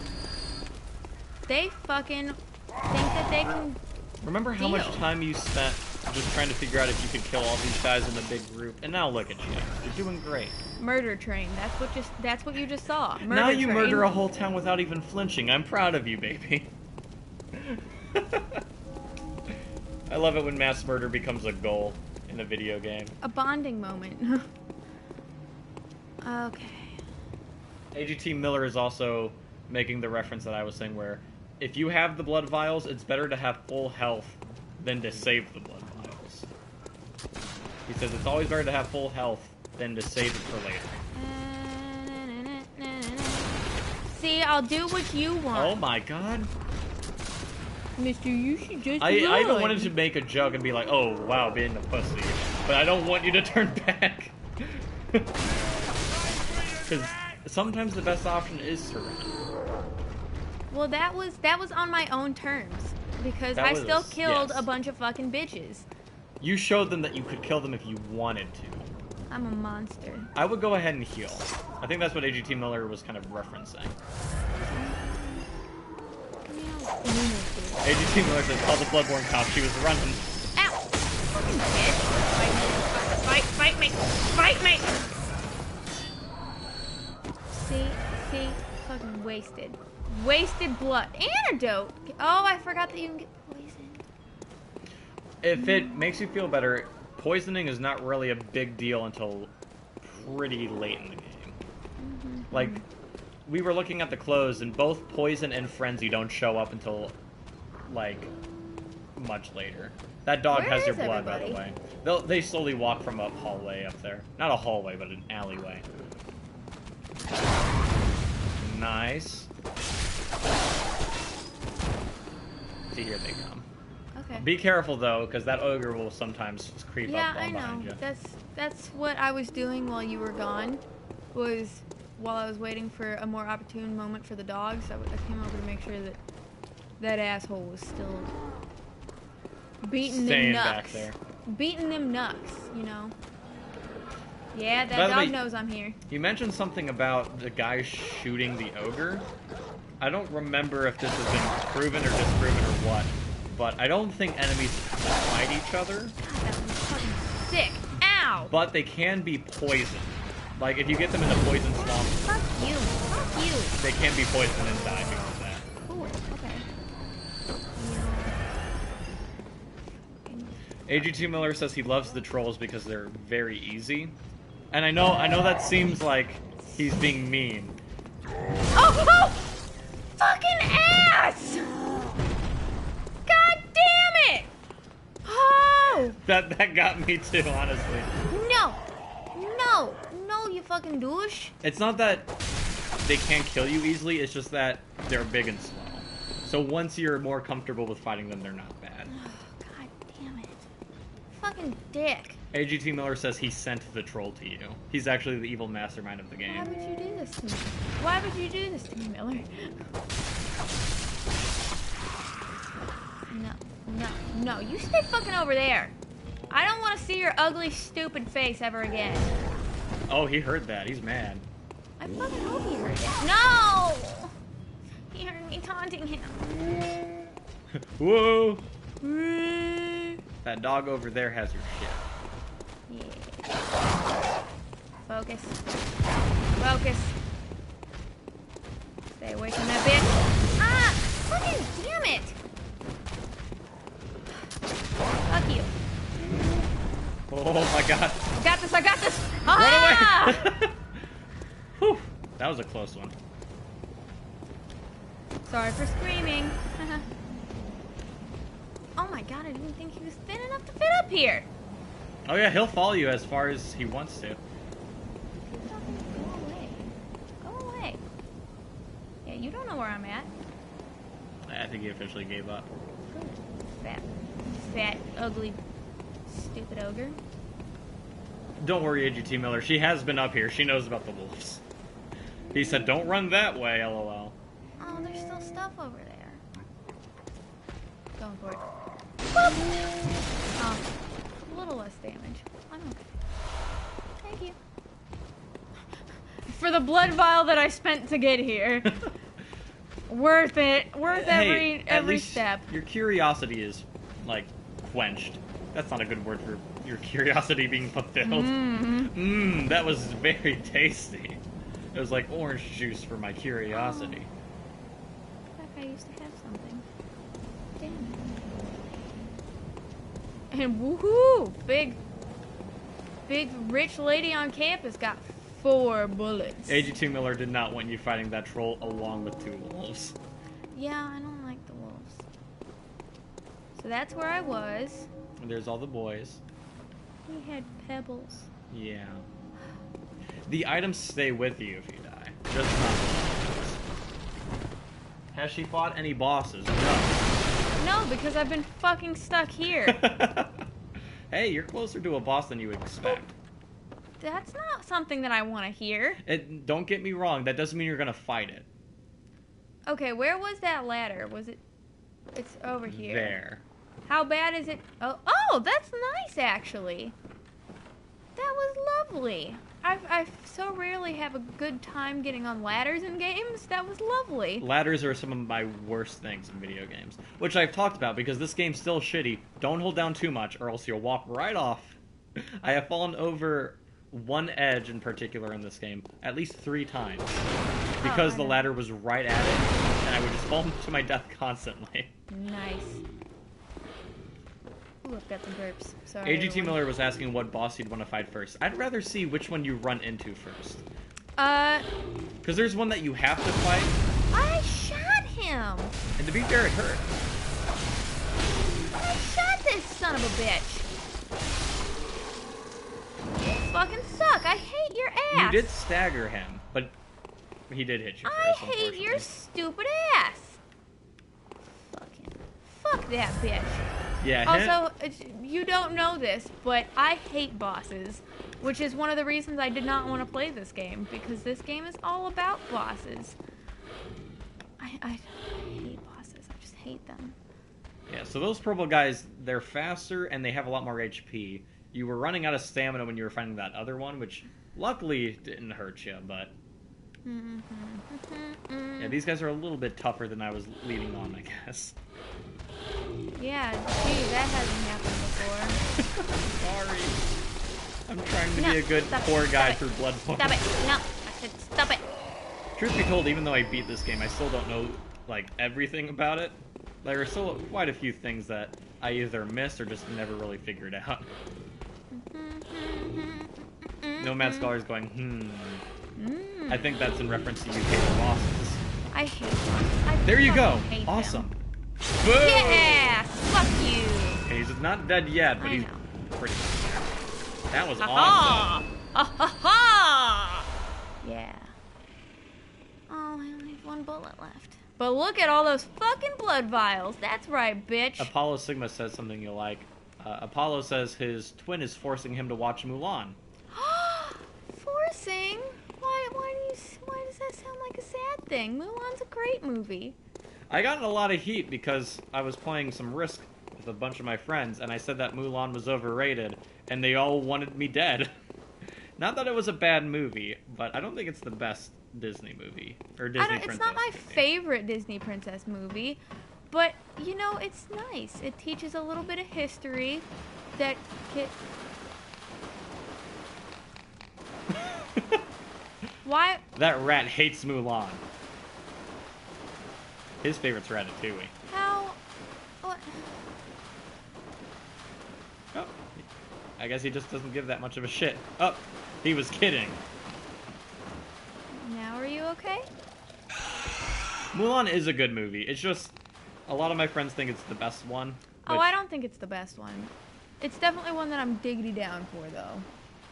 Speaker 2: They fucking think that they can...
Speaker 1: Remember how much
Speaker 2: Deal.
Speaker 1: time you spent just trying to figure out if you could kill all these guys in a big group? And now look at you. You're doing great.
Speaker 2: Murder train. That's what you just saw. Murder
Speaker 1: now you
Speaker 2: train.
Speaker 1: murder a whole town without even flinching. I'm proud of you, baby. I love it when mass murder becomes a goal in a video game.
Speaker 2: A bonding moment. Okay.
Speaker 1: AGT Miller is also making the reference that I was saying where if you have the blood vials, it's better to have full health than to save the blood vials. He says it's always better to have full health than to save it for later.
Speaker 2: See, I'll do what you want.
Speaker 1: Oh my god.
Speaker 2: Mister, you should just
Speaker 1: I even
Speaker 2: run.
Speaker 1: wanted to make a joke and be like, oh wow, being a pussy. But I don't want you to turn back. Because sometimes the best option is to run.
Speaker 2: Well, that was on my own terms. Because
Speaker 1: That
Speaker 2: I
Speaker 1: was-
Speaker 2: still killed
Speaker 1: yes.
Speaker 2: a bunch of fucking bitches.
Speaker 1: You showed them that you could kill them if you wanted to.
Speaker 2: I'm a monster.
Speaker 1: I would go ahead and heal. I think that's what AGT Miller was kind of referencing. AGT Miller says, call the Bloodborne cop, she was running.
Speaker 2: Ow! Fucking bitch. Fight me. Fight me. literally fucking wasted. Wasted blood. Antidote! Oh, I forgot that you can get poisoned.
Speaker 1: If it makes you feel better, poisoning is not really a big deal until pretty late in the game. Like, we were looking at the clothes, and both poison and frenzy don't show up until, like, much later. That dog
Speaker 2: Where
Speaker 1: has your
Speaker 2: is
Speaker 1: blood, by the
Speaker 2: everybody?
Speaker 1: way. They slowly walk from a hallway up there. Not a hallway, but an alleyway. Nice. See, here they come.
Speaker 2: Okay.
Speaker 1: Be careful, though, because that ogre will sometimes creep
Speaker 2: Yeah,
Speaker 1: up
Speaker 2: I
Speaker 1: behind
Speaker 2: know.
Speaker 1: you.
Speaker 2: That's what I was doing while you were gone. Was while I was waiting for a more opportune moment for the dogs, I came over to make sure that that asshole was still beating
Speaker 1: Staying
Speaker 2: them
Speaker 1: back
Speaker 2: nucks.
Speaker 1: there.
Speaker 2: Beating them nucks, you know. Yeah,
Speaker 1: By
Speaker 2: that
Speaker 1: the
Speaker 2: dog
Speaker 1: way,
Speaker 2: knows I'm here.
Speaker 1: You mentioned something about the guy shooting the ogre. I don't remember if this has been proven or disproven or what, but I don't think enemies fight each other,
Speaker 2: God, that was fucking sick. Ow!
Speaker 1: but they can be poisoned. Like, if you get them in the poison swamp,
Speaker 2: Fuck you. Fuck you.
Speaker 1: they can be poisoned and die because of that.
Speaker 2: Cool. Okay.
Speaker 1: AG2 Miller says he loves the trolls because they're very easy. And I know that seems like he's being mean.
Speaker 2: Oh! Fucking ass! God damn it! Oh!
Speaker 1: That got me too, honestly.
Speaker 2: No! No! No, you fucking douche.
Speaker 1: It's not that they can't kill you easily, it's just that they're big and slow. So once you're more comfortable with fighting them, they're not bad.
Speaker 2: God damn it. Fucking dick.
Speaker 1: AGT Miller says he sent the troll to you. He's actually the evil mastermind of the
Speaker 2: Why
Speaker 1: game.
Speaker 2: would you do this to me? Why would you do this to me, Miller? No, you stay fucking over there. I don't want to see your ugly, stupid face ever again.
Speaker 1: Oh, he heard that. He's mad.
Speaker 2: I fucking hope he heard it. No! He heard me taunting him.
Speaker 1: Whoa! That dog over there has your shit.
Speaker 2: Yeah. Focus. Focus. Stay away from that bitch. Ah! Fucking damn it! Fuck you.
Speaker 1: Oh my god.
Speaker 2: I got this, I got this! Ah!
Speaker 1: Run away! Whew. That was a close one.
Speaker 2: Sorry for screaming. Oh my god, I didn't think he was thin enough to fit up here.
Speaker 1: Oh yeah, he'll follow you as far as he wants to.
Speaker 2: Go away. Go away. Yeah, you don't know where I'm at.
Speaker 1: I think he officially gave up.
Speaker 2: Good. Fat, ugly, stupid ogre.
Speaker 1: Don't worry, AGT Miller. She has been up here. She knows about the wolves. He said, don't run that way, lol.
Speaker 2: Oh, there's still stuff over there. Going for it. Boop. Oh, a little less damage. I'm okay. Thank you. For the blood vial that I spent to get here. Worth it. Worth
Speaker 1: Hey, at
Speaker 2: every
Speaker 1: least
Speaker 2: step.
Speaker 1: your curiosity is, like, quenched. That's not a good word for your curiosity being fulfilled. Mmm, that was very tasty. It was like orange juice for my curiosity.
Speaker 2: I thought I used to have something. Damn it. And woohoo! Big rich lady on campus got 4 bullets.
Speaker 1: AG2 Miller did not want you fighting that troll along with 2 wolves.
Speaker 2: Yeah, I don't like the wolves. So that's where I was.
Speaker 1: And there's all the boys.
Speaker 2: We had pebbles.
Speaker 1: Yeah. The items stay with you if you die. Just not the bosses. Has she fought any bosses? No.
Speaker 2: No, because I've been fucking stuck here.
Speaker 1: Hey, you're closer to a boss than you would expect.
Speaker 2: That's not something that I want to hear.
Speaker 1: Don't get me wrong, that doesn't mean you're gonna fight it.
Speaker 2: Okay, where was that ladder? Was it... It's over here.
Speaker 1: There.
Speaker 2: How bad is it? Oh, that's nice, actually. That was lovely. I so rarely have a good time getting on ladders in games. That was lovely.
Speaker 1: Ladders are some of my worst things in video games, which I've talked about because this game's still shitty. Don't hold down too much or else you'll walk right off. I have fallen over one edge in particular in this game at least 3 times because the ladder was right at it, and I would just fall to my death constantly.
Speaker 2: Nice. Ooh, I've got some burps. Sorry.
Speaker 1: AGT
Speaker 2: everyone.
Speaker 1: Miller was asking what boss you'd want to fight first. I'd rather see which one you run into first.
Speaker 2: Because
Speaker 1: there's one that you have to fight.
Speaker 2: I shot him.
Speaker 1: And to be fair, it hurt.
Speaker 2: I shot this son of a bitch. You fucking suck. I hate your ass.
Speaker 1: You did stagger him, but he did hit you
Speaker 2: I
Speaker 1: first,
Speaker 2: hate your stupid ass. Fuck that bitch.
Speaker 1: Yeah.
Speaker 2: Also, you don't know this, but I hate bosses, which is one of the reasons I did not want to play this game, because this game is all about bosses. I hate bosses. I just hate them.
Speaker 1: Yeah, so those purple guys, they're faster and they have a lot more HP. You were running out of stamina when you were fighting that other one, which luckily didn't hurt you, but... Yeah, these guys are a little bit tougher than I was leading on, I guess.
Speaker 2: Yeah, gee, that hasn't happened before.
Speaker 1: Sorry. I'm trying to be a good poor guy through Bloodborne.
Speaker 2: Stop it. No, I said stop it.
Speaker 1: Truth be told, even though I beat this game, I still don't know, like, everything about it. There are still quite a few things that I either missed or just never really figured out. Nomad Scholar's going, I think that's in reference to you hating bosses.
Speaker 2: I hate bosses.
Speaker 1: There you go.
Speaker 2: Hate
Speaker 1: Awesome.
Speaker 2: Them.
Speaker 1: Boom!
Speaker 2: Yeah! Fuck you!
Speaker 1: Okay, he's not dead yet, but he's pretty much there. That was awesome.
Speaker 2: Ha ha! Yeah. Oh, I only have 1 bullet left. But look at all those fucking blood vials. That's right, bitch.
Speaker 1: Apollo Sigma says something you'll like. Apollo says his twin is forcing him to watch Mulan.
Speaker 2: Forcing? Why does that sound like a sad thing? Mulan's a great movie.
Speaker 1: I got in a lot of heat because I was playing some Risk with a bunch of my friends, and I said that Mulan was overrated, and they all wanted me dead. Not that it was a bad movie, but I don't think it's the best Disney movie. Or Disney princess
Speaker 2: It's not my
Speaker 1: movie.
Speaker 2: favorite Disney princess movie, but, you know, it's nice. It teaches a little bit of history that... Why?
Speaker 1: That rat hates Mulan. His favorite's Ratatouille.
Speaker 2: How? What?
Speaker 1: Oh, I guess he just doesn't give that much of a shit. Oh, he was kidding.
Speaker 2: Now are you okay?
Speaker 1: Mulan is a good movie. It's just, a lot of my friends think it's the best one.
Speaker 2: Oh, I don't think it's the best one. It's definitely one that I'm diggity down for, though.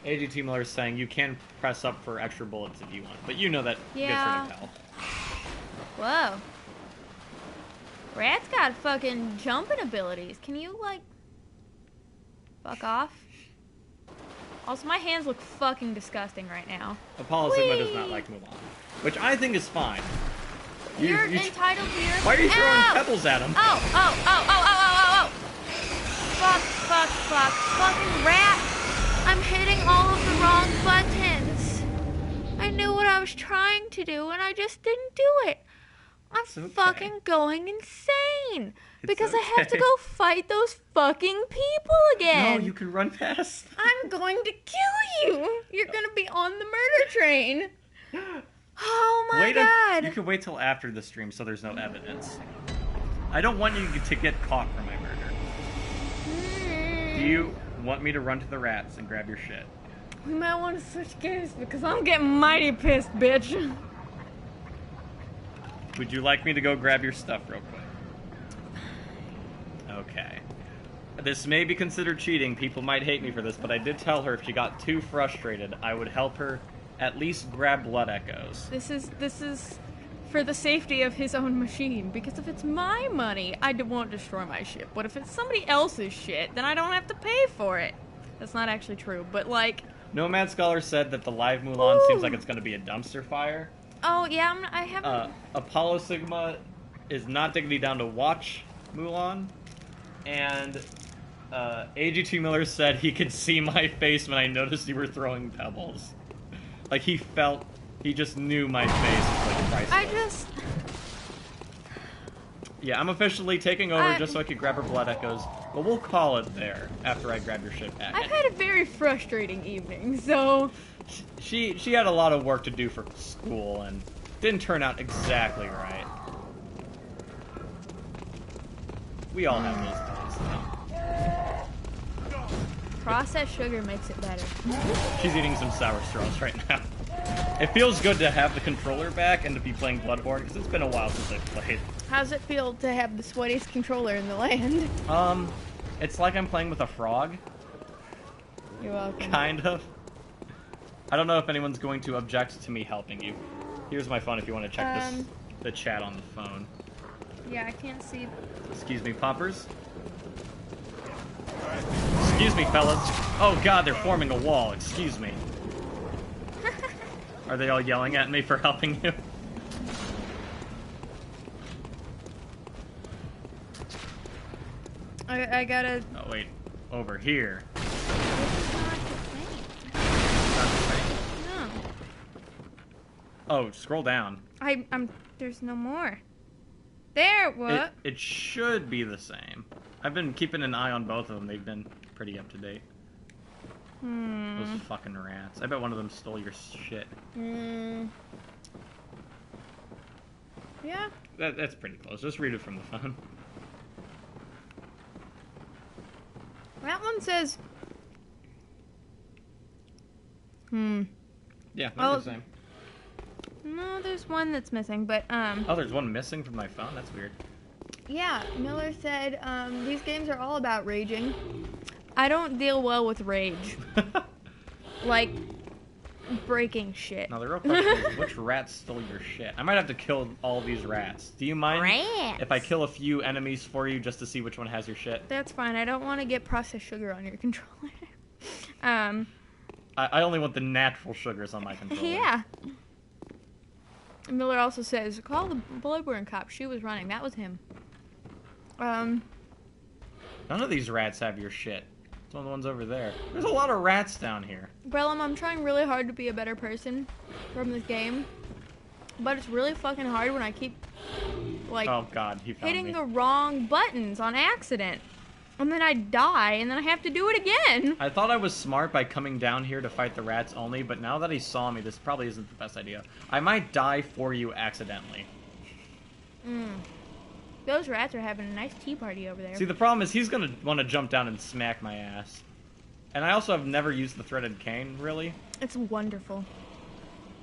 Speaker 1: AGT Miller is saying you can press up for extra bullets if you want, but you know that
Speaker 2: Yeah.
Speaker 1: gets rid of health.
Speaker 2: Whoa. Rat's got fucking jumping abilities. Can you, like, fuck off? Also, my hands look fucking disgusting right now.
Speaker 1: Apollo Sigma does not like Mulan, which I think is fine.
Speaker 2: You're entitled to your...
Speaker 1: Why are you throwing
Speaker 2: Ow!
Speaker 1: pebbles at him?
Speaker 2: Oh! Fuck. Fucking rat! I'm hitting all of the wrong buttons. I knew what I was trying to do, and I just didn't do it. I'm
Speaker 1: okay.
Speaker 2: fucking going insane.
Speaker 1: It's
Speaker 2: Because I have to
Speaker 1: okay.
Speaker 2: go fight those fucking people again.
Speaker 1: No, you can run past.
Speaker 2: I'm going to kill you. You're going to be on the murder train. Oh my god.
Speaker 1: You can wait till after the stream so there's no evidence. I don't want you to get caught for my murder. Do you want me to run to the rats and grab your shit?
Speaker 2: We might want to switch gears because I'm getting mighty pissed, bitch.
Speaker 1: Would you like me to go grab your stuff real quick? Okay. This may be considered cheating. People might hate me for this, but I did tell her if she got too frustrated, I would help her at least grab blood echoes.
Speaker 2: This is for the safety of his own machine, because if it's my money, I won't destroy my shit. But if it's somebody else's shit, then I don't have to pay for it. That's not actually true, but like...
Speaker 1: Nomad Scholar said that the live Mulan seems like it's going to be a dumpster fire.
Speaker 2: Oh, yeah, I haven't...
Speaker 1: Apollo Sigma is not digging down to watch Mulan, and AGT Miller said he could see my face when I noticed you were throwing pebbles. Like, he just knew my face was like priceless. Yeah, I'm officially taking over just so I could grab her blood echoes. But we'll call it there after I grab your shit back.
Speaker 2: I've had a very frustrating evening, so...
Speaker 1: She had a lot of work to do for school and didn't turn out exactly right. We all have those days, though.
Speaker 2: Processed sugar makes it better.
Speaker 1: She's eating some sour straws right now. It feels good to have the controller back and to be playing Bloodborne, because it's been a while since I've played.
Speaker 2: How's it feel to have the sweatiest controller in the land?
Speaker 1: It's like I'm playing with a frog.
Speaker 2: You're welcome.
Speaker 1: Kind of. I don't know if anyone's going to object to me helping you. Here's my phone if you want to check the chat on the phone.
Speaker 2: Yeah, I can't see.
Speaker 1: Excuse me, poppers. Excuse me, fellas. Oh god, they're forming a wall. Excuse me. Are they all yelling at me for helping you?
Speaker 2: I gotta...
Speaker 1: Oh, wait. Over here.
Speaker 2: This is not the
Speaker 1: Not the same.
Speaker 2: same. No.
Speaker 1: Oh, scroll down.
Speaker 2: I'm... There's no more. There, what?
Speaker 1: It should be the same. I've been keeping an eye on both of them. They've been pretty up to date. Those fucking rats. I bet one of them stole your shit.
Speaker 2: Yeah.
Speaker 1: That's pretty close. Just read it from the phone.
Speaker 2: That one says...
Speaker 1: Yeah,
Speaker 2: Oh.
Speaker 1: they're the same.
Speaker 2: No, there's one that's missing, but,
Speaker 1: Oh, there's one missing from my phone? That's weird.
Speaker 2: yeah, Miller said, these games are all about raging. I don't deal well with rage. Like, breaking shit.
Speaker 1: Now, the real question is, which rat stole your shit? I might have to kill all these rats. Do you mind
Speaker 2: Rats.
Speaker 1: if I kill a few enemies for you just to see which one has your shit?
Speaker 2: That's fine. I don't want to get processed sugar on your controller.
Speaker 1: I only want the natural sugars on my controller.
Speaker 2: Yeah. Miller also says, call the Bloodborne cop. She was running. That was him.
Speaker 1: None of these rats have your shit. It's one of the ones over there. There's a lot of rats down here.
Speaker 2: Brellum, I'm trying really hard to be a better person from this game. But it's really fucking hard when I keep, like,
Speaker 1: Oh god, he found
Speaker 2: hitting
Speaker 1: me.
Speaker 2: the wrong buttons on accident. And then I die, and then I have to do it again.
Speaker 1: I thought I was smart by coming down here to fight the rats only, but now that he saw me, this probably isn't the best idea. I might die for you accidentally.
Speaker 2: Those rats are having a nice tea party over there.
Speaker 1: See, the problem is he's gonna want to jump down and smack my ass. And I also have never used the threaded cane, really.
Speaker 2: It's wonderful.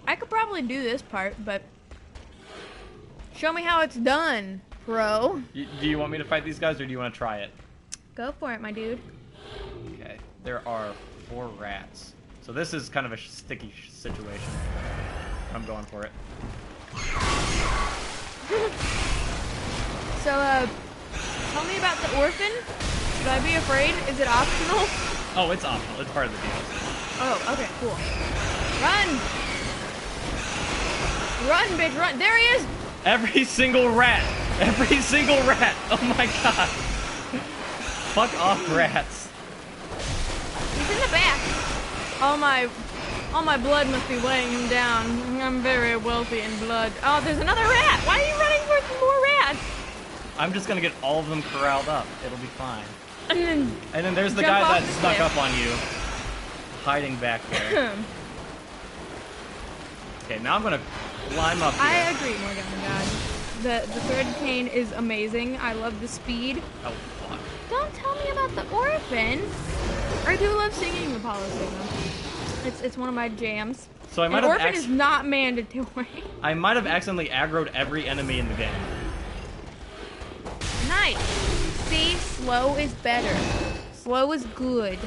Speaker 2: I could probably do this part, but... Show me how it's done, bro.
Speaker 1: Do you want me to fight these guys, or do you want to try it?
Speaker 2: Go for it, my dude.
Speaker 1: Okay, there are 4 rats. So this is kind of a sticky situation. I'm going for it.
Speaker 2: So, tell me about the orphan. Should I be afraid? Is it optional?
Speaker 1: Oh, it's optional. It's part of the deal.
Speaker 2: Oh, okay, cool. Run! Run, bitch, run! There he is!
Speaker 1: Every single rat! Every single rat! Oh my god! Fuck off, rats.
Speaker 2: He's in the back. All my blood must be weighing him down. I'm very wealthy in blood. Oh, there's another rat! Why are you running for more rats?
Speaker 1: I'm just gonna get all of them corralled up. It'll be fine.
Speaker 2: And
Speaker 1: And then there's the
Speaker 2: Jump
Speaker 1: guy
Speaker 2: off
Speaker 1: that
Speaker 2: the
Speaker 1: snuck
Speaker 2: cliff.
Speaker 1: up on you. Hiding back there. Okay, now I'm gonna climb up here.
Speaker 2: I agree, Morgan. God, the thread cane is amazing. I love the speed.
Speaker 1: Oh, fuck.
Speaker 2: Don't tell me about the orphan. I do love singing the Apollo signal. It's one of my jams.
Speaker 1: So I
Speaker 2: An
Speaker 1: might have
Speaker 2: orphan is not mandatory.
Speaker 1: I might have accidentally aggroed every enemy in the game.
Speaker 2: Nice. See, slow is better. Slow is good.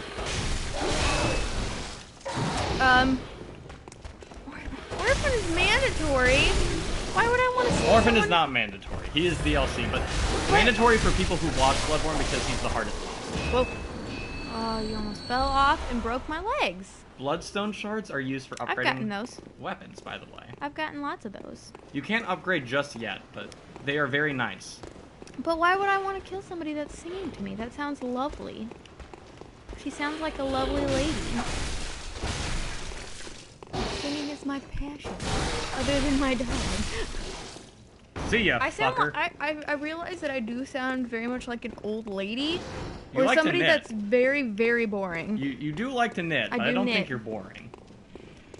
Speaker 2: Orphan is mandatory. Why would I want to see
Speaker 1: Orphan is
Speaker 2: someone-
Speaker 1: not mandatory. He is DLC, but mandatory for people who watch Bloodborne because he's the hardest boss.
Speaker 2: Whoa. Oh, you almost fell off and broke my legs.
Speaker 1: Bloodstone shards are used for
Speaker 2: I've gotten
Speaker 1: upgrading
Speaker 2: those.
Speaker 1: weapons, by the way.
Speaker 2: I've gotten lots of those.
Speaker 1: You can't upgrade just yet, but they are very nice.
Speaker 2: But why would I want to kill somebody that's singing to me? That sounds lovely. She sounds like a lovely lady. Singing is my passion, other than my dog.
Speaker 1: See ya,
Speaker 2: I sound
Speaker 1: fucker.
Speaker 2: I realize that I do sound very much like an old lady,
Speaker 1: You
Speaker 2: or
Speaker 1: like to
Speaker 2: somebody
Speaker 1: knit.
Speaker 2: that's very, very boring.
Speaker 1: You do like to knit, but I
Speaker 2: do
Speaker 1: don't
Speaker 2: knit.
Speaker 1: think you're boring.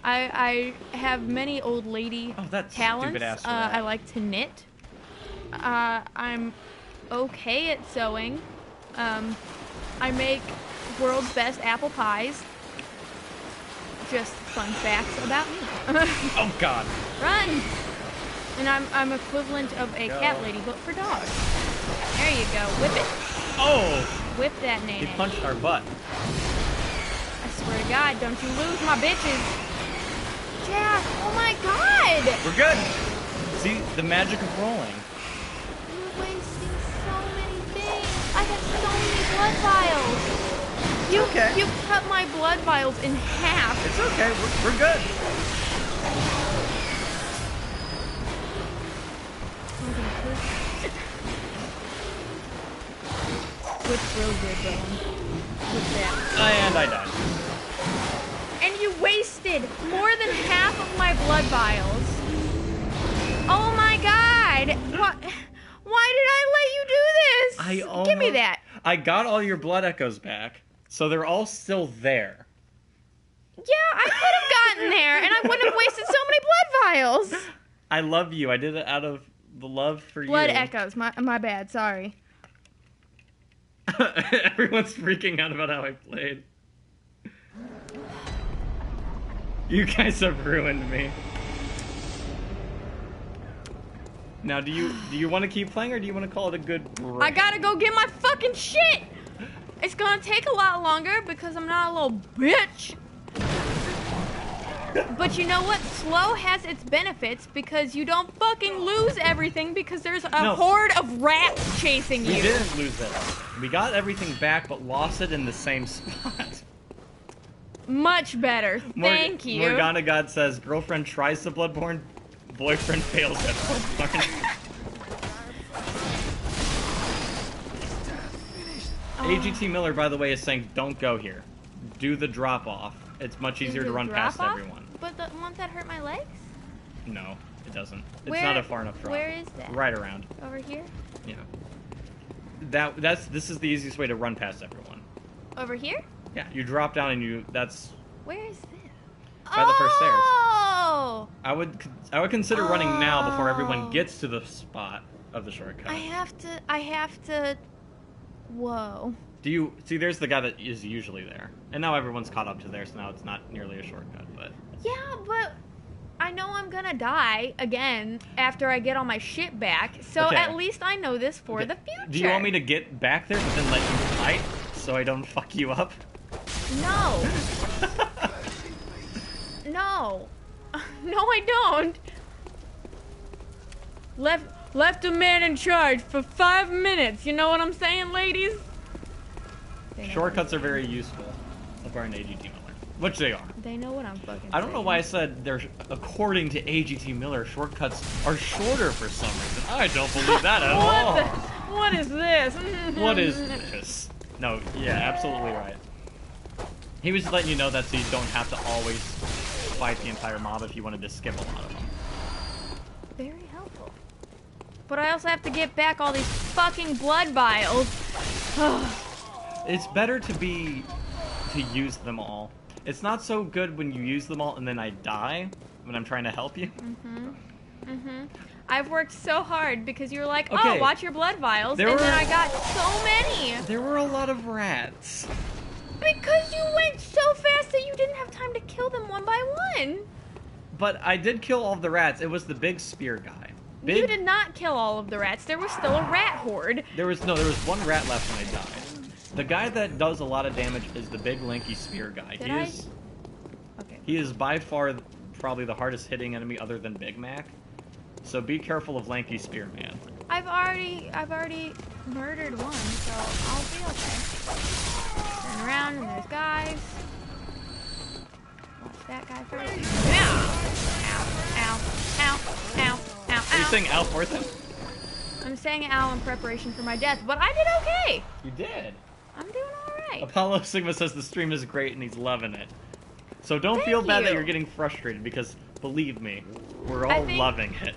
Speaker 2: I have many old lady
Speaker 1: that
Speaker 2: talents.
Speaker 1: stupid-ass rat.
Speaker 2: I like to knit. I'm okay at sewing. I make world's best apple pies. Just fun facts about me.
Speaker 1: Oh God!
Speaker 2: Run! And I'm equivalent of a
Speaker 1: Go.
Speaker 2: cat lady, but for dogs. There you go. Whip it.
Speaker 1: Oh!
Speaker 2: Whip that
Speaker 1: He
Speaker 2: name.
Speaker 1: punched our butt.
Speaker 2: I swear to God, don't you lose my bitches. Jack, oh my God!
Speaker 1: We're good. See the magic of rolling.
Speaker 2: You're wasting so many things. I got so many blood vials.
Speaker 1: Okay.
Speaker 2: You cut my blood vials in half.
Speaker 1: It's okay. We're good.
Speaker 2: Whip's real good, Dylan. What's that?
Speaker 1: And I died.
Speaker 2: And you wasted more than half of my blood vials. Oh my God! What? Why did I let you do this? Give me that.
Speaker 1: I got all your blood echoes back, so they're all still there.
Speaker 2: Yeah, I could have gotten there, and I wouldn't have wasted so many blood vials.
Speaker 1: I love you. I did it out of the love for
Speaker 2: Blood
Speaker 1: you.
Speaker 2: echoes. My bad. Sorry.
Speaker 1: Everyone's freaking out about how I played. You guys have ruined me. Now, do you want to keep playing, or do you want to call it a good break?
Speaker 2: I gotta go get my fucking shit. It's gonna take a lot longer because I'm not a little bitch. But you know what? Slow has its benefits because you don't fucking lose everything because there's a horde of rats chasing you.
Speaker 1: We didn't lose it. We got everything back, but lost it in the same spot.
Speaker 2: Much better. Thank you.
Speaker 1: Morgana God says, girlfriend tries the Bloodborne, boyfriend fails at Bloodborne. AGT Miller, by the way, is saying, don't go here. Do the drop-off. It's much easier to run past everyone.
Speaker 2: But the one that hurt my legs?
Speaker 1: No, it doesn't. It's
Speaker 2: Where-
Speaker 1: not a far enough drop.
Speaker 2: Where is that?
Speaker 1: Right around.
Speaker 2: Over here?
Speaker 1: Yeah. This is the easiest way to run past everyone.
Speaker 2: Over here?
Speaker 1: Yeah, you drop down and that's
Speaker 2: Where is this?
Speaker 1: by the first stairs.
Speaker 2: Oh!
Speaker 1: I would consider running now before everyone gets to the spot of the shortcut.
Speaker 2: I have to. Whoa.
Speaker 1: Do you see? There's the guy that is usually there, and now everyone's caught up to there, so now it's not nearly a shortcut. But
Speaker 2: Yeah, but I know I'm gonna die again after I get all my shit back, so
Speaker 1: Okay.
Speaker 2: at least I know this for the future.
Speaker 1: do you want me to get back there, but then let you fight, so I don't fuck you up?
Speaker 2: No. No. No, I don't. Left a man in charge for 5 minutes. You know what I'm saying, ladies?
Speaker 1: Shortcuts are very useful, according to AGT Miller, which they are.
Speaker 2: They know what I'm fucking
Speaker 1: I don't know why I said they're, according to AGT Miller, shortcuts are shorter for some reason. I don't believe that at all.
Speaker 2: What is this?
Speaker 1: What is this? No, yeah, absolutely right. He was just letting you know that so you don't have to always fight the entire mob if you wanted to skip a lot of them.
Speaker 2: Very helpful. But I also have to get back all these fucking blood vials.
Speaker 1: It's better to use them all. It's not so good when you use them all and then I die when I'm trying to help you.
Speaker 2: I've worked so hard because you were like,
Speaker 1: Okay.
Speaker 2: oh, watch your blood vials, and
Speaker 1: There
Speaker 2: then
Speaker 1: were-
Speaker 2: I got so many.
Speaker 1: There were a lot of rats.
Speaker 2: Because you went so fast that you didn't have time to kill them one by one.
Speaker 1: But I did kill all of the rats. It was the big spear guy.
Speaker 2: You did not kill all of the rats. There was still a rat horde.
Speaker 1: There was one rat left when I died. The guy that does a lot of damage is the big lanky spear guy.
Speaker 2: Okay.
Speaker 1: He is by far probably the hardest hitting enemy other than Big Mac. So be careful of lanky spearman.
Speaker 2: I've already murdered one, so I'll be okay. Turn around and there's guys. Watch that guy first. Ow! Ow! Ow! Ow! Ow!
Speaker 1: Are you
Speaker 2: Ow!
Speaker 1: saying ow for them?
Speaker 2: I'm saying ow in preparation for my death, but I did okay.
Speaker 1: You did.
Speaker 2: I'm doing alright.
Speaker 1: Apollo Sigma says the stream is great and he's loving it. So don't
Speaker 2: Thank
Speaker 1: feel bad that
Speaker 2: you.
Speaker 1: you're getting frustrated because believe me, we're all loving it.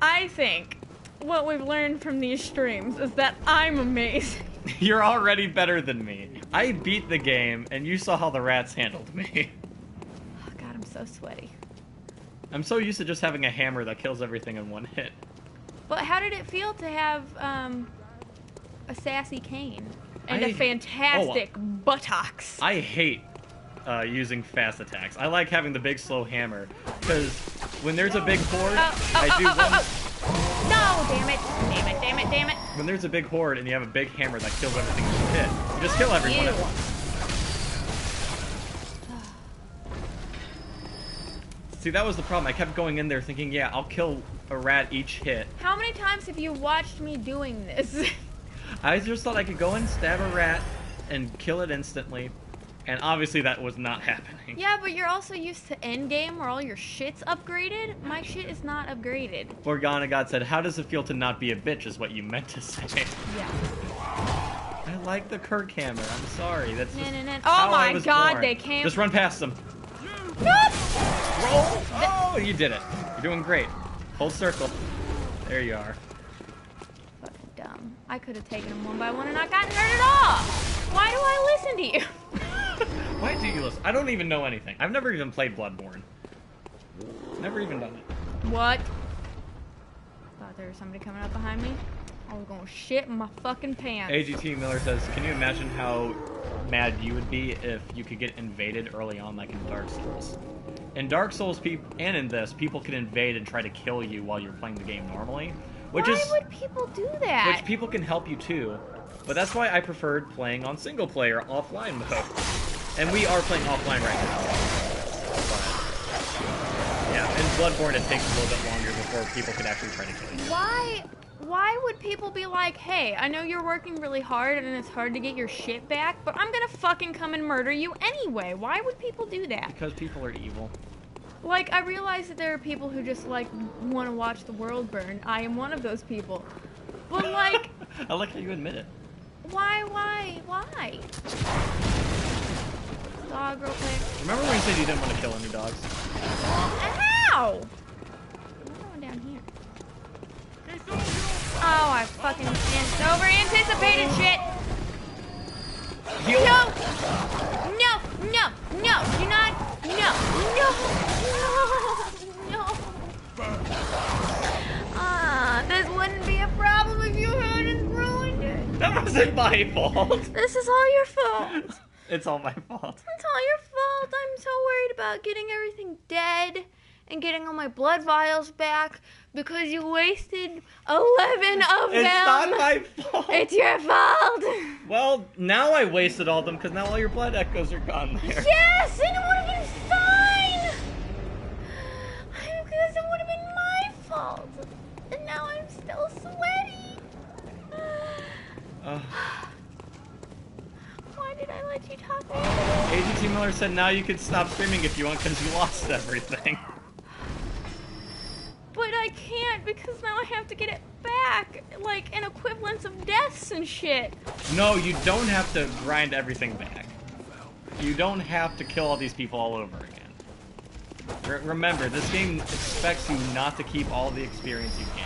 Speaker 2: I think what we've learned from these streams is that I'm amazing.
Speaker 1: You're already better than me. I beat the game, and you saw how the rats handled me.
Speaker 2: Oh god, I'm so sweaty.
Speaker 1: I'm so used to just having a hammer that kills everything in one hit.
Speaker 2: But how did it feel to have a sassy cane and a
Speaker 1: Oh,
Speaker 2: fantastic buttocks?
Speaker 1: I hate using fast attacks. I like having the big slow hammer, because when there's a big horde, I do one...
Speaker 2: No, damn it. Damn it, damn it, damn it.
Speaker 1: When there's a big horde and you have a big hammer that kills everything in one hit, you just kill everyone at once. See, that was the problem. I kept going in there thinking, yeah, I'll kill a rat each hit.
Speaker 2: How many times have you watched me doing this?
Speaker 1: I just thought I could go in, stab a rat, and kill it instantly. And obviously that was not happening.
Speaker 2: Yeah, but you're also used to endgame where all your shit's upgraded. My shit is not upgraded.
Speaker 1: Organa God said, how does it feel to not be a bitch is what you meant to say.
Speaker 2: Yeah.
Speaker 1: I like the Kirk hammer. I'm sorry. That's just
Speaker 2: Oh
Speaker 1: how I
Speaker 2: my
Speaker 1: was
Speaker 2: god,
Speaker 1: born.
Speaker 2: they came.
Speaker 1: Just run past them.
Speaker 2: No!
Speaker 1: Roll! Oh, you did it. You're doing great. Hold circle. There you are.
Speaker 2: Fucking dumb. I could have taken them one by one and not gotten hurt at all. Why do I listen to you?
Speaker 1: Why do you listen? I don't even know anything. I've never even played Bloodborne. Never even done it.
Speaker 2: What? Thought there was somebody coming up behind me. I was gonna shit in my fucking pants.
Speaker 1: AGT Miller says, can you imagine how mad you would be if you could get invaded early on like in Dark Souls? In Dark Souls, and in this, people can invade and try to kill you while you're playing the game normally. Why
Speaker 2: would people do that?
Speaker 1: Which people can help you too. But that's why I preferred playing on single player offline mode. And we are playing offline right now. But, yeah, in Bloodborne it takes a little bit longer before people can actually try to kill you.
Speaker 2: Why would people be like, hey, I know you're working really hard and it's hard to get your shit back, but I'm gonna fucking come and murder you anyway? Why would people do that?
Speaker 1: Because people are evil.
Speaker 2: Like, I realize that there are people who just, like, want to watch the world burn. I am one of those people. But, like...
Speaker 1: I like how you admit it.
Speaker 2: Why? Dog real quick.
Speaker 1: Remember when you said you didn't want to kill any dogs?
Speaker 2: Ow! I'm going down here. Oh, I fucking over-anticipated shit!
Speaker 1: Heal.
Speaker 2: No! Do not! No! This wouldn't be a problem if you hadn't ruined it.
Speaker 1: That wasn't my fault.
Speaker 2: This is all your fault.
Speaker 1: It's all my fault.
Speaker 2: It's all your fault. I'm so worried about getting everything dead and getting all my blood vials back because you wasted 11 of them.
Speaker 1: It's not my fault.
Speaker 2: It's your fault.
Speaker 1: Well, now I wasted all of them because now all your blood echoes are gone there.
Speaker 2: Yes, and it would have been fine. Because it would have been my fault. And now I'm still sweaty. Why did I let you talk me into this?
Speaker 1: AGT Miller said now you can stop streaming if you want because you lost everything.
Speaker 2: But I can't because now I have to get it back. Like, an equivalence of deaths and shit.
Speaker 1: No, you don't have to grind everything back. You don't have to kill all these people all over again. Remember, this game expects you not to keep all the experience you gain.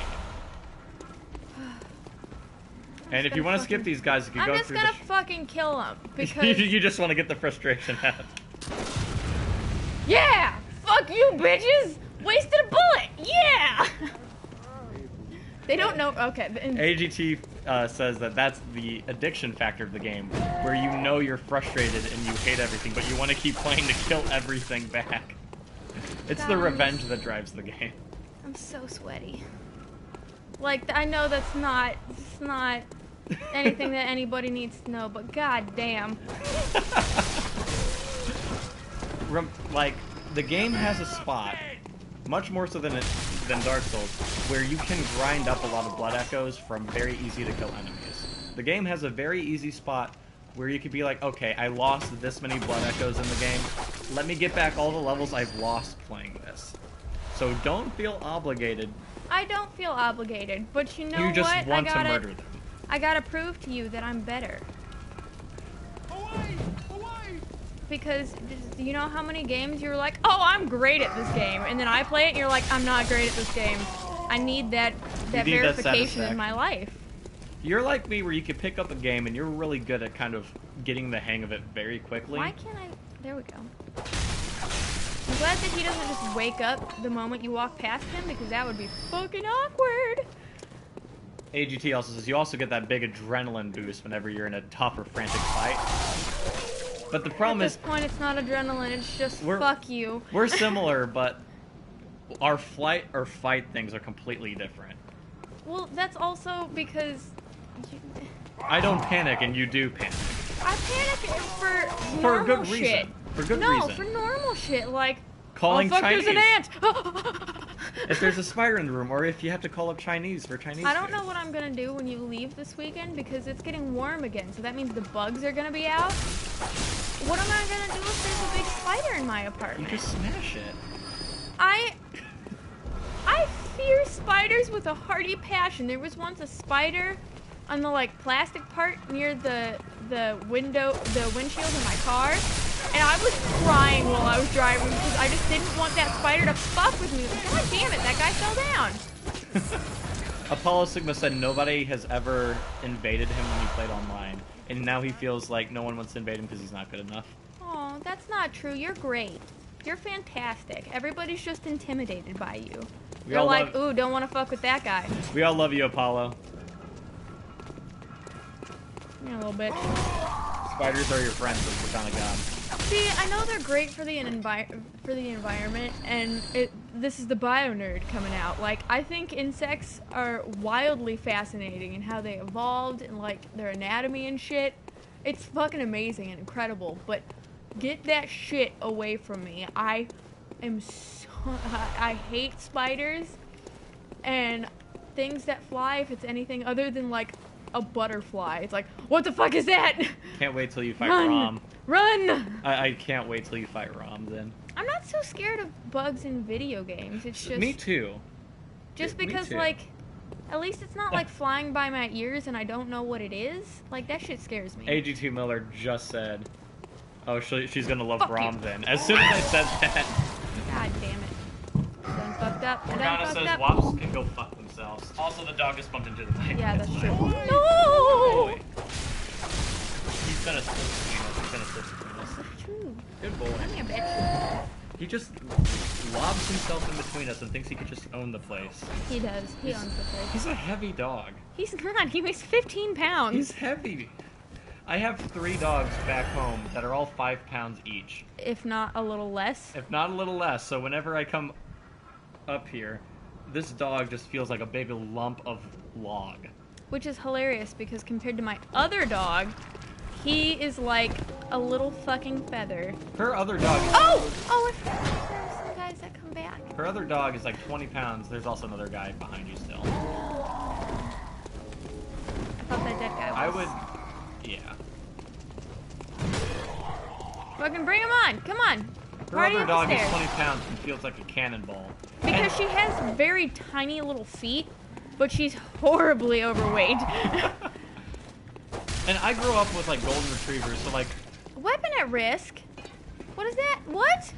Speaker 1: And if you want to skip these guys, you can go through
Speaker 2: I'm just gonna fucking kill them because...
Speaker 1: you just want to get the frustration out.
Speaker 2: Yeah! Fuck you, bitches! Wasted a bullet! Yeah! They don't know... Okay.
Speaker 1: AGT says that that's the addiction factor of the game, where you know you're frustrated and you hate everything, but you want to keep playing to kill everything back. It's the revenge that drives the game.
Speaker 2: I'm so sweaty. Like, I know that's not... It's not anything that anybody needs to know, but goddamn.
Speaker 1: Like, the game has a spot, much more so than Dark Souls, where you can grind up a lot of blood echoes from very easy to kill enemies. The game has a very easy spot where you could be like, okay, I lost this many blood echoes in the game. Let me get back all the levels I've lost playing this. So don't feel obligated.
Speaker 2: I don't feel obligated, but you know what?
Speaker 1: You just want to murder them.
Speaker 2: I gotta prove to you that I'm better.
Speaker 4: Away!
Speaker 2: Because do you know how many games you're like, oh, I'm great at this game, and then I play it and you're like, I'm not great at this game. I need that verification in my life.
Speaker 1: You're like me, where you can pick up a game and you're really good at kind of getting the hang of it very quickly.
Speaker 2: Why can't I? There we go. I'm glad that he doesn't just wake up the moment you walk past him, because that would be fucking awkward.
Speaker 1: AGT also says you also get that big adrenaline boost whenever you're in a tough or frantic fight. But the problem
Speaker 2: At
Speaker 1: is,
Speaker 2: this point, it's not adrenaline. It's just fuck you.
Speaker 1: We're similar, but our flight or fight things are completely different.
Speaker 2: Well, that's also because
Speaker 1: I don't panic, and you do panic.
Speaker 2: I panic for
Speaker 1: For a
Speaker 2: normal
Speaker 1: good reason.
Speaker 2: shit.
Speaker 1: For good
Speaker 2: no,
Speaker 1: reason.
Speaker 2: for normal shit, like
Speaker 1: Calling
Speaker 2: oh fuck,
Speaker 1: Chinese.
Speaker 2: there's an ant.
Speaker 1: If there's a spider in the room, or if you have to call up Chinese for Chinese
Speaker 2: I don't
Speaker 1: food.
Speaker 2: know what I'm gonna do when you leave this weekend, because it's getting warm again, so that means the bugs are gonna be out. What am I gonna do if there's a big spider in my apartment?
Speaker 1: You just smash it.
Speaker 2: I fear spiders with a hearty passion. There was once a spider on the like plastic part near the windshield in my car, and I was crying while I was driving because I just didn't want that spider to fuck with me. God damn it, that guy fell down.
Speaker 1: Apollo Sigma said nobody has ever invaded him when he played online, and now he feels like no one wants to invade him because he's not good enough.
Speaker 2: Oh, that's not true. You're great. You're fantastic. Everybody's just intimidated by you. They're like, ooh, don't want to fuck with that guy.
Speaker 1: We all love you, Apollo.
Speaker 2: Yeah, a little bit.
Speaker 1: Spiders are your friends, as the kind of god.
Speaker 2: See, I know they're great for the environment, and this is the bio nerd coming out. Like, I think insects are wildly fascinating in how they evolved and like their anatomy and shit. It's fucking amazing and incredible. But get that shit away from me. I hate spiders and things that fly. If it's anything other than like a butterfly, it's like, what the fuck is that?
Speaker 1: Can't wait till you fight
Speaker 2: Run!
Speaker 1: Rom.
Speaker 2: Run!
Speaker 1: I can't wait till you fight Rom then.
Speaker 2: I'm not so scared of bugs in video games. It's just
Speaker 1: Me too.
Speaker 2: just
Speaker 1: Me
Speaker 2: because
Speaker 1: too.
Speaker 2: like at least it's not like flying by my ears and I don't know what it is. Like that shit scares me.
Speaker 1: AG2 Miller just said, oh, she's gonna love
Speaker 2: Fuck
Speaker 1: Rom
Speaker 2: you.
Speaker 1: then. As soon as I said that,
Speaker 2: God damn it. Done fucked up. Done
Speaker 1: Morgana
Speaker 2: fucked
Speaker 1: says
Speaker 2: up.
Speaker 1: Wops can go fuck themselves. Also, the dog is bumped into the mic.
Speaker 2: Yeah, that's true.
Speaker 1: fine.
Speaker 2: No!
Speaker 1: Boy. He's gonna slip between us. He's gonna slip between us.
Speaker 2: That's true.
Speaker 1: Good boy.
Speaker 2: Give me a bitch.
Speaker 1: He just lobs himself in between us and thinks he could just own the place.
Speaker 2: He does. He owns the place.
Speaker 1: He's a heavy dog.
Speaker 2: He's not. He weighs 15 pounds.
Speaker 1: He's heavy. I have 3 dogs back home that are all 5 pounds each.
Speaker 2: If not a little less.
Speaker 1: If not a little less. So whenever I come up here, this dog just feels like a big lump of log.
Speaker 2: Which is hilarious because compared to my other dog, he is like a little fucking feather.
Speaker 1: Her other dog is,
Speaker 2: Oh, I forgot there are some guys that come back.
Speaker 1: her other dog is like 20 pounds. There's also another guy behind you still.
Speaker 2: I thought that dead guy was.
Speaker 1: I would, yeah.
Speaker 2: Fucking bring him on. Come on.
Speaker 1: Her
Speaker 2: Why are you
Speaker 1: other
Speaker 2: up
Speaker 1: dog
Speaker 2: the
Speaker 1: is
Speaker 2: stairs?
Speaker 1: 20 pounds and feels like a cannonball.
Speaker 2: Because she has very tiny little feet, but she's horribly overweight.
Speaker 1: And I grew up with like golden retrievers, so like
Speaker 2: Weapon at risk? What is that? What?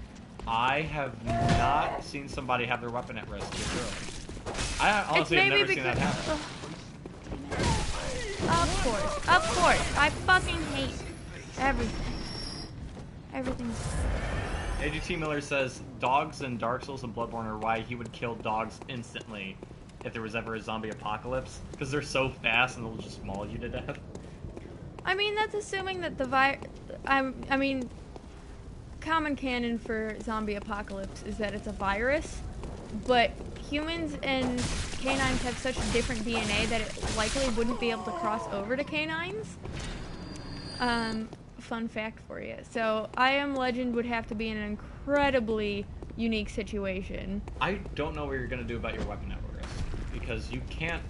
Speaker 1: I have not seen somebody have their weapon at risk this early. I honestly have never seen that happen.
Speaker 2: Of course. Of course. I fucking hate everything. Everything's...
Speaker 1: AGT Miller says dogs in Dark Souls and Bloodborne are why he would kill dogs instantly if there was ever a zombie apocalypse, because they're so fast and they'll just maul you to death.
Speaker 2: I mean, that's assuming that the I mean, common canon for zombie apocalypse is that it's a virus, but humans and canines have such different DNA that it likely wouldn't be able to cross over to canines. Fun fact for you. So, I Am Legend would have to be in an incredibly unique situation.
Speaker 1: I don't know what you're gonna do about your weapon at risk, because you can't.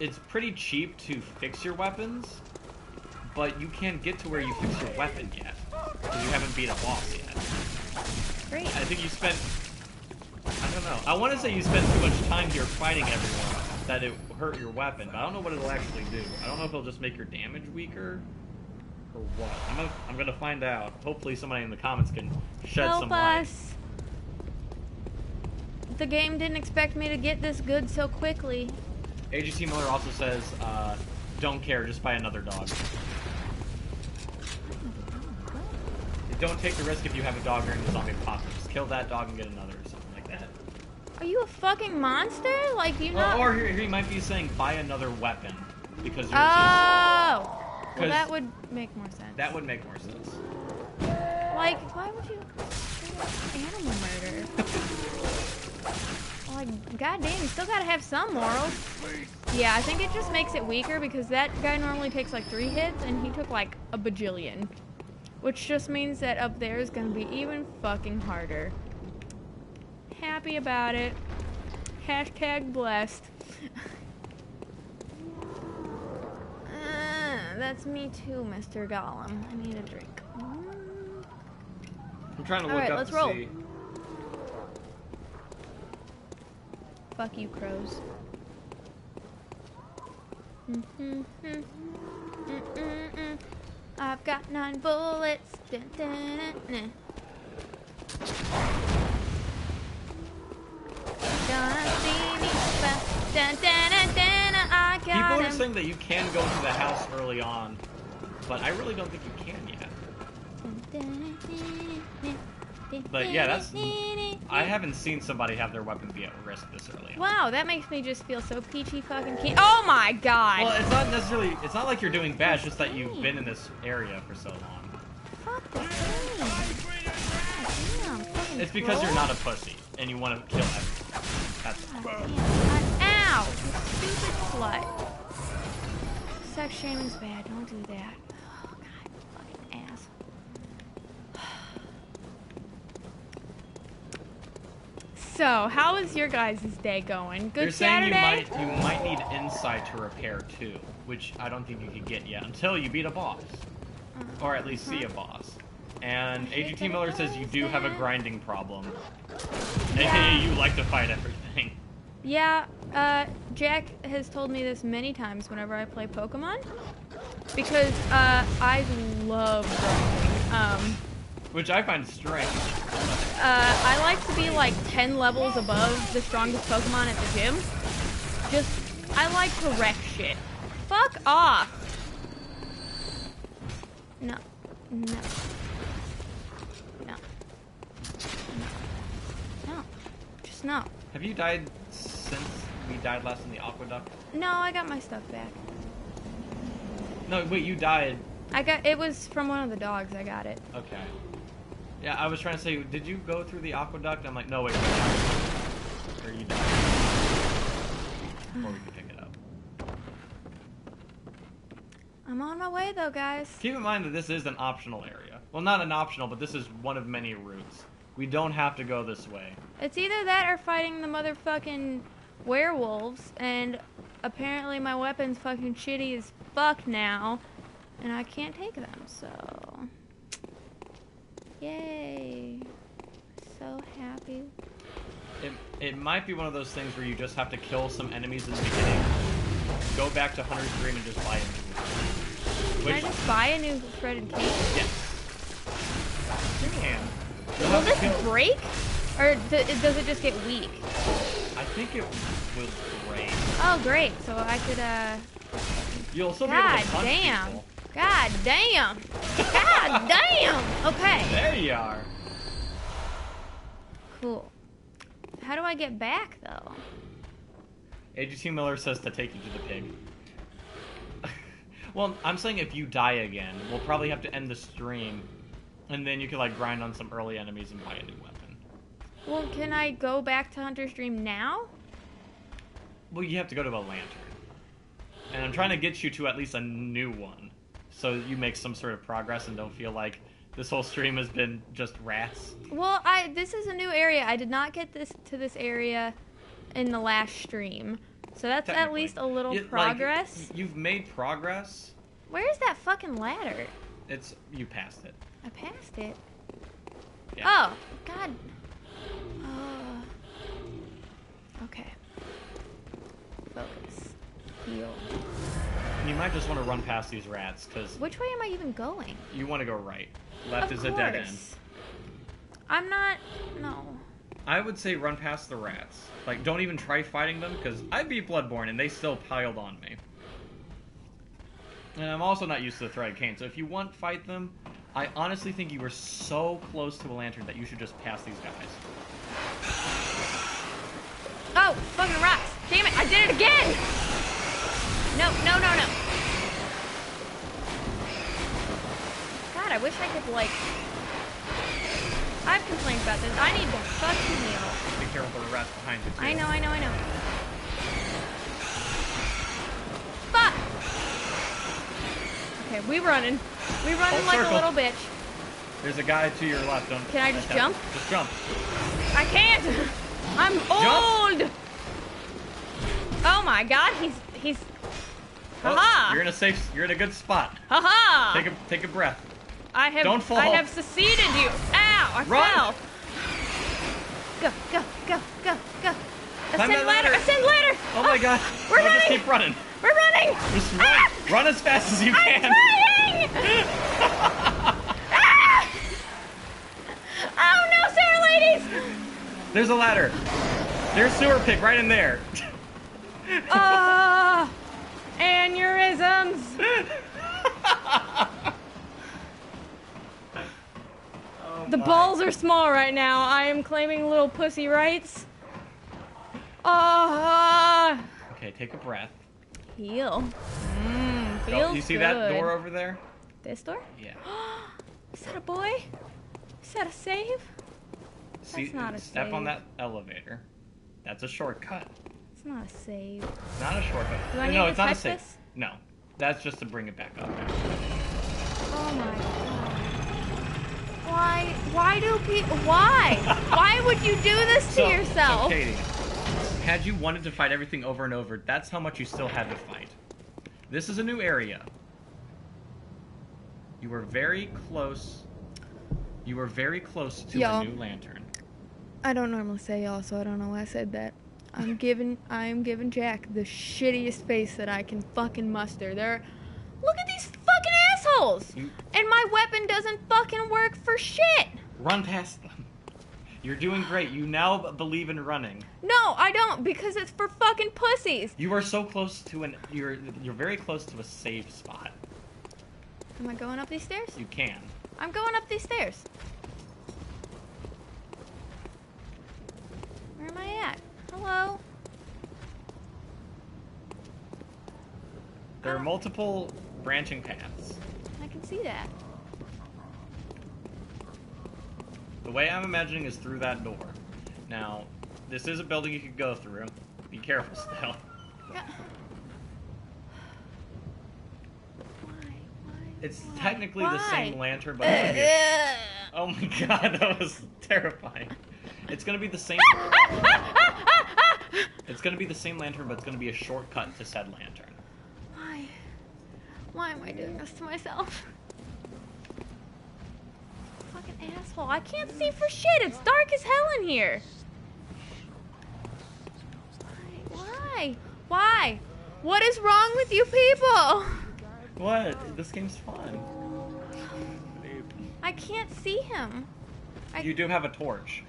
Speaker 1: It's pretty cheap to fix your weapons, but you can't get to where you fix your weapon yet, because you haven't beat a boss yet.
Speaker 2: Great.
Speaker 1: I think you spent. I don't know. I want to say you spent too much time here fighting everyone that it hurt your weapon, but I don't know what it'll actually do. I don't know if it'll just make your damage weaker or what. I'm gonna find out. Hopefully somebody in the comments can shed some light.
Speaker 2: Help us. The game didn't expect me to get this good so quickly.
Speaker 1: AGT Miller also says, don't care, just buy another dog. Don't take the risk if you have a dog during the zombie apocalypse. Kill that dog and get another or something like that.
Speaker 2: Are you a fucking monster? Like, you not...
Speaker 1: Or he might be saying, buy another weapon. Because yours
Speaker 2: Oh! Well, that would make more sense.
Speaker 1: That would make more sense.
Speaker 2: Like, why would you... Animal murder. Like, goddamn, you still gotta have some morals. Yeah, I think it just makes it weaker because that guy normally takes like 3 hits and he took like a bajillion. Which just means that up there is gonna be even fucking harder. Happy about it. Hashtag blessed. That's me too, Mr. Gollum. I need a drink.
Speaker 1: I'm trying to look
Speaker 2: Alright,
Speaker 1: up
Speaker 2: let's
Speaker 1: to
Speaker 2: roll.
Speaker 1: see.
Speaker 2: Fuck you, crows. I've got 9 bullets. Dun, dun, dun, Gonna see me fast. Dun, dun, dun, dun, I got
Speaker 1: People are
Speaker 2: him.
Speaker 1: saying that you can go to the house early on, but I really don't think you can yet. But yeah, that's... I haven't seen somebody have their weapon be at risk this early on.
Speaker 2: Wow, that makes me just feel so peachy fucking keen. Oh my god!
Speaker 1: Well, it's not necessarily... It's not like you're doing bad, it's just that you've been in this area for so long.
Speaker 2: Fuck this game. Damn, fucking
Speaker 1: It's because
Speaker 2: troll.
Speaker 1: you're not a pussy, and you want to kill everyone. That's
Speaker 2: God damn. Ow! You stupid slut. Sex shaming's bad. Don't do that. Oh god, fucking ass. So, how is your guys' day going? Good
Speaker 1: You're saying
Speaker 2: Saturday?
Speaker 1: you might need insight to repair too, which I don't think you could get yet until you beat a boss, or at least see a boss. And AGT Miller says you do have a grinding problem, aka you like to fight everything.
Speaker 2: Yeah, Jack has told me this many times whenever I play Pokemon, because I love grinding.
Speaker 1: Which I find strange.
Speaker 2: I like to be like 10 levels above the strongest Pokemon at the gym. I like to wreck shit. Fuck off. No. No. No. No. Just no.
Speaker 1: Have you died since we died last in the aqueduct?
Speaker 2: No, I got my stuff back.
Speaker 1: No, wait, you died.
Speaker 2: It was from one of the dogs, I got it.
Speaker 1: Okay. Yeah, I was trying to say, did you go through the aqueduct? I'm like, no, wait. Or you died. Before we could pick it up.
Speaker 2: I'm on my way though, guys.
Speaker 1: Keep in mind that this is an optional area. Well, not an optional, but this is one of many routes. We don't have to go this way.
Speaker 2: It's either that or fighting the motherfucking werewolves, and apparently my weapon's fucking shitty as fuck now, and I can't take them, so... Yay. So happy.
Speaker 1: It might be one of those things where you just have to kill some enemies in the beginning, go back to Hunter's Dream and just buy a new one.
Speaker 2: Can I just buy a new shredded cake?
Speaker 1: Yes. You can.
Speaker 2: Will this break? Or does it just get weak?
Speaker 1: I think it will break.
Speaker 2: Oh, great. So I could,
Speaker 1: You'll still be able
Speaker 2: God
Speaker 1: to punch
Speaker 2: damn.
Speaker 1: people.
Speaker 2: God damn. God damn. Okay.
Speaker 1: There you are.
Speaker 2: Cool. How do I get back, though?
Speaker 1: AGT Miller says to take you to the pig. Well, I'm saying if you die again, we'll probably have to end the stream, and then you can like grind on some early enemies and buy a new weapon.
Speaker 2: Well, can I go back to Hunter's Dream now?
Speaker 1: Well, you have to go to a lantern. And I'm trying to get you to at least a new one, so you make some sort of progress and don't feel like this whole stream has been just rats.
Speaker 2: Well, this is a new area. I did not get this area in the last stream. So that's at
Speaker 1: Technically.
Speaker 2: least a little
Speaker 1: Like,
Speaker 2: progress.
Speaker 1: you've made progress.
Speaker 2: Where's that fucking ladder?
Speaker 1: You passed it.
Speaker 2: I passed it.
Speaker 1: Yeah.
Speaker 2: Oh, God. Okay. Focus. Heal.
Speaker 1: You might just want to run past these rats, because
Speaker 2: Which way am I even going?
Speaker 1: you want to go right. Left
Speaker 2: Of
Speaker 1: is a dead end.
Speaker 2: course. I'm not... No.
Speaker 1: I would say run past the rats. Like, don't even try fighting them, because I beat Bloodborne and they still piled on me. And I'm also not used to the threaded cane, so if you want fight them, I honestly think you were so close to a lantern that you should just pass these guys.
Speaker 2: Oh, fucking rocks. Damn it, I did it again! No, no, no, no. God, I wish I could, like... I've complained about this. I need to fucking heal.
Speaker 1: Be careful, there are rats behind you, too.
Speaker 2: I know, I know, I know. Fuck! Okay, we running. We running like a little bitch.
Speaker 1: There's a guy to your left. Don't.
Speaker 2: Can I just jump?
Speaker 1: Just jump.
Speaker 2: I can't! I'm old! Oh my god, he's... Haha!
Speaker 1: You're in a good spot.
Speaker 2: Haha!
Speaker 1: Take a breath.
Speaker 2: Don't fall. I have succeeded you. Ow! I fell. Go, go, go, go, go. Ascend ladder. Ascend ladder.
Speaker 1: Oh my god.
Speaker 2: We're running.
Speaker 1: Just keep running.
Speaker 2: We're running.
Speaker 1: Just run. Ah! Run as fast as you can.
Speaker 2: I'm trying. Ah! Oh no, Sarah ladies.
Speaker 1: There's a ladder. There's sewer pig right in there.
Speaker 2: Aneurysms. The balls are small right now. I am claiming little pussy rights.
Speaker 1: Okay, take a breath.
Speaker 2: Heal. Feels
Speaker 1: You see
Speaker 2: good.
Speaker 1: that door over there?
Speaker 2: This door?
Speaker 1: Yeah.
Speaker 2: Is that a boy? Is that a save? That's not a
Speaker 1: Step
Speaker 2: save.
Speaker 1: on that elevator. That's a shortcut.
Speaker 2: It's not a save.
Speaker 1: It's not a shortcut.
Speaker 2: Do I need
Speaker 1: No,
Speaker 2: to
Speaker 1: it's not a
Speaker 2: touch
Speaker 1: save.
Speaker 2: this?
Speaker 1: No. That's just to bring it back up.
Speaker 2: Oh my god. Why do people... Why? Why would you do this to yourself?
Speaker 1: So, Katie, had you wanted to fight everything over and over, that's how much you still had to fight. This is a new area. You were very close. You were very close to a new lantern.
Speaker 2: I don't normally say y'all, so I don't know why I said that. I'm giving Jack the shittiest face that I can fucking muster. Look at these fucking assholes! And my weapon doesn't fucking work for shit!
Speaker 1: Run past them. You're doing great. You now believe in running.
Speaker 2: No, I don't, because it's for fucking pussies.
Speaker 1: You are so close to you're very close to a safe spot.
Speaker 2: Am I going up these stairs?
Speaker 1: You can.
Speaker 2: I'm going up these stairs. Where am I at? Hello?
Speaker 1: There are multiple branching paths.
Speaker 2: I can see that.
Speaker 1: The way I'm imagining is through that door. Now, this is a building you could go through. Be careful still.
Speaker 2: Yeah.
Speaker 1: It's technically the same lantern, but it's gonna be oh my god, that was terrifying. It's gonna be the same. It's gonna be the same lantern, but it's gonna be a shortcut to said lantern.
Speaker 2: Why? Why am I doing this to myself? Fucking asshole! I can't see for shit. It's dark as hell in here. Why? Why? What is wrong with you people?
Speaker 1: What? This game's fun.
Speaker 2: I can't see him.
Speaker 1: You do have a torch.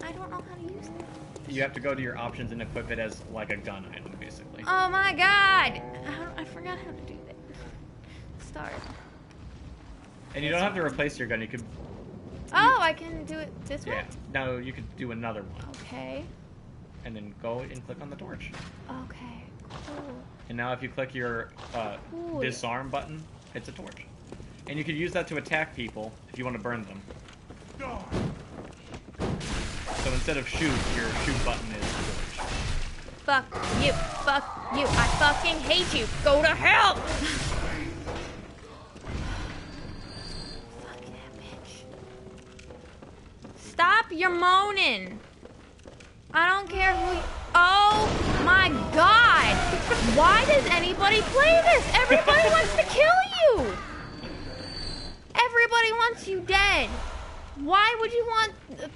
Speaker 2: I don't know how to use it.
Speaker 1: You have to go to your options and equip it as like a gun item, basically.
Speaker 2: Oh my god! I forgot how to do that. Start.
Speaker 1: And you don't have to replace your gun. You could.
Speaker 2: Oh, I can do it this way?
Speaker 1: Yeah. No, you could do another one.
Speaker 2: Okay.
Speaker 1: And then go and click on the torch.
Speaker 2: Okay. Cool.
Speaker 1: And now if you click your disarm button, it's a torch. And you could use that to attack people if you want to burn them. So instead of shoot, your shoot button is torch.
Speaker 2: Fuck you. Fuck you. I fucking hate you. Go to hell! Fuck that bitch. Stop your moaning. I don't care who you... Oh my god! Why does anybody play this? Everybody wants to kill you! Everybody wants you dead. Why would you want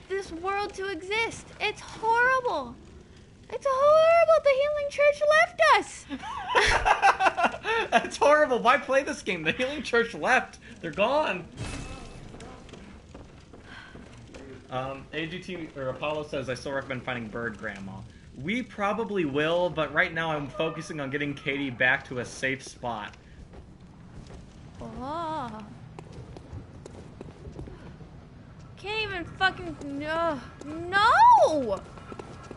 Speaker 2: this world to exist? It's horrible. It's horrible. The Healing Church left us.
Speaker 1: That's horrible. Why play this game? The Healing Church left. They're gone. AGT or Apollo says I still recommend finding Bird Grandma. We probably will, but right now I'm focusing on getting Katie back to a safe spot.
Speaker 2: Oh. Can't even fucking... No! No!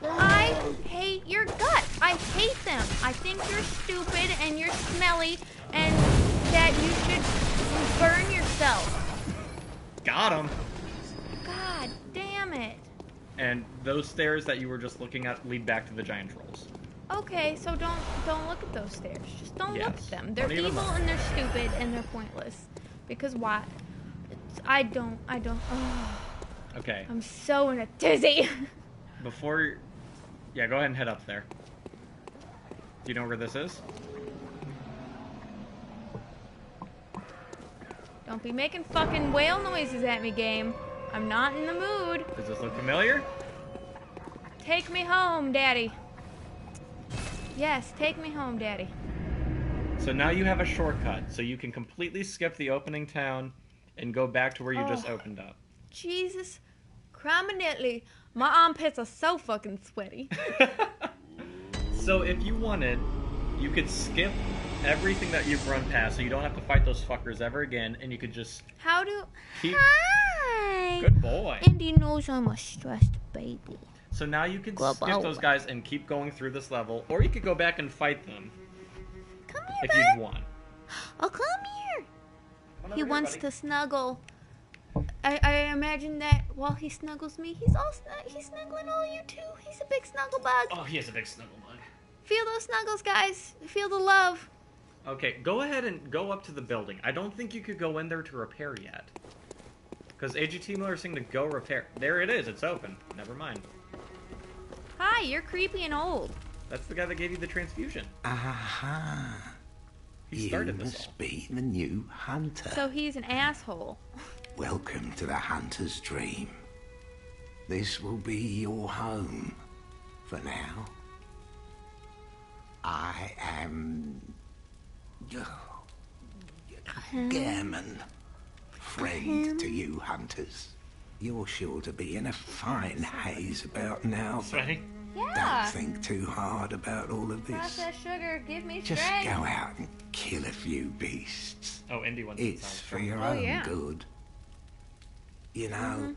Speaker 2: I hate your guts. I hate them. I think you're stupid and you're smelly and that you should burn yourself.
Speaker 1: Got him.
Speaker 2: God damn it.
Speaker 1: And those stairs that you were just looking at lead back to the giant trolls.
Speaker 2: Okay, so don't look at those stairs. Just don't look at them. They're
Speaker 1: Don't even
Speaker 2: evil
Speaker 1: look.
Speaker 2: and they're stupid and they're pointless. Because why? I don't. Oh,
Speaker 1: Okay.
Speaker 2: I'm so in a tizzy.
Speaker 1: Before... Yeah, go ahead and head up there. Do you know where this is?
Speaker 2: Don't be making fucking whale noises at me, game. I'm not in the mood.
Speaker 1: Does this look familiar?
Speaker 2: Take me home, Daddy. Yes, take me home, Daddy.
Speaker 1: So now you have a shortcut, so you can completely skip the opening town and go back to where you just opened up.
Speaker 2: Jesus, criminally, my armpits are so fucking sweaty.
Speaker 1: So if you wanted, you could skip everything that you've run past, so you don't have to fight those fuckers ever again, and you could just
Speaker 2: How do...
Speaker 1: keep...
Speaker 2: Hi!
Speaker 1: Good boy.
Speaker 2: Indy knows I'm a stressed baby.
Speaker 1: So now you can
Speaker 2: Good
Speaker 1: skip
Speaker 2: boy.
Speaker 1: those guys and keep going through this level, or you could go back and fight them
Speaker 2: Come
Speaker 1: if
Speaker 2: here,
Speaker 1: you'd
Speaker 2: bud.
Speaker 1: want.
Speaker 2: Oh, come here.
Speaker 1: Come on
Speaker 2: He
Speaker 1: over here,
Speaker 2: wants
Speaker 1: buddy.
Speaker 2: to snuggle. I imagine that while he snuggles me, he's snuggling all you too. He's a big snuggle bug.
Speaker 1: Oh, he has a big snuggle bug.
Speaker 2: Feel those snuggles, guys. Feel the love.
Speaker 1: Okay, go ahead and go up to the building. I don't think you could go in there to repair yet. Because AGT Miller is saying to go repair. There it is, it's open. Never mind.
Speaker 2: Hi, you're creepy and old.
Speaker 1: That's the guy that gave you the transfusion.
Speaker 5: Aha.
Speaker 1: He
Speaker 5: You
Speaker 1: started this
Speaker 5: must
Speaker 1: all.
Speaker 5: be the new hunter.
Speaker 2: So he's an asshole.
Speaker 5: Welcome to the hunter's dream. This will be your home for now. I am... Gammon. Friend to you hunters. You're sure to be in a fine haze about now. but
Speaker 1: Right?
Speaker 2: Yeah.
Speaker 5: Don't think too hard about all of this.
Speaker 2: Processed sugar, give me
Speaker 5: Just
Speaker 2: strength.
Speaker 5: go out and kill a few beasts.
Speaker 1: Oh, Indy wants
Speaker 5: It's for your
Speaker 2: Oh,
Speaker 5: own
Speaker 2: yeah.
Speaker 5: good. You know,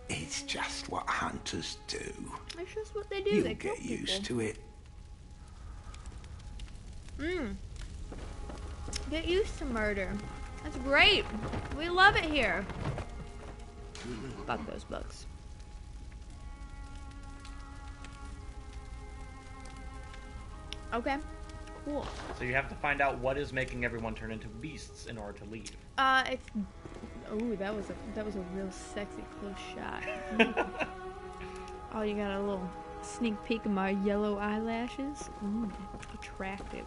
Speaker 5: it's just what hunters do.
Speaker 2: That's just what they do.
Speaker 5: You'll
Speaker 2: They kill
Speaker 5: get used
Speaker 2: people.
Speaker 5: to it.
Speaker 2: Get used to murder. That's great. We love it here. Fuck those bugs. Okay. Cool.
Speaker 1: So you have to find out what is making everyone turn into beasts in order to leave.
Speaker 2: It's. Ooh, that was a real sexy close shot. Oh, you got a little sneak peek of my yellow eyelashes. Ooh, attractive.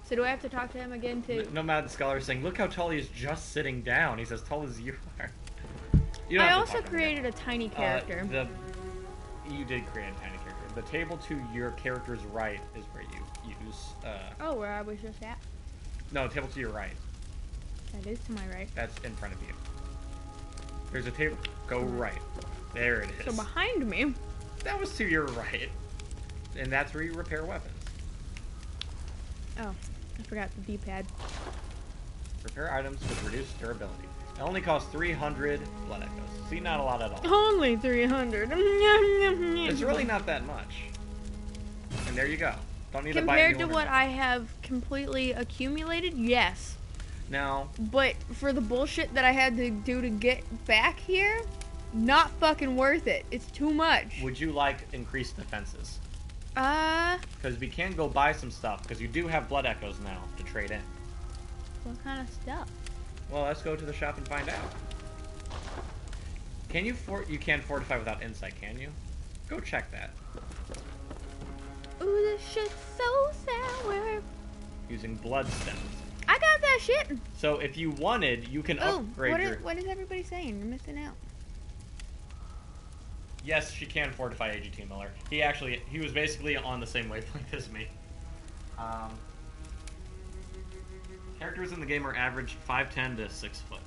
Speaker 2: So do I have to talk to him again to?
Speaker 1: Nomad Scholar is saying, look how tall he is just sitting down. He's as tall as you are. You don't
Speaker 2: I
Speaker 1: have to
Speaker 2: also
Speaker 1: talk to him
Speaker 2: created a tiny character.
Speaker 1: again. You did create a tiny character. The table to your character's right is where you use...
Speaker 2: Oh, where I was just at.
Speaker 1: No, table to your right.
Speaker 2: That is to my right.
Speaker 1: That's in front of you. There's a table. Go right. There it
Speaker 2: So
Speaker 1: is.
Speaker 2: behind me.
Speaker 1: That was to your right. And that's where you repair weapons.
Speaker 2: Oh, I forgot the D-pad.
Speaker 1: Repair items with reduced durability. It only costs 300 blood echoes. See, not a lot at all.
Speaker 2: Only 300.
Speaker 1: It's really not that much. And there you go. Don't need to buy
Speaker 2: Compared
Speaker 1: any
Speaker 2: to
Speaker 1: more
Speaker 2: what
Speaker 1: than
Speaker 2: I have completely accumulated, yes.
Speaker 1: that. Now,
Speaker 2: But for the bullshit that I had to do to get back here, not fucking worth it. It's too much.
Speaker 1: would you like increased defenses?
Speaker 2: What
Speaker 1: Because we can go buy some stuff, because you do have blood echoes now to trade in.
Speaker 2: kind of stuff?
Speaker 1: Well, let's go to the shop and find out. Can you you can't fortify without insight, can you? Go check that.
Speaker 2: Ooh, this shit's so sour.
Speaker 1: Using blood stems.
Speaker 2: I got that shit.
Speaker 1: So if you wanted, you can
Speaker 2: Oh,
Speaker 1: upgrade your...
Speaker 2: what is everybody saying? You're missing out.
Speaker 1: Yes, she can fortify AGT Miller. He was basically on the same wavelength as me. Characters in the game are average 5'10" to 6 foot.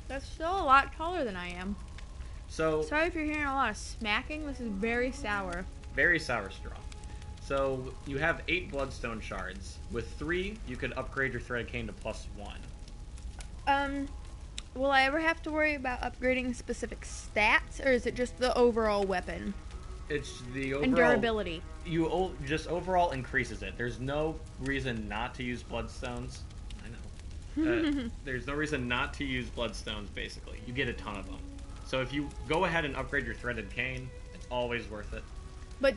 Speaker 2: That's still a lot taller than I am.
Speaker 1: So
Speaker 2: Sorry if you're hearing a lot of smacking. This is very sour.
Speaker 1: very sour straw. So you have 8 bloodstone shards. With 3, you could upgrade your threaded cane to +1.
Speaker 2: Will I ever have to worry about upgrading specific stats, or is it just the overall weapon
Speaker 1: It's the overall
Speaker 2: and durability?
Speaker 1: Just overall increases it. There's no reason not to use bloodstones. I know. There's no reason not to use bloodstones. Basically, you get a ton of them. So if you go ahead and upgrade your threaded cane, it's always worth it.
Speaker 2: But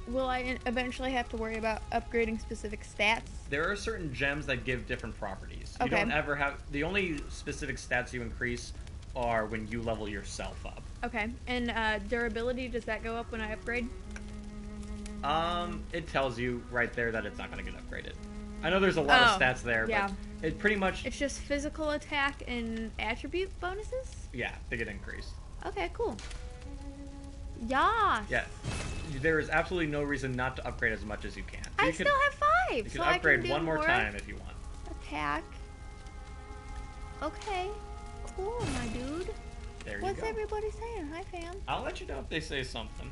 Speaker 2: will I eventually have to worry about upgrading specific stats?
Speaker 1: There are certain gems that give different properties. You
Speaker 2: Okay.
Speaker 1: don't ever have... The only specific stats you increase are when you level yourself up.
Speaker 2: Okay. And durability, does that go up when I upgrade?
Speaker 1: It tells you right there that it's not going to get upgraded. I know there's a lot of stats there,
Speaker 2: yeah.
Speaker 1: but it pretty much...
Speaker 2: It's just physical attack and attribute bonuses?
Speaker 1: Yeah, they get increased.
Speaker 2: Okay, cool. Yas.
Speaker 1: Yeah. There is absolutely no reason not to upgrade as much as you can. So
Speaker 2: I
Speaker 1: you could,
Speaker 2: still have 5,
Speaker 1: You can
Speaker 2: so I
Speaker 1: upgrade
Speaker 2: can do
Speaker 1: one more time if you want.
Speaker 2: Attack. Okay. Cool, my dude.
Speaker 1: There
Speaker 2: What's
Speaker 1: you go.
Speaker 2: everybody saying? Hi, fam.
Speaker 1: I'll let you know if they say something.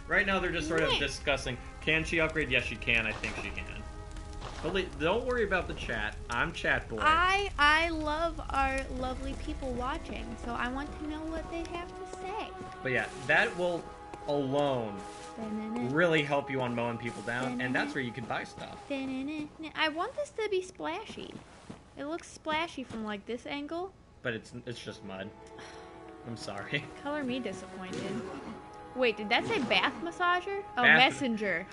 Speaker 1: Right now they're just sort of
Speaker 2: Nice.
Speaker 1: discussing, can she upgrade? Yes, she can. I think she can. But don't worry about the chat. I'm chat boy.
Speaker 2: I love our lovely people watching, so I want to know what they have to say.
Speaker 1: But yeah, that will alone really help you on mowing people down, and that's where you can buy stuff.
Speaker 2: I want this to be splashy. It looks splashy from like this angle.
Speaker 1: But it's just mud. I'm sorry.
Speaker 2: Color me disappointed. Wait, did that say bath massager? Oh,
Speaker 1: Bath-
Speaker 2: messenger.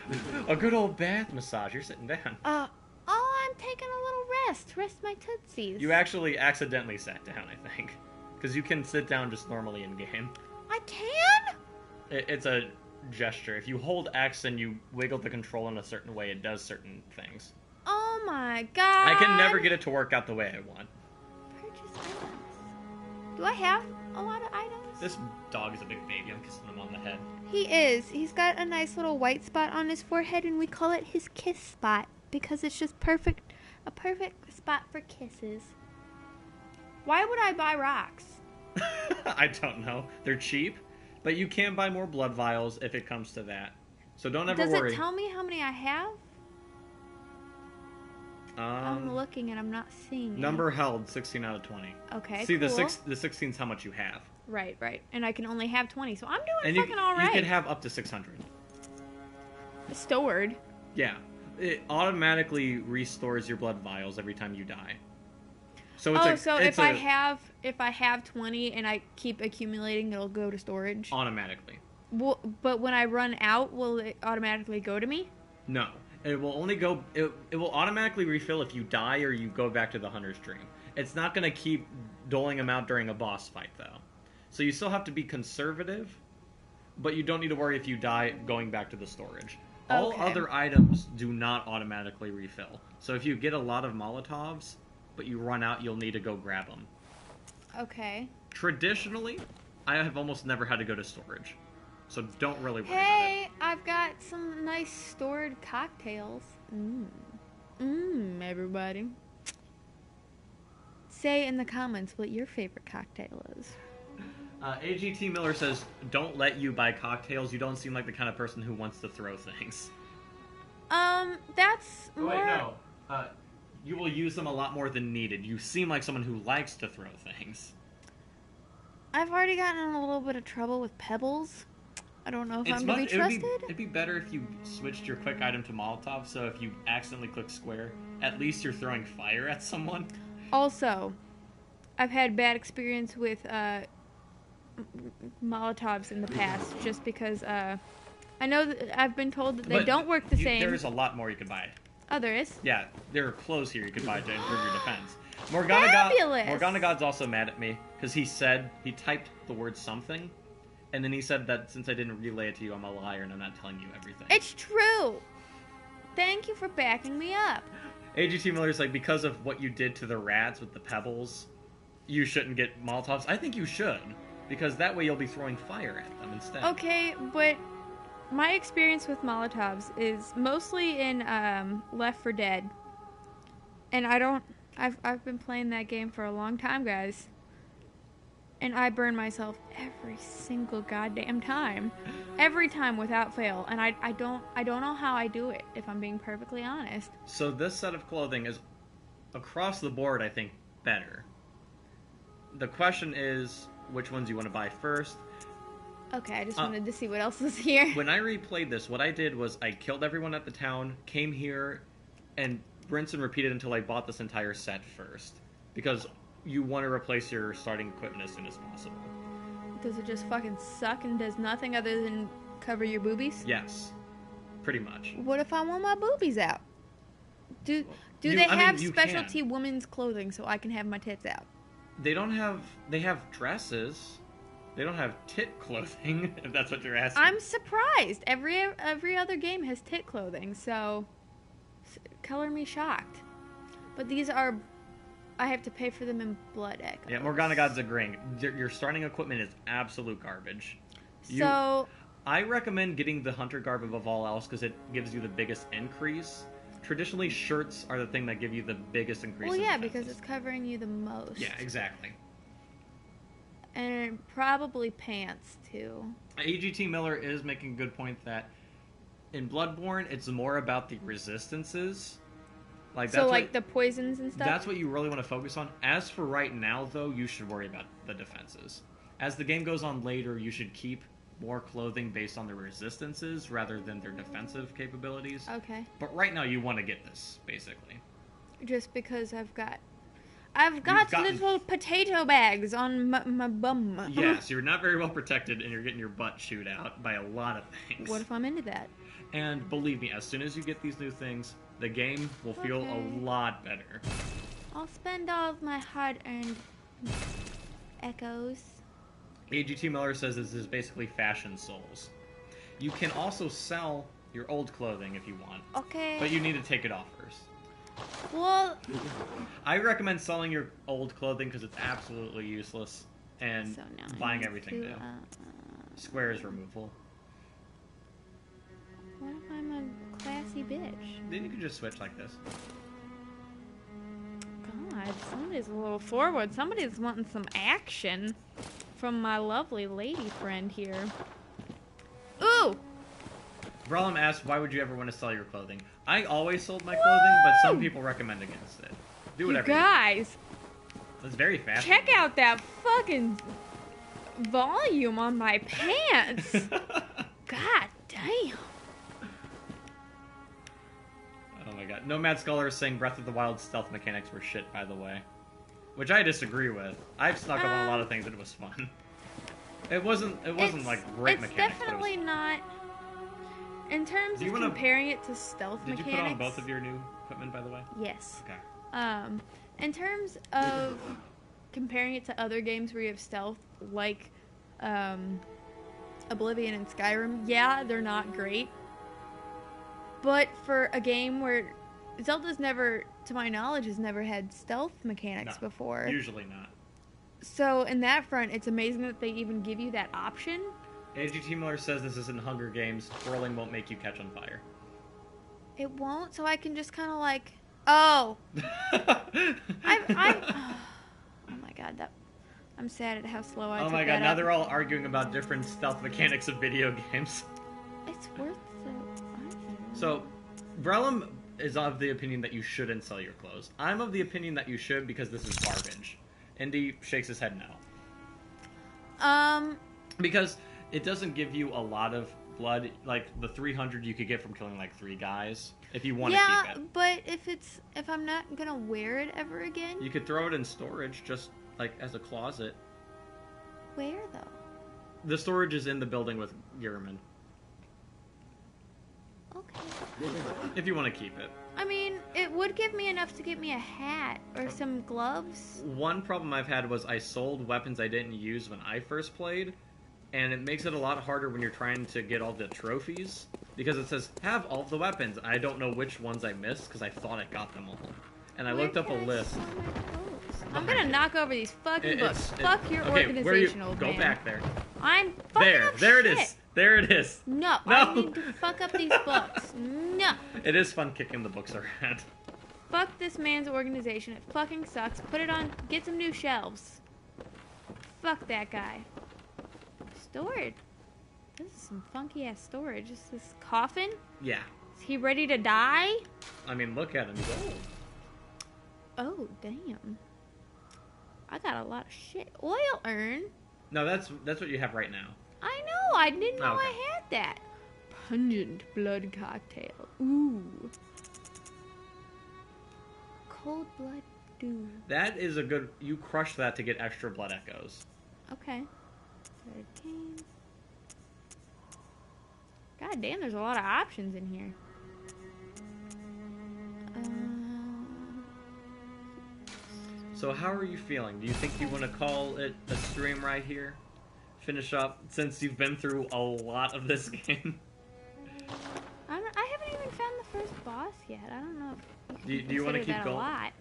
Speaker 1: A good old bath massage. You're sitting down.
Speaker 2: I'm taking a little rest. Rest my tootsies.
Speaker 1: You actually accidentally sat down, I think. Because you can sit down just normally in-game.
Speaker 2: I can?
Speaker 1: It's a gesture. If you hold X and you wiggle the control in a certain way, it does certain things.
Speaker 2: Oh my god.
Speaker 1: I can never get it to work out the way I want.
Speaker 2: Purchase items. Do I have a lot of items?
Speaker 1: This dog is a big baby. I'm kissing him on the head.
Speaker 2: He is. He's got a nice little white spot on his forehead, and we call it his kiss spot because it's just perfect, a perfect spot for kisses. Why would I buy rocks?
Speaker 1: I don't know. They're cheap, but you can buy more blood vials if it comes to that. So don't ever
Speaker 2: Does
Speaker 1: worry.
Speaker 2: it tell me how many I have? I'm looking and I'm not seeing it.
Speaker 1: Number held, 16 out of 20.
Speaker 2: Okay,
Speaker 1: See,
Speaker 2: cool.
Speaker 1: the 16 is how much you have.
Speaker 2: Right. And I can only have 20, so I'm doing
Speaker 1: And
Speaker 2: fucking all right.
Speaker 1: you can have up to 600.
Speaker 2: Stored.
Speaker 1: Yeah. It automatically restores your blood vials every time you die. So it's
Speaker 2: if I have 20 and I keep accumulating, it'll go to storage.
Speaker 1: automatically.
Speaker 2: But when I run out, will it automatically go to me?
Speaker 1: No. It will only go... It will automatically refill if you die or you go back to the hunter's dream. It's not going to keep doling them out during a boss fight, though. So you still have to be conservative, but you don't need to worry if you die going back to the storage. All
Speaker 2: Okay.
Speaker 1: other items do not automatically refill. So if you get a lot of Molotovs, but you run out, you'll need to go grab them.
Speaker 2: Okay.
Speaker 1: Traditionally, I have almost never had to go to storage. So don't really worry about
Speaker 2: Hey, I've got some nice stored cocktails. Everybody. Say in the comments what your favorite cocktail is.
Speaker 1: it. AGT Miller says, don't let you buy cocktails. You don't seem like the kind of person who wants to throw things.
Speaker 2: That's
Speaker 1: Oh,
Speaker 2: more...
Speaker 1: wait, no. You will use them a lot more than needed. You seem like someone who likes to throw things.
Speaker 2: I've already gotten in a little bit of trouble with pebbles. I don't know if I'm to be trusted.
Speaker 1: It'd be better if you switched your quick item to Molotov, so if you accidentally click square, at least you're throwing fire at someone.
Speaker 2: Also, I've had bad experience with Molotovs in the past, just because I know that I've been told that they don't work the same.
Speaker 1: There is a lot more you could buy.
Speaker 2: Oh, there is?
Speaker 1: Yeah, there are clothes here you could buy to improve your defense.
Speaker 2: Fabulous!
Speaker 1: Morgana God's also mad at me, because he typed the word something, and then he said that since I didn't relay it to you, I'm a liar and I'm not telling you everything.
Speaker 2: It's true! Thank you for backing me up.
Speaker 1: AGT Miller's like, because of what you did to the rats with the pebbles, you shouldn't get Molotovs. I think you should, because that way you'll be throwing fire at them instead.
Speaker 2: Okay, but my experience with Molotovs is mostly in Left 4 Dead. And I've been playing that game for a long time, guys. And I burn myself every single goddamn time. Every time without fail. And I don't know how I do it, if I'm being perfectly honest.
Speaker 1: So this set of clothing is, across the board, I think, better. The question is, which ones you want to buy first?
Speaker 2: Okay, I just wanted to see what else was here.
Speaker 1: When I replayed this, what I did was I killed everyone at the town, came here, and rinse and repeated until I bought this entire set first. Because you want to replace your starting equipment as soon as possible.
Speaker 2: Does it just fucking suck and does nothing other than cover your boobies?
Speaker 1: Yes. Pretty much.
Speaker 2: What if I want my boobies out? Do they have specialty women's clothing so I can have my tits out?
Speaker 1: They don't have... They have dresses. They don't have tit clothing, if that's what you're asking.
Speaker 2: I'm surprised. Every other game has tit clothing, so... Color me shocked. But these are... I have to pay for them in blood echoes.
Speaker 1: Yeah, Morgana God's agreeing. Your starting equipment is absolute garbage. I recommend getting the Hunter Garb above all else because it gives you the biggest increase. Traditionally, shirts are the thing that give you the biggest increase.
Speaker 2: Well, yeah, because it's covering you the most.
Speaker 1: Yeah, exactly.
Speaker 2: And probably pants, too.
Speaker 1: AGT Miller is making a good point that in Bloodborne, it's more about the resistances. Like
Speaker 2: the poisons and stuff?
Speaker 1: That's what you really want to focus on. As for right now, though, you should worry about the defenses. As the game goes on later, you should keep more clothing based on their resistances rather than their defensive capabilities.
Speaker 2: Okay.
Speaker 1: But right now, you want to get this, basically.
Speaker 2: Just because I've got little potato bags on my bum.
Speaker 1: Yes, you're not very well protected, and you're getting your butt chewed out by a lot of things.
Speaker 2: What if I'm into that?
Speaker 1: And believe me, as soon as you get these new things, the game will feel a lot better.
Speaker 2: I'll spend all of my hard-earned echoes.
Speaker 1: AGT Miller says this is basically Fashion Souls. You can also sell your old clothing if you want.
Speaker 2: Okay.
Speaker 1: But you need to take it off first.
Speaker 2: Well...
Speaker 1: I recommend selling your old clothing because it's absolutely useless. And
Speaker 2: so now
Speaker 1: buying everything new. Squares removal.
Speaker 2: What if I'm a classy bitch?
Speaker 1: Then you can just switch like this.
Speaker 2: God, somebody's a little forward. Somebody's wanting some action from my lovely lady friend here. Ooh!
Speaker 1: Bralum asked, why would you ever want to sell your clothing? I always sold my clothing, but some people recommend against it. Do whatever
Speaker 2: you guys!
Speaker 1: It's very fast.
Speaker 2: Check out that fucking volume on my pants! God damn!
Speaker 1: Oh my god. Nomad Scholar is saying Breath of the Wild stealth mechanics were shit, by the way. Which I disagree with. I've snuck up on a lot of things and it was fun. It wasn't like great mechanics.
Speaker 2: It's definitely not... In terms of comparing it to stealth mechanics...
Speaker 1: Did you put on both of your new equipment, by the way?
Speaker 2: Yes.
Speaker 1: Okay.
Speaker 2: In terms of comparing it to other games where you have stealth, like Oblivion and Skyrim, yeah, they're not great. But for a game where Zelda's never, to my knowledge, has never had stealth mechanics before.
Speaker 1: Usually not.
Speaker 2: So in that front, it's amazing that they even give you that option.
Speaker 1: AGT Miller says this isn't Hunger Games. Twirling won't make you catch on fire.
Speaker 2: It won't, so I can just kind of like, oh. oh my god, I'm sad at how slow I took that.
Speaker 1: Oh my god, now they're all arguing about different stealth mechanics of video games.
Speaker 2: It's worth the argument.
Speaker 1: So, Brelum is of the opinion that you shouldn't sell your clothes. I'm of the opinion that you should because this is garbage. Indy shakes his head no. Because it doesn't give you a lot of blood. Like, the 300 you could get from killing, like, 3 guys. If you want to keep it.
Speaker 2: Yeah, but if I'm not gonna wear it ever again...
Speaker 1: You could throw it in storage, just, like, as a closet.
Speaker 2: Where, though?
Speaker 1: The storage is in the building with Giraman.
Speaker 2: Okay.
Speaker 1: If you want to keep it.
Speaker 2: I mean, it would give me enough to get me a hat or some gloves.
Speaker 1: One problem I've had was I sold weapons I didn't use when I first played, and it makes it a lot harder when you're trying to get all the trophies, because it says, have all the weapons. I don't know which ones I missed, because I thought I got them all. And I looked up a list.
Speaker 2: I'm gonna knock over these fucking books. Fuck your organizational man.
Speaker 1: Go back there.
Speaker 2: I'm fucking up
Speaker 1: There
Speaker 2: shit.
Speaker 1: it is. There it is.
Speaker 2: No, I need to fuck up these books. No.
Speaker 1: It is fun kicking the books around.
Speaker 2: Fuck this man's organization. It fucking sucks. Put it on. Get some new shelves. Fuck that guy. Storage. This is some funky ass storage. Is this coffin?
Speaker 1: Yeah.
Speaker 2: Is he ready to die?
Speaker 1: I mean, look at him. He's old.
Speaker 2: Oh, damn. I got a lot of shit. Oil urn?
Speaker 1: No, that's what you have right now.
Speaker 2: I know. I didn't know
Speaker 1: Okay.
Speaker 2: I had that. Pungent blood cocktail. Ooh. Cold blood dew.
Speaker 1: That is a good... You crush that to get extra blood echoes.
Speaker 2: Okay. 13. God damn, there's a lot of options in here.
Speaker 1: So how are you feeling? Do you think you want to call it a stream right here? Finish up, since you've been through a lot of this game.
Speaker 2: I haven't even found the first boss yet. I don't know if
Speaker 1: Do you want to keep
Speaker 2: that
Speaker 1: going?
Speaker 2: A lot.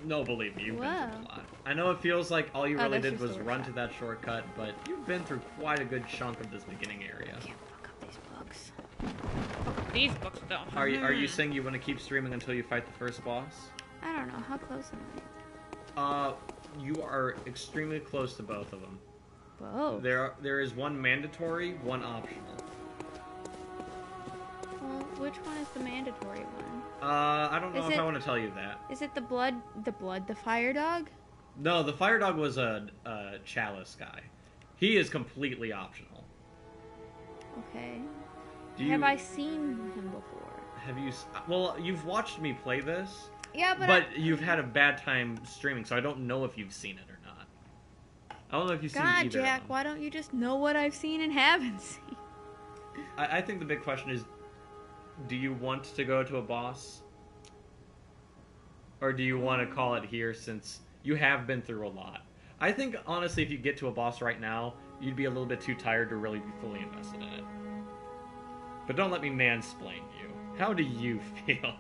Speaker 1: No, believe me, you've been
Speaker 2: Whoa.
Speaker 1: through a lot. I know it feels like all you
Speaker 2: Oh,
Speaker 1: really
Speaker 2: that's
Speaker 1: did
Speaker 2: just
Speaker 1: was
Speaker 2: a
Speaker 1: run to
Speaker 2: shortcut.
Speaker 1: that shortcut, but you've been through quite a good chunk of this beginning area.
Speaker 2: Can't fuck up these books. Fuck up these books though.
Speaker 1: Are you saying you want to keep streaming until you fight the first boss?
Speaker 2: I don't know. How close am
Speaker 1: You are extremely close to both of them.
Speaker 2: I? Whoa.
Speaker 1: There is one mandatory, one optional.
Speaker 2: Well, which one is the mandatory one?
Speaker 1: I don't know
Speaker 2: Is
Speaker 1: if
Speaker 2: it-
Speaker 1: I want to tell you that.
Speaker 2: Is it the fire dog?
Speaker 1: No, the fire dog was a chalice guy. He is completely optional.
Speaker 2: Okay.
Speaker 1: Do you
Speaker 2: Have I seen him before?
Speaker 1: have you? Well, you've watched me play this,
Speaker 2: Yeah,
Speaker 1: but you've had a bad time streaming, so I don't know if you've seen it or not. I don't know if you've seen
Speaker 2: God,
Speaker 1: either. of
Speaker 2: Jack,
Speaker 1: them.
Speaker 2: why don't you just know what I've seen and haven't seen?
Speaker 1: I think the big question is, do you want to go to a boss? Or do you want to call it here since you have been through a lot? I think, honestly, if you get to a boss right now, you'd be a little bit too tired to really be fully invested in it. But don't let me mansplain you. How do you feel?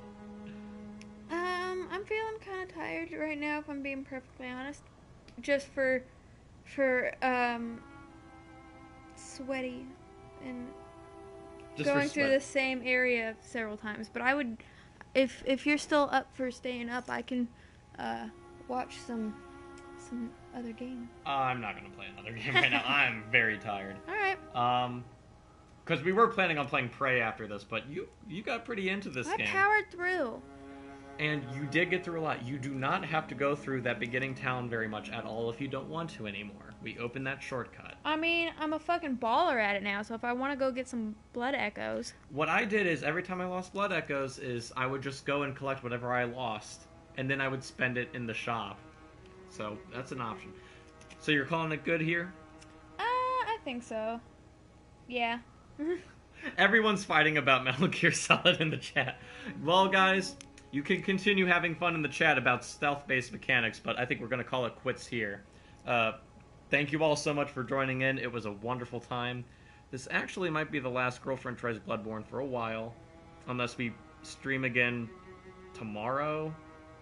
Speaker 2: I'm feeling kind of tired right now, if I'm being perfectly honest. Just for sweaty and
Speaker 1: Just
Speaker 2: going
Speaker 1: for
Speaker 2: through
Speaker 1: sweat.
Speaker 2: the same area several times. But I would, if you're still up for staying up, I can watch some other game.
Speaker 1: I'm not going to play another game right now. I'm very tired.
Speaker 2: All right.
Speaker 1: Because we were planning on playing Prey after this, but you got pretty into this
Speaker 2: I
Speaker 1: game.
Speaker 2: powered through.
Speaker 1: And you did get through a lot. You do not have to go through that beginning town very much at all if you don't want to anymore. We opened that shortcut.
Speaker 2: I mean, I'm a fucking baller at it now, so if I want to go get some blood echoes.
Speaker 1: What I did is every time I lost blood echoes is I would just go and collect whatever I lost, and then I would spend it in the shop. So that's an option. So you're calling it good here?
Speaker 2: I think so. Yeah.
Speaker 1: Everyone's fighting about Metal Gear Solid in the chat. Well, guys, you can continue having fun in the chat about stealth-based mechanics, but I think we're going to call it quits here. Thank you all so much for joining in. It was a wonderful time. This actually might be the last Girlfriend Tries Bloodborne for a while, unless we stream again tomorrow.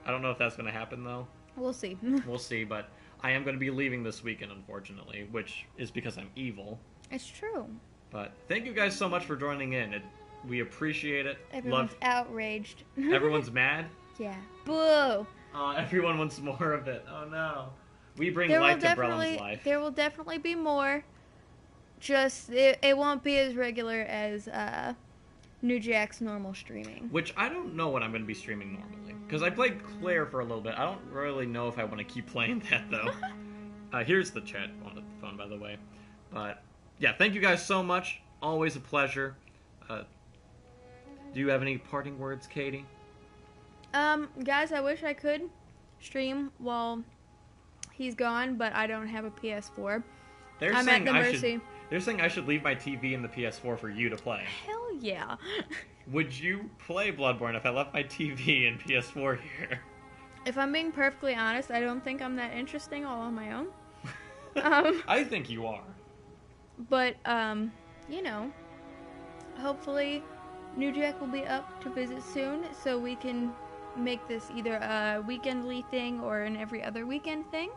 Speaker 1: I don't know if that's going to happen, though.
Speaker 2: We'll see.
Speaker 1: We'll see, but I am going to be leaving this weekend, unfortunately, which is because I'm evil.
Speaker 2: It's true.
Speaker 1: But thank you guys so much for joining in. We appreciate it.
Speaker 2: Everyone's outraged.
Speaker 1: Everyone's mad.
Speaker 2: Yeah. Boo.
Speaker 1: Everyone wants more of it. Oh no. We bring
Speaker 2: There will
Speaker 1: light to Breland's life.
Speaker 2: There will definitely be more. Just it won't be as regular as New Jack's normal streaming.
Speaker 1: Which I don't know what I'm going to be streaming normally. Because I played Claire for a little bit. I don't really know if I want to keep playing that, though. Here's the chat on the phone, by the way. But, yeah, thank you guys so much. Always a pleasure. Do you have any parting words, Katie?
Speaker 2: Guys, I wish I could stream while he's gone, but I don't have a PS4.
Speaker 1: They're
Speaker 2: I'm
Speaker 1: saying
Speaker 2: at the
Speaker 1: I
Speaker 2: mercy.
Speaker 1: should. They're saying I should leave my TV and the PS4 for you to play.
Speaker 2: Hell yeah.
Speaker 1: Would you play Bloodborne if I left my TV and PS4 here?
Speaker 2: If I'm being perfectly honest, I don't think I'm that interesting all on my own.
Speaker 1: I think you are.
Speaker 2: But, you know, hopefully New Jack will be up to visit soon, so we can make this either a weekendly thing or an every other weekend thing.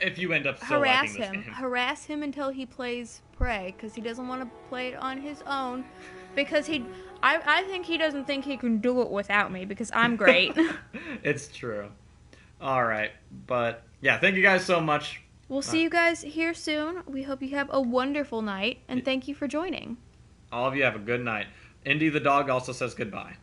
Speaker 1: If you end up still liking this game.
Speaker 2: Harass him until he plays Prey, because he doesn't want to play it on his own. Because I think he doesn't think he can do it without me, because I'm great.
Speaker 1: It's true. All right, but yeah, thank you guys so much.
Speaker 2: We'll see you guys here soon. We hope you have a wonderful night, and thank you for joining.
Speaker 1: All of you have a good night. Indy the dog also says goodbye.